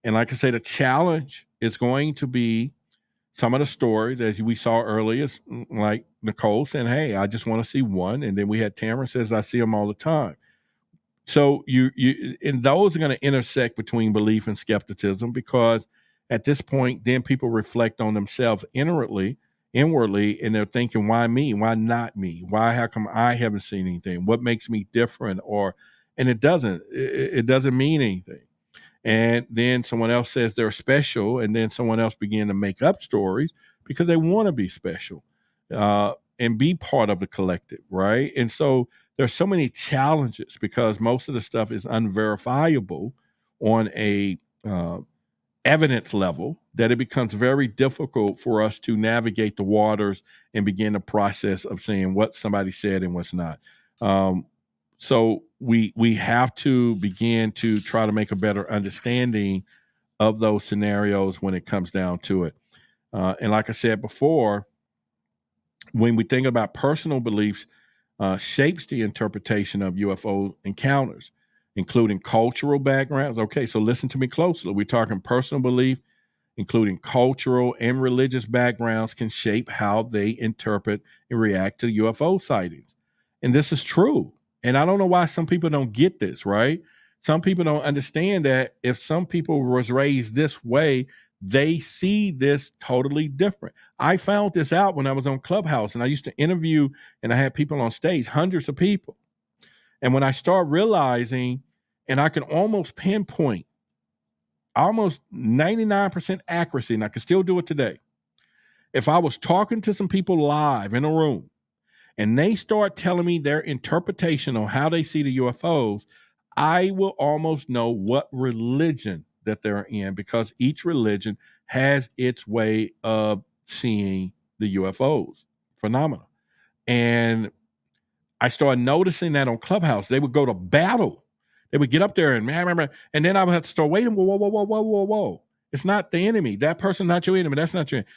And like I say, the challenge is going to be some of the stories, as we saw earlier, like Nicole saying, hey, I just want to see one. And then we had Tamara says, I see them all the time. So and those are going to intersect between belief and skepticism, because at this point, then people reflect on themselves inwardly, and they're thinking, why me? Why not me? How come I haven't seen anything? What makes me different? And it doesn't mean anything. And then someone else says they're special, and then someone else began to make up stories because they want to be special and be part of the collective, right? And so there's so many challenges because most of the stuff is unverifiable on a evidence level, that it becomes very difficult for us to navigate the waters and begin the process of saying what somebody said and what's not. So we have to begin to try to make a better understanding of those scenarios when it comes down to it. And like I said before, when we think about personal beliefs, shapes the interpretation of UFO encounters, including cultural backgrounds. Okay, so listen to me closely. We're talking personal belief, including cultural and religious backgrounds, can shape how they interpret and react to UFO sightings. And this is true. And I don't know why some people don't get this, right? Some people don't understand that if some people was raised this way, they see this totally different. I found this out when I was on Clubhouse, and I used to interview, and I had people on stage, hundreds of people. And when I start realizing, and I can almost pinpoint almost 99% accuracy, and I can still do it today. If I was talking to some people live in a room and they start telling me their interpretation on how they see the UFOs, I will almost know what religion that they're in, because each religion has its way of seeing the UFOs phenomena. And I started noticing that on Clubhouse. They would go to battle. They would get up there and then I would have to start waiting. Whoa. It's not the enemy. That person's not your enemy. That's not your enemy.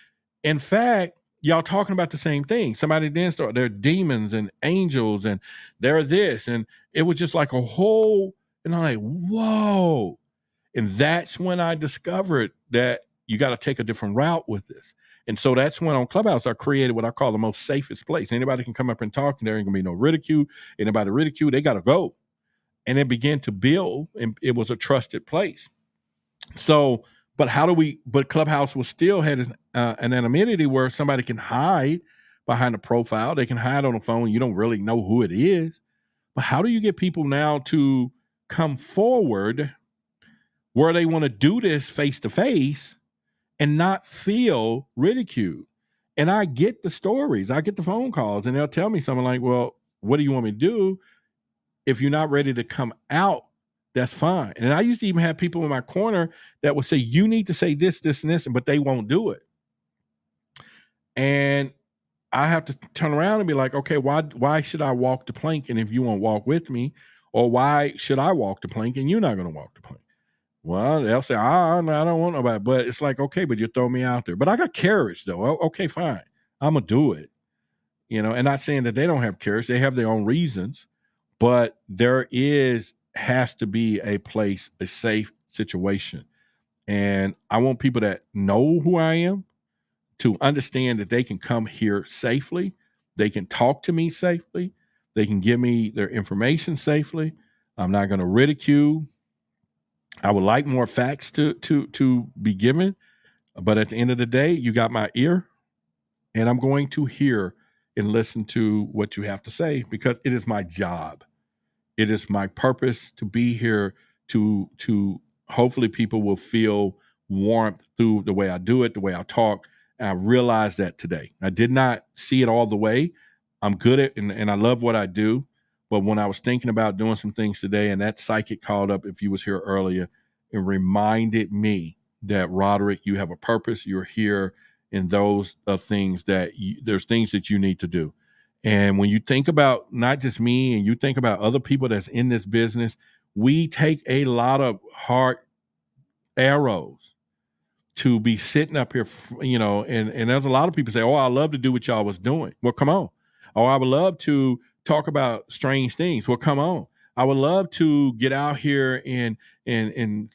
In fact, y'all talking about the same thing. Somebody then started, they're demons and angels and they're this. And it was just like a whole, and I'm like, whoa. And that's when I discovered that you got to take a different route with this. And so that's when on Clubhouse I created what I call the most safest place. Anybody can come up and talk, and there ain't gonna be no ridicule. Anybody ridicule, they gotta go. and it began to build, and it was a trusted place. So, but Clubhouse was still had an anonymity where somebody can hide behind a profile. They can hide on the phone. You don't really know who it is. But how do you get people now to come forward where they want to do this face to face and not feel ridiculed? And I get the stories. I get the phone calls, and they'll tell me something like, well, what do you want me to do? If you're not ready to come out, that's fine. And I used to even have people in my corner that would say, you need to say this, this, and this, but they won't do it. And I have to turn around and be like, okay, why should I walk the plank? And if you won't walk with me, or why should I walk the plank and you're not going to walk the plank? Well, they'll say, I don't want nobody. But it's like, okay, but you throw me out there. But I got courage, though. Okay, fine. I'm going to do it. And not saying that they don't have courage. They have their own reasons. But there has to be a place, a safe situation. And I want people that know who I am to understand that they can come here safely. They can talk to me safely. They can give me their information safely. I'm not going to ridicule. I would like more facts to be given. But at the end of the day, you got my ear, and I'm going to hear and listen to what you have to say, because it is my job. It is my purpose to be here to hopefully people will feel warmth through the way I do it, the way I talk. And I realized that today. I did not see it all the way. I'm good at and I love what I do. But when I was thinking about doing some things today, and that psychic called up, if you was here earlier, and reminded me that, Roderick, you have a purpose. You're here, and those are things that there's things that you need to do. And when you think about not just me, and you think about other people that's in this business, we take a lot of hard arrows to be sitting up here, and there's a lot of people say, oh, I love to do what y'all was doing. Well, come on. Oh, I would love to talk about strange things. Well, come on. I would love to get out here and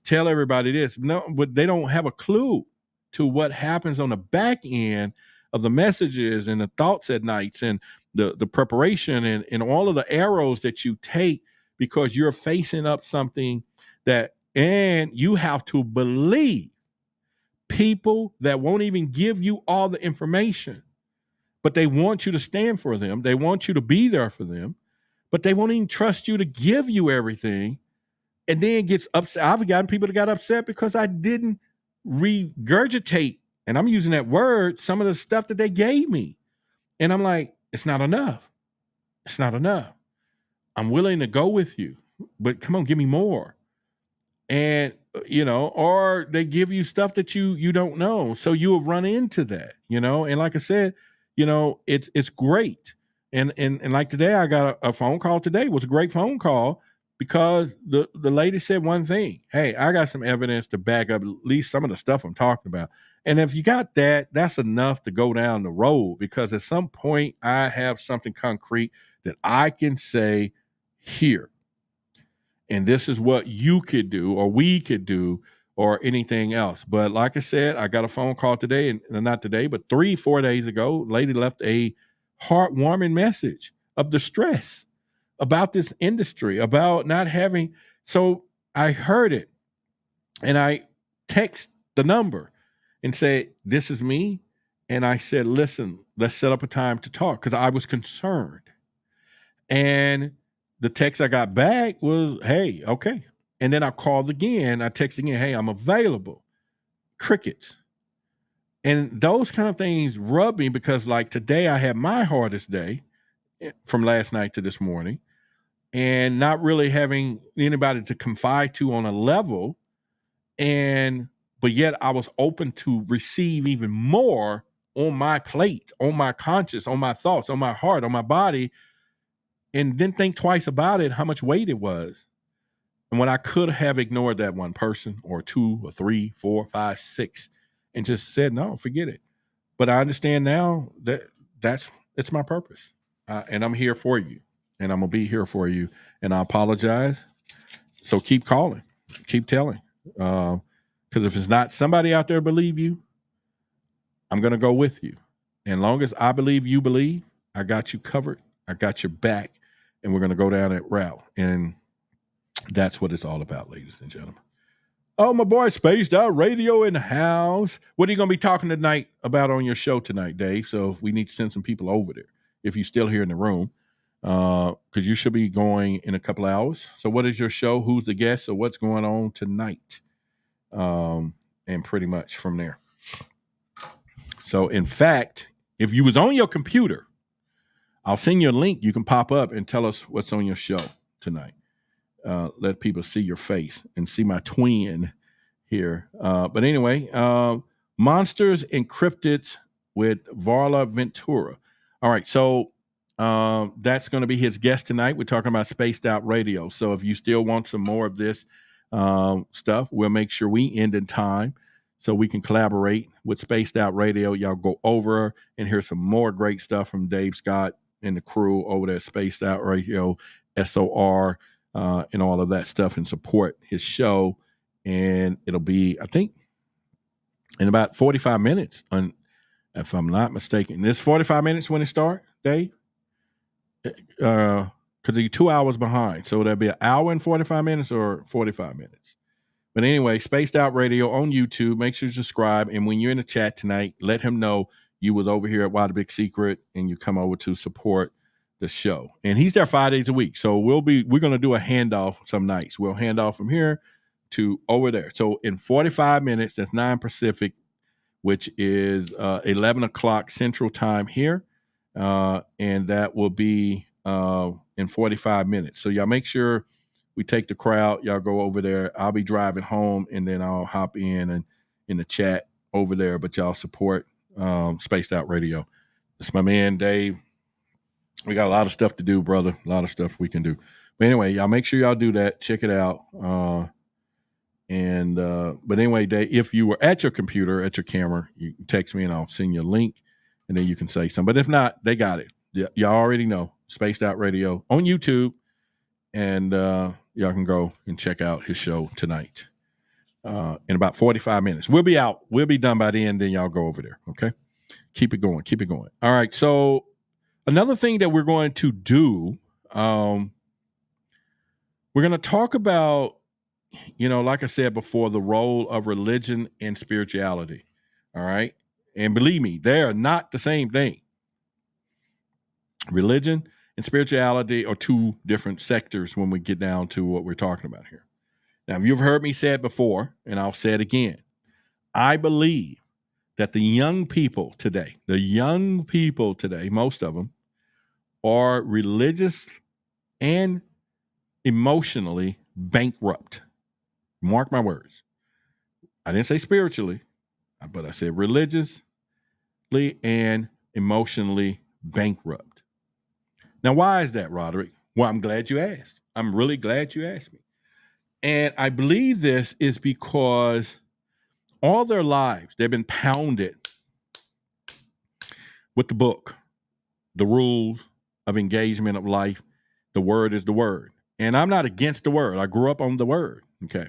tell everybody this. No, but they don't have a clue to what happens on the back end of the messages and the thoughts at nights, and the preparation and all of the arrows that you take, because you're facing up something and you have to believe people that won't even give you all the information, but they want you to stand for them. They want you to be there for them, but they won't even trust you to give you everything. And then gets upset. I've gotten people that got upset because I didn't regurgitate, and I'm using that word, some of the stuff that they gave me. And I'm like, it's not enough. It's not enough. I'm willing to go with you, but come on, give me more. And, or they give you stuff that you don't know. So you'll run into that, and like I said, it's great. And like today, I got a phone call today. It was a great phone call, because the lady said one thing: hey, I got some evidence to back up at least some of the stuff I'm talking about. And if you got that, that's enough to go down the road, because at some point I have something concrete that I can say here. And this is what you could do, or we could do, or anything else. But like I said, I got a phone call today, and not today, but 3-4 days ago, lady left a heartwarming message of distress about this industry, about not having. So I heard it, and I text the number and said, this is me. And I said, listen, let's set up a time to talk, because I was concerned. And the text I got back was, hey, okay. And then I called again. I texted again, hey, I'm available. Crickets. And those kind of things rub me, because like today I had my hardest day from last night to this morning, and not really having anybody to confide to on a level. But yet I was open to receive even more on my plate, on my conscience, on my thoughts, on my heart, on my body, and didn't think twice about it, how much weight it was. And when I could have ignored that one person, or 2 or 3, 4, 5, 6, and just said, no, forget it. But I understand now that it's my purpose. And I'm here for you, and I'm going to be here for you. And I apologize. So keep calling, keep telling. Because if it's not somebody out there believe you, I'm going to go with you. And long as I believe you believe, I got you covered. I got your back. And we're going to go down that route. And That's what it's all about, ladies and gentlemen. Oh, my boy, Spaced Out Radio in the house. What are you going to be talking tonight about on your show tonight, Dave? So we need to send some people over there if you're still here in the room, because you should be going in a couple hours. So what is your show? Who's the guest? So what's going on tonight? And pretty much from there. So, in fact, if you was on your computer, I'll send you a link. You can pop up and tell us what's on your show tonight. Let people see your face and see my twin here. But anyway, Monsters Encrypted with Varla Ventura. All right, so that's going to be his guest tonight. We're talking about Spaced Out Radio. So if you still want some more of this stuff, we'll make sure we end in time so we can collaborate with Spaced Out Radio. Y'all go over and hear some more great stuff from Dave Scott and the crew over there at Spaced Out Radio, SOR, and all of that stuff, and support his show. And it'll be, I think, in about 45 minutes, if I'm not mistaken. It's 45 minutes when it starts, Dave? Because you're 2 hours behind. So that'll be an hour and 45 minutes or 45 minutes. But anyway, Spaced Out Radio on YouTube. Make sure you subscribe. And when you're in the chat tonight, let him know you was over here at Why the Big Secret and you come over to support the show. And he's there 5 days a week. So we're going to do a handoff some nights. We'll hand off from here to over there. So in 45 minutes, that's 9 Pacific, which is 11 o'clock Central Time here. And that will be in 45 minutes. So y'all make sure we take the crowd. Y'all go over there. I'll be driving home, and then I'll hop in and in the chat over there. But y'all support Spaced Out Radio. It's my man, Dave. We got a lot of stuff to do, brother. A lot of stuff we can do. But anyway, y'all make sure y'all do that. Check it out. But anyway, Dave, if you were at your computer, at your camera, you can text me and I'll send you a link, and then you can say something. But if not, they got it. Y'all already know. Spaced Out Radio on YouTube. And y'all can go and check out his show tonight in about 45 minutes. We'll be out. We'll be done by the end. Then y'all go over there. Okay. Keep it going. Keep it going. All right. So another thing that we're going to do, we're going to talk about, like I said before, the role of religion and spirituality. All right. And believe me, they are not the same thing. Religion and spirituality are two different sectors when we get down to what we're talking about here. Now, you've heard me say it before, and I'll say it again. I believe that the young people today, most of them, are religious and emotionally bankrupt. Mark my words. I didn't say spiritually, but I said religiously and emotionally bankrupt. Now, why is that, Roderick? Well, I'm glad you asked. I'm really glad you asked me. And I believe this is because all their lives, they've been pounded with the book, the rules of engagement of life. The word is the word. And I'm not against the word. I grew up on the word. Okay.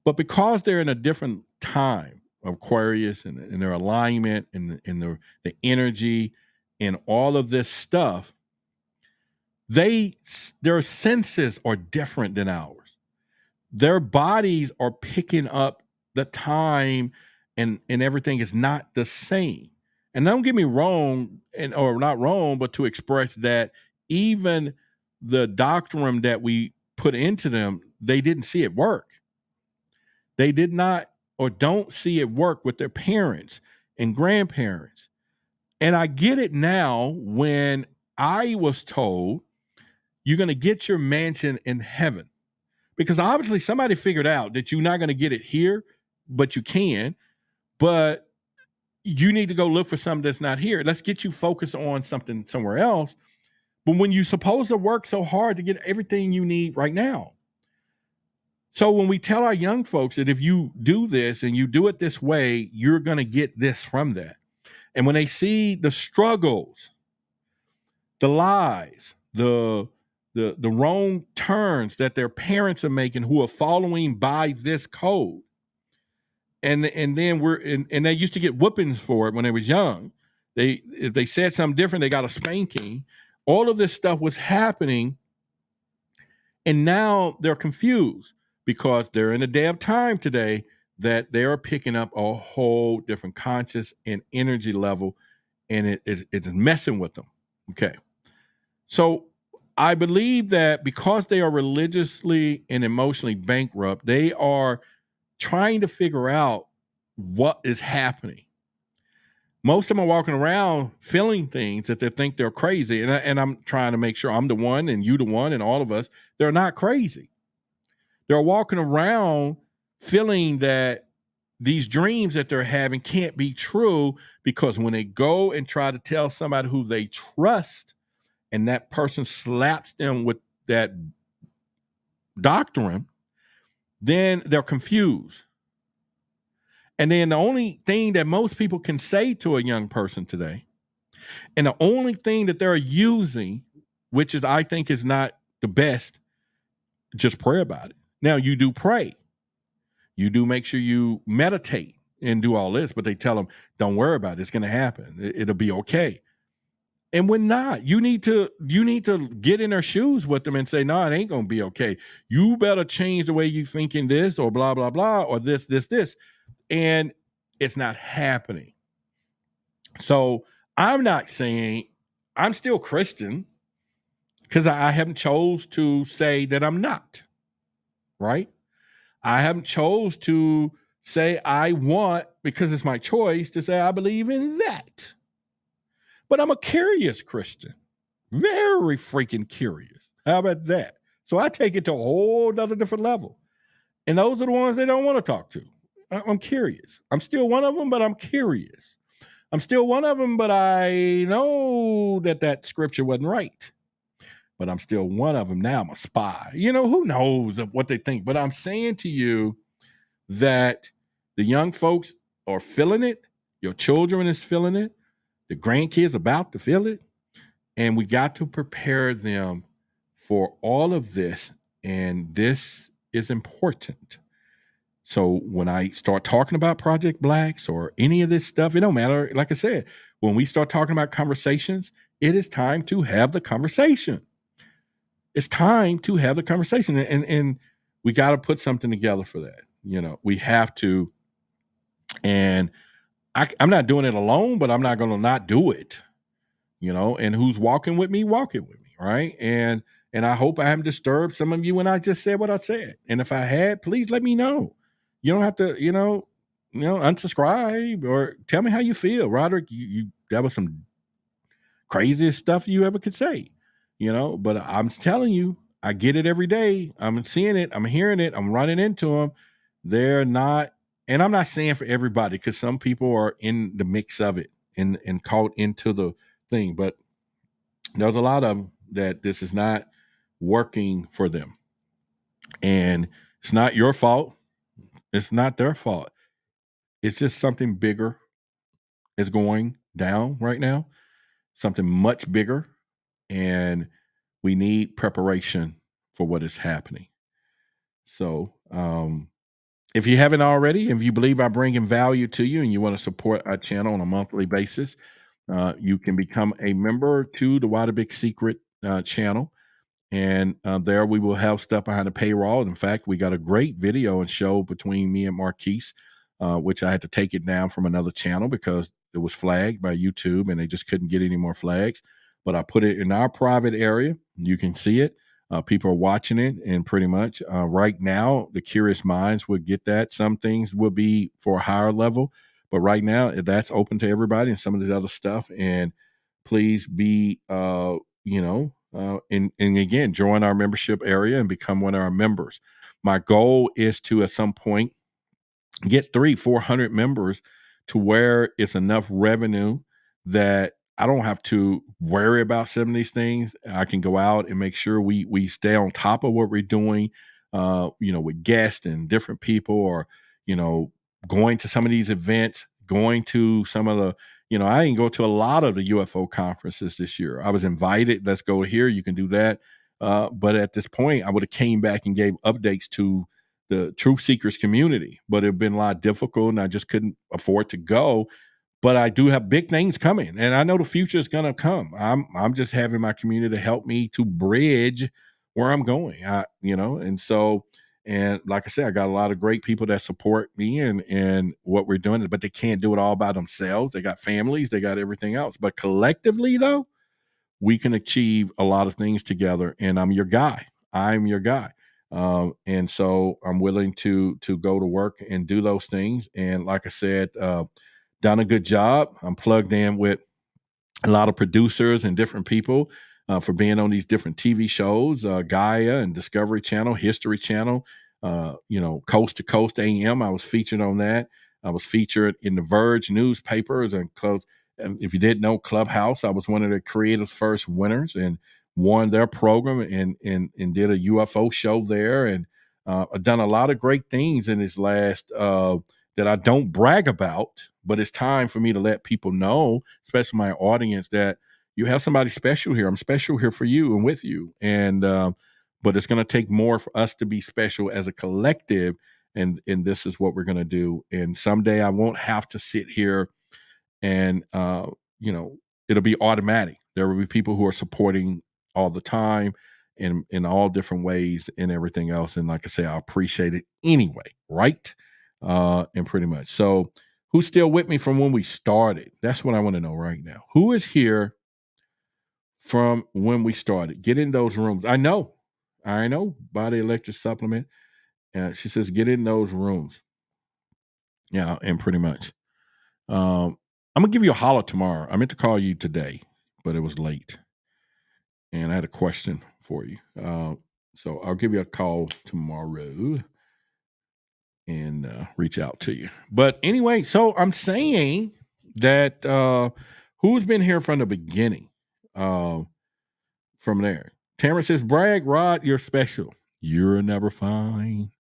But because they're in a different time of Aquarius and their alignment and the energy and all of this stuff, their senses are different than ours. Their bodies are picking up the time and everything is not the same. And don't get me wrong, or not wrong, but to express that even the doctrine that we put into them, they didn't see it work. They did not or don't see it work with their parents and grandparents. And I get it now when I was told you're going to get your mansion in heaven, because obviously somebody figured out that you're not going to get it here, but you can, but you need to go look for something that's not here. Let's get you focused on something somewhere else. But when you're supposed to work so hard to get everything you need right now. So when we tell our young folks that if you do this and you do it this way, you're going to get this from that. And when they see the struggles, the lies, the wrong turns that their parents are making who are following by this code. And then they used to get whoopings for it when they was young. If they said something different, they got a spanking. All of this stuff was happening. And now they're confused because they're in a day of time today that they are picking up a whole different conscious and energy level, and it's messing with them. Okay. So I believe that because they are religiously and emotionally bankrupt, they are trying to figure out what is happening. Most of them are walking around feeling things that they think they're crazy. And I'm trying to make sure I'm the one and you the one and all of us, they're not crazy. They're walking around feeling that these dreams that they're having can't be true because when they go and try to tell somebody who they trust and that person slaps them with that doctrine, then they're confused. And then the only thing that most people can say to a young person today, and the only thing that they're using, which is I think is not the best, just pray about it. Now you do pray. You do make sure you meditate and do all this, but they tell them, don't worry about it. It's going to happen. It'll be okay. And when not, you need to get in their shoes with them and say, no, it ain't going to be okay. You better change the way you thinking this or blah, blah, blah, or this. And it's not happening. So I'm not saying I'm still Christian because I haven't chose to say that I'm not, right? I haven't chose to say I want, because it's my choice, to say I believe in that. But I'm a curious Christian. Very freaking curious. How about that? So I take it to a whole other different level. And those are the ones they don't want to talk to. I'm curious. I'm still one of them, but I'm curious. I'm still one of them, but I know that scripture wasn't right. But I'm still one of them now. I'm a spy. Who knows what they think? But I'm saying to you that the young folks are feeling it. Your children is feeling it. The grandkids about to feel it. And we got to prepare them for all of this. And this is important. So when I start talking about Project Blacks or any of this stuff, it don't matter. Like I said, when we start talking about conversations, it is time to have the conversation. It's time to have the conversation. And we got to put something together for that. We have to. And I'm not doing it alone, but I'm not going to not do it. And who's walking with me, right? And I hope I haven't disturbed some of you when I just said what I said. And if I had, please let me know. You don't have to, unsubscribe or tell me how you feel. Roderick, you that was some craziest stuff you ever could say, but I'm telling you, I get it every day. I'm seeing it. I'm hearing it. I'm running into them. They're not, and I'm not saying for everybody, because some people are in the mix of it and caught into the thing, but there's a lot of them that this is not working for them. And it's not your fault. It's not their fault. It's just something bigger is going down right now, something much bigger. And we need preparation for what is happening. So, if you haven't already, if you believe I'm bringing value to you and you want to support our channel on a monthly basis, you can become a member to the Why the Big Secret channel. And there we will have stuff behind the paywall. In fact, we got a great video and show between me and Marquise, which I had to take it down from another channel because it was flagged by YouTube and they just couldn't get any more flags. But I put it in our private area. You can see it. People are watching it. And pretty much right now, the curious minds would get that. Some things will be for a higher level. But right now, that's open to everybody and some of this other stuff. And please be, and again, join our membership area and become one of our members. My goal is to, at some point, get 300-400 members to where it's enough revenue that I don't have to worry about some of these things. I can go out and make sure we stay on top of what we're doing, with guests and different people, or, going to some of these events, going to some of the, I didn't go to a lot of the UFO conferences this year. I was invited. Let's go here. You can do that. But at this point, I would have came back and gave updates to the truth seekers community, but it'd been a lot difficult and I just couldn't afford to go. But I do have big things coming and I know the future is going to come. I'm just having my community help me to bridge where I'm going. And so, and like I said, I got a lot of great people that support me and what we're doing, but they can't do it all by themselves. They got families, they got everything else. But collectively, though, we can achieve a lot of things together. And I'm your guy. I'm your guy. And so I'm willing to go to work and do those things. And like I said, done a good job. I'm plugged in with a lot of producers and different people for being on these different TV shows, Gaia and Discovery Channel, History Channel, Coast to Coast AM. I was featured on that. I was featured in the Verge newspapers and close. And if you didn't know, Clubhouse, I was one of the creators' first winners and won their program and did a UFO show there. And I've done a lot of great things in this last that I don't brag about, but it's time for me to let people know, especially my audience, that you have somebody special here. I'm special here for you and with you. And but it's going to take more for us to be special as a collective. And this is what we're going to do. And someday I won't have to sit here and it'll be automatic. There will be people who are supporting all the time in all different ways and everything else. And like I say, I appreciate it anyway, right? And pretty much. So who's still with me from when we started? That's what I want to know right now. Who is here from when we started? Get in those rooms. I know. Body electric supplement. She says, get in those rooms. Yeah, and pretty much. I'm gonna give you a holler tomorrow. I meant to call you today, but it was late, and I had a question for you. So I'll give you a call tomorrow and reach out to you. But anyway, so I'm saying that who's been here from the beginning? From there, Tamara says, "Brag, Rod, you're special. You'll never find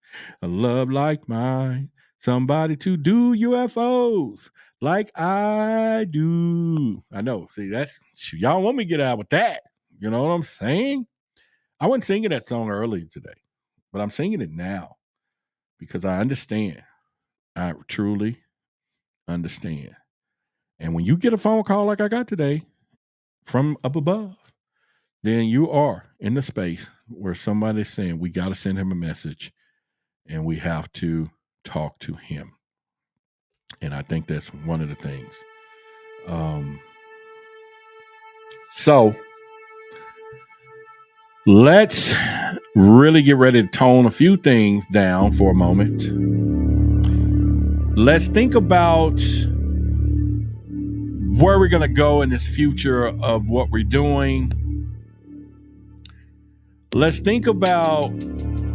a love like mine. Somebody to do UFOs like I do." I know. See, that's y'all want me to get out with that. You know what I'm saying? I wasn't singing that song earlier today, but I'm singing it now because I understand. I truly understand. And when you get a phone call like I got today from up above, then you are in the space where somebody's saying, we got to send him a message and we have to talk to him. And I think that's one of the things. So let's really get ready to tone a few things down for a moment. Let's think about where we're going to go in this future of what we're doing. Let's think about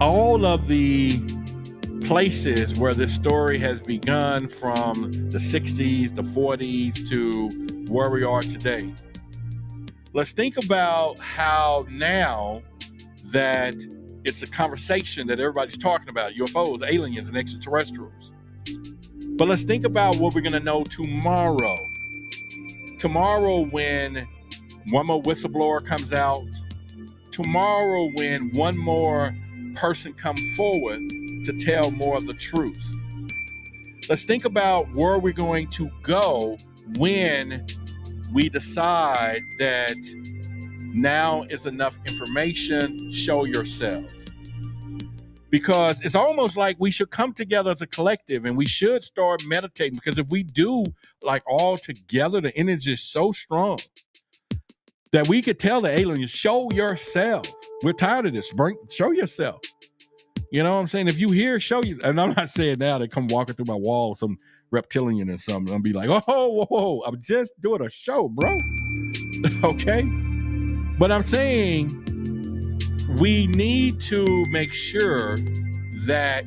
all of the places where this story has begun, from the 60s, the 40s to where we are today. Let's think about how now that it's a conversation that everybody's talking about, UFOs, aliens, and extraterrestrials. But let's think about what we're going to know tomorrow. Tomorrow when one more whistleblower comes out. Tomorrow when one more person comes forward to tell more of the truth. Let's think about where we're going to go when we decide that now is enough information, show yourselves. Because it's almost like we should come together as a collective and we should start meditating, because if we do, like, all together, the energy is so strong that we could tell the aliens, show yourself. We're tired of this. Show yourself. You know what I'm saying? If you hear, show you. And I'm not saying now they come walking through my wall, some reptilian or something. I'll be like, oh, whoa, I'm just doing a show, bro. Okay? But I'm saying we need to make sure that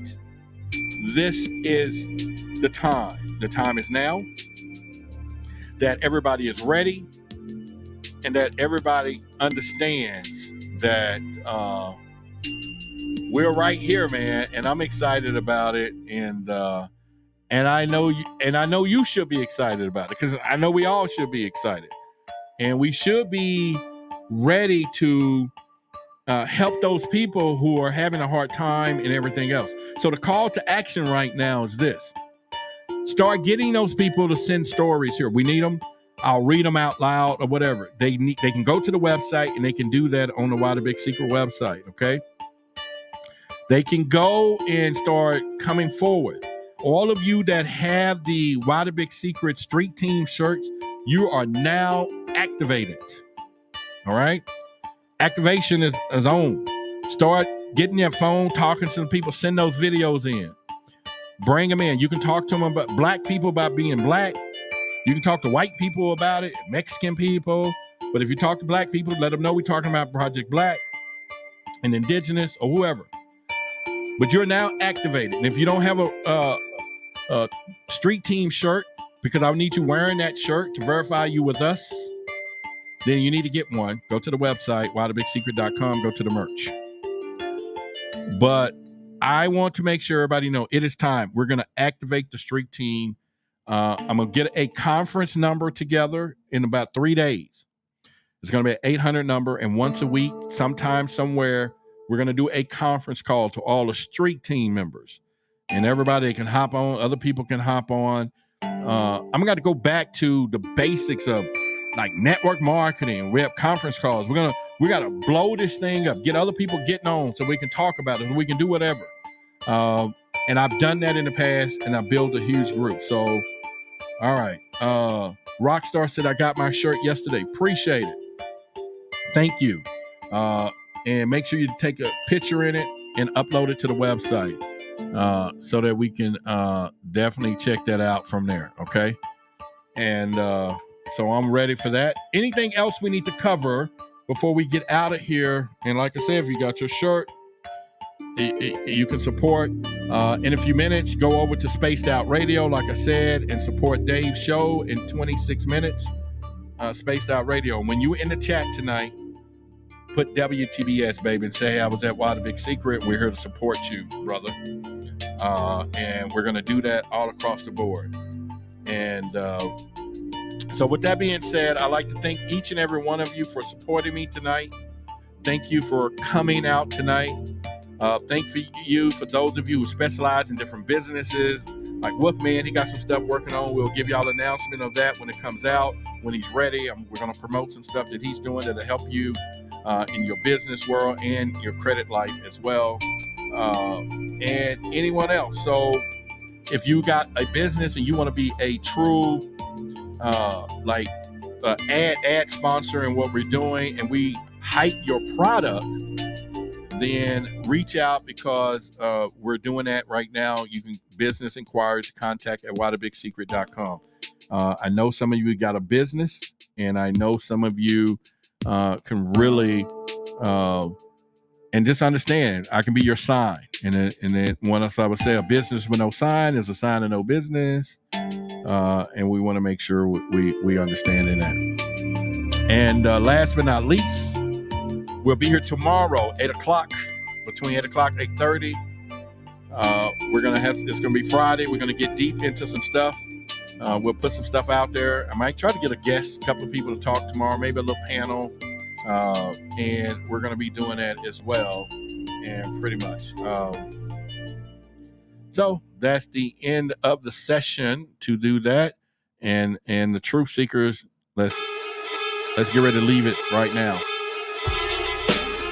this is the time. The time is now. That everybody is ready. And that everybody understands that we're right here, man. And I'm excited about it. And I know you should be excited about it, because I know we all should be excited. And we should be ready to help those people who are having a hard time and everything else. So the call to action right now is this. Start getting those people to send stories here. We need them. I'll read them out loud or whatever. They can go to the website, and they can do that on the Why the Big Secret website, okay? They can go and start coming forward. All of you that have the Why the Big Secret Street Team shirts, you are now activated. All right? Activation is on. Start getting your phone, talking to the people, send those videos in. Bring them in. You can talk to them about black people about being black. You can talk to white people about it, Mexican people. But if you talk to black people, let them know we're talking about Project Black and Indigenous or whoever. But you're now activated. And if you don't have a street team shirt, because I need you wearing that shirt to verify you with us, then you need to get one. Go to the website, whythebigsecret.com, go to the merch. But I want to make sure everybody know it is time. We're going to activate the street team. I'm going to get a conference number together in about 3 days. It's going to be an 800 number, and once a week, sometime, somewhere, we're going to do a conference call to all the street team members. And everybody can hop on. Other people can hop on. I'm going to go back to the basics of like network marketing. We have conference calls. We got to blow this thing up, get other people getting on so we can talk about it, and we can do whatever. And I've done that in the past, and I built a huge group. So, all right. Rockstar said, I got my shirt yesterday. Appreciate it. Thank you. And make sure you take a picture in it and upload it to the website so that we can definitely check that out from there. Okay. And so I'm ready for that. Anything else we need to cover before we get out of here? And like I said, if you got your shirt, you can support in a few minutes. Go over to Spaced Out Radio, like I said, and support Dave's show in 26 minutes. Spaced Out Radio. When you in the chat tonight, put WTBS, baby, and say, hey, I was at Why the Big Secret. We're here to support you, brother. And we're going to do that all across the board. And so with that being said, I'd like to thank each and every one of you for supporting me tonight. Thank you for coming out tonight. Thank you for those of you who specialize in different businesses. Like Wolfman, he got some stuff working on. We'll give y'all an announcement of that when it comes out, when he's ready. We're going to promote some stuff that he's doing that'll help you in your business world and your credit life as well. And anyone else. So if you got a business and you want to be a true ad sponsor in what we're doing, and we hype your product, then reach out, because we're doing that right now. You can business inquiries, contact at whythebigsecret.com. I know some of you got a business, and I know some of you can really and just understand I can be your sign. And then once I would say a business with no sign is a sign of no business. And we want to make sure we understand in that. And last but not least, we'll be here tomorrow, 8 o'clock, between 8 o'clock, 8:30. It's going to be Friday. We're going to get deep into some stuff. We'll put some stuff out there. I might try to get a guest, a couple of people to talk tomorrow, maybe a little panel. And we're going to be doing that as well. And pretty much. So that's the end of the session to do that. And the truth seekers, let's get ready to leave it right now.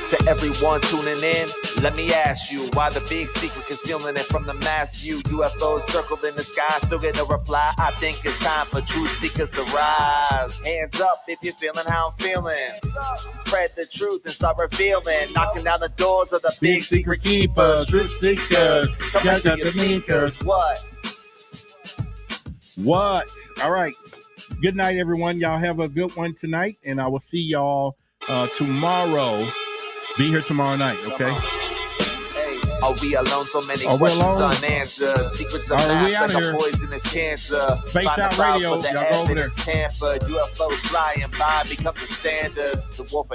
To everyone tuning in, let me ask you, why the big secret concealing it from the mass view? UFOs circled in the sky, still get no reply. I think it's time for truth seekers to rise. Hands up if you're feeling how I'm feeling. Spread the truth and start revealing. Knocking down the doors of the big secret keepers. Truth seekers, come on to your sneakers. What? All right. Good night, everyone. Y'all have a good one tonight, and I will see y'all tomorrow. Be here tomorrow night, okay? Hey, are we alone? So many questions unanswered. Secrets of mass like a poisonous cancer. Spaced Out Radio. Y'all go over there. Tampa, UFOs flying by become the standard. The war for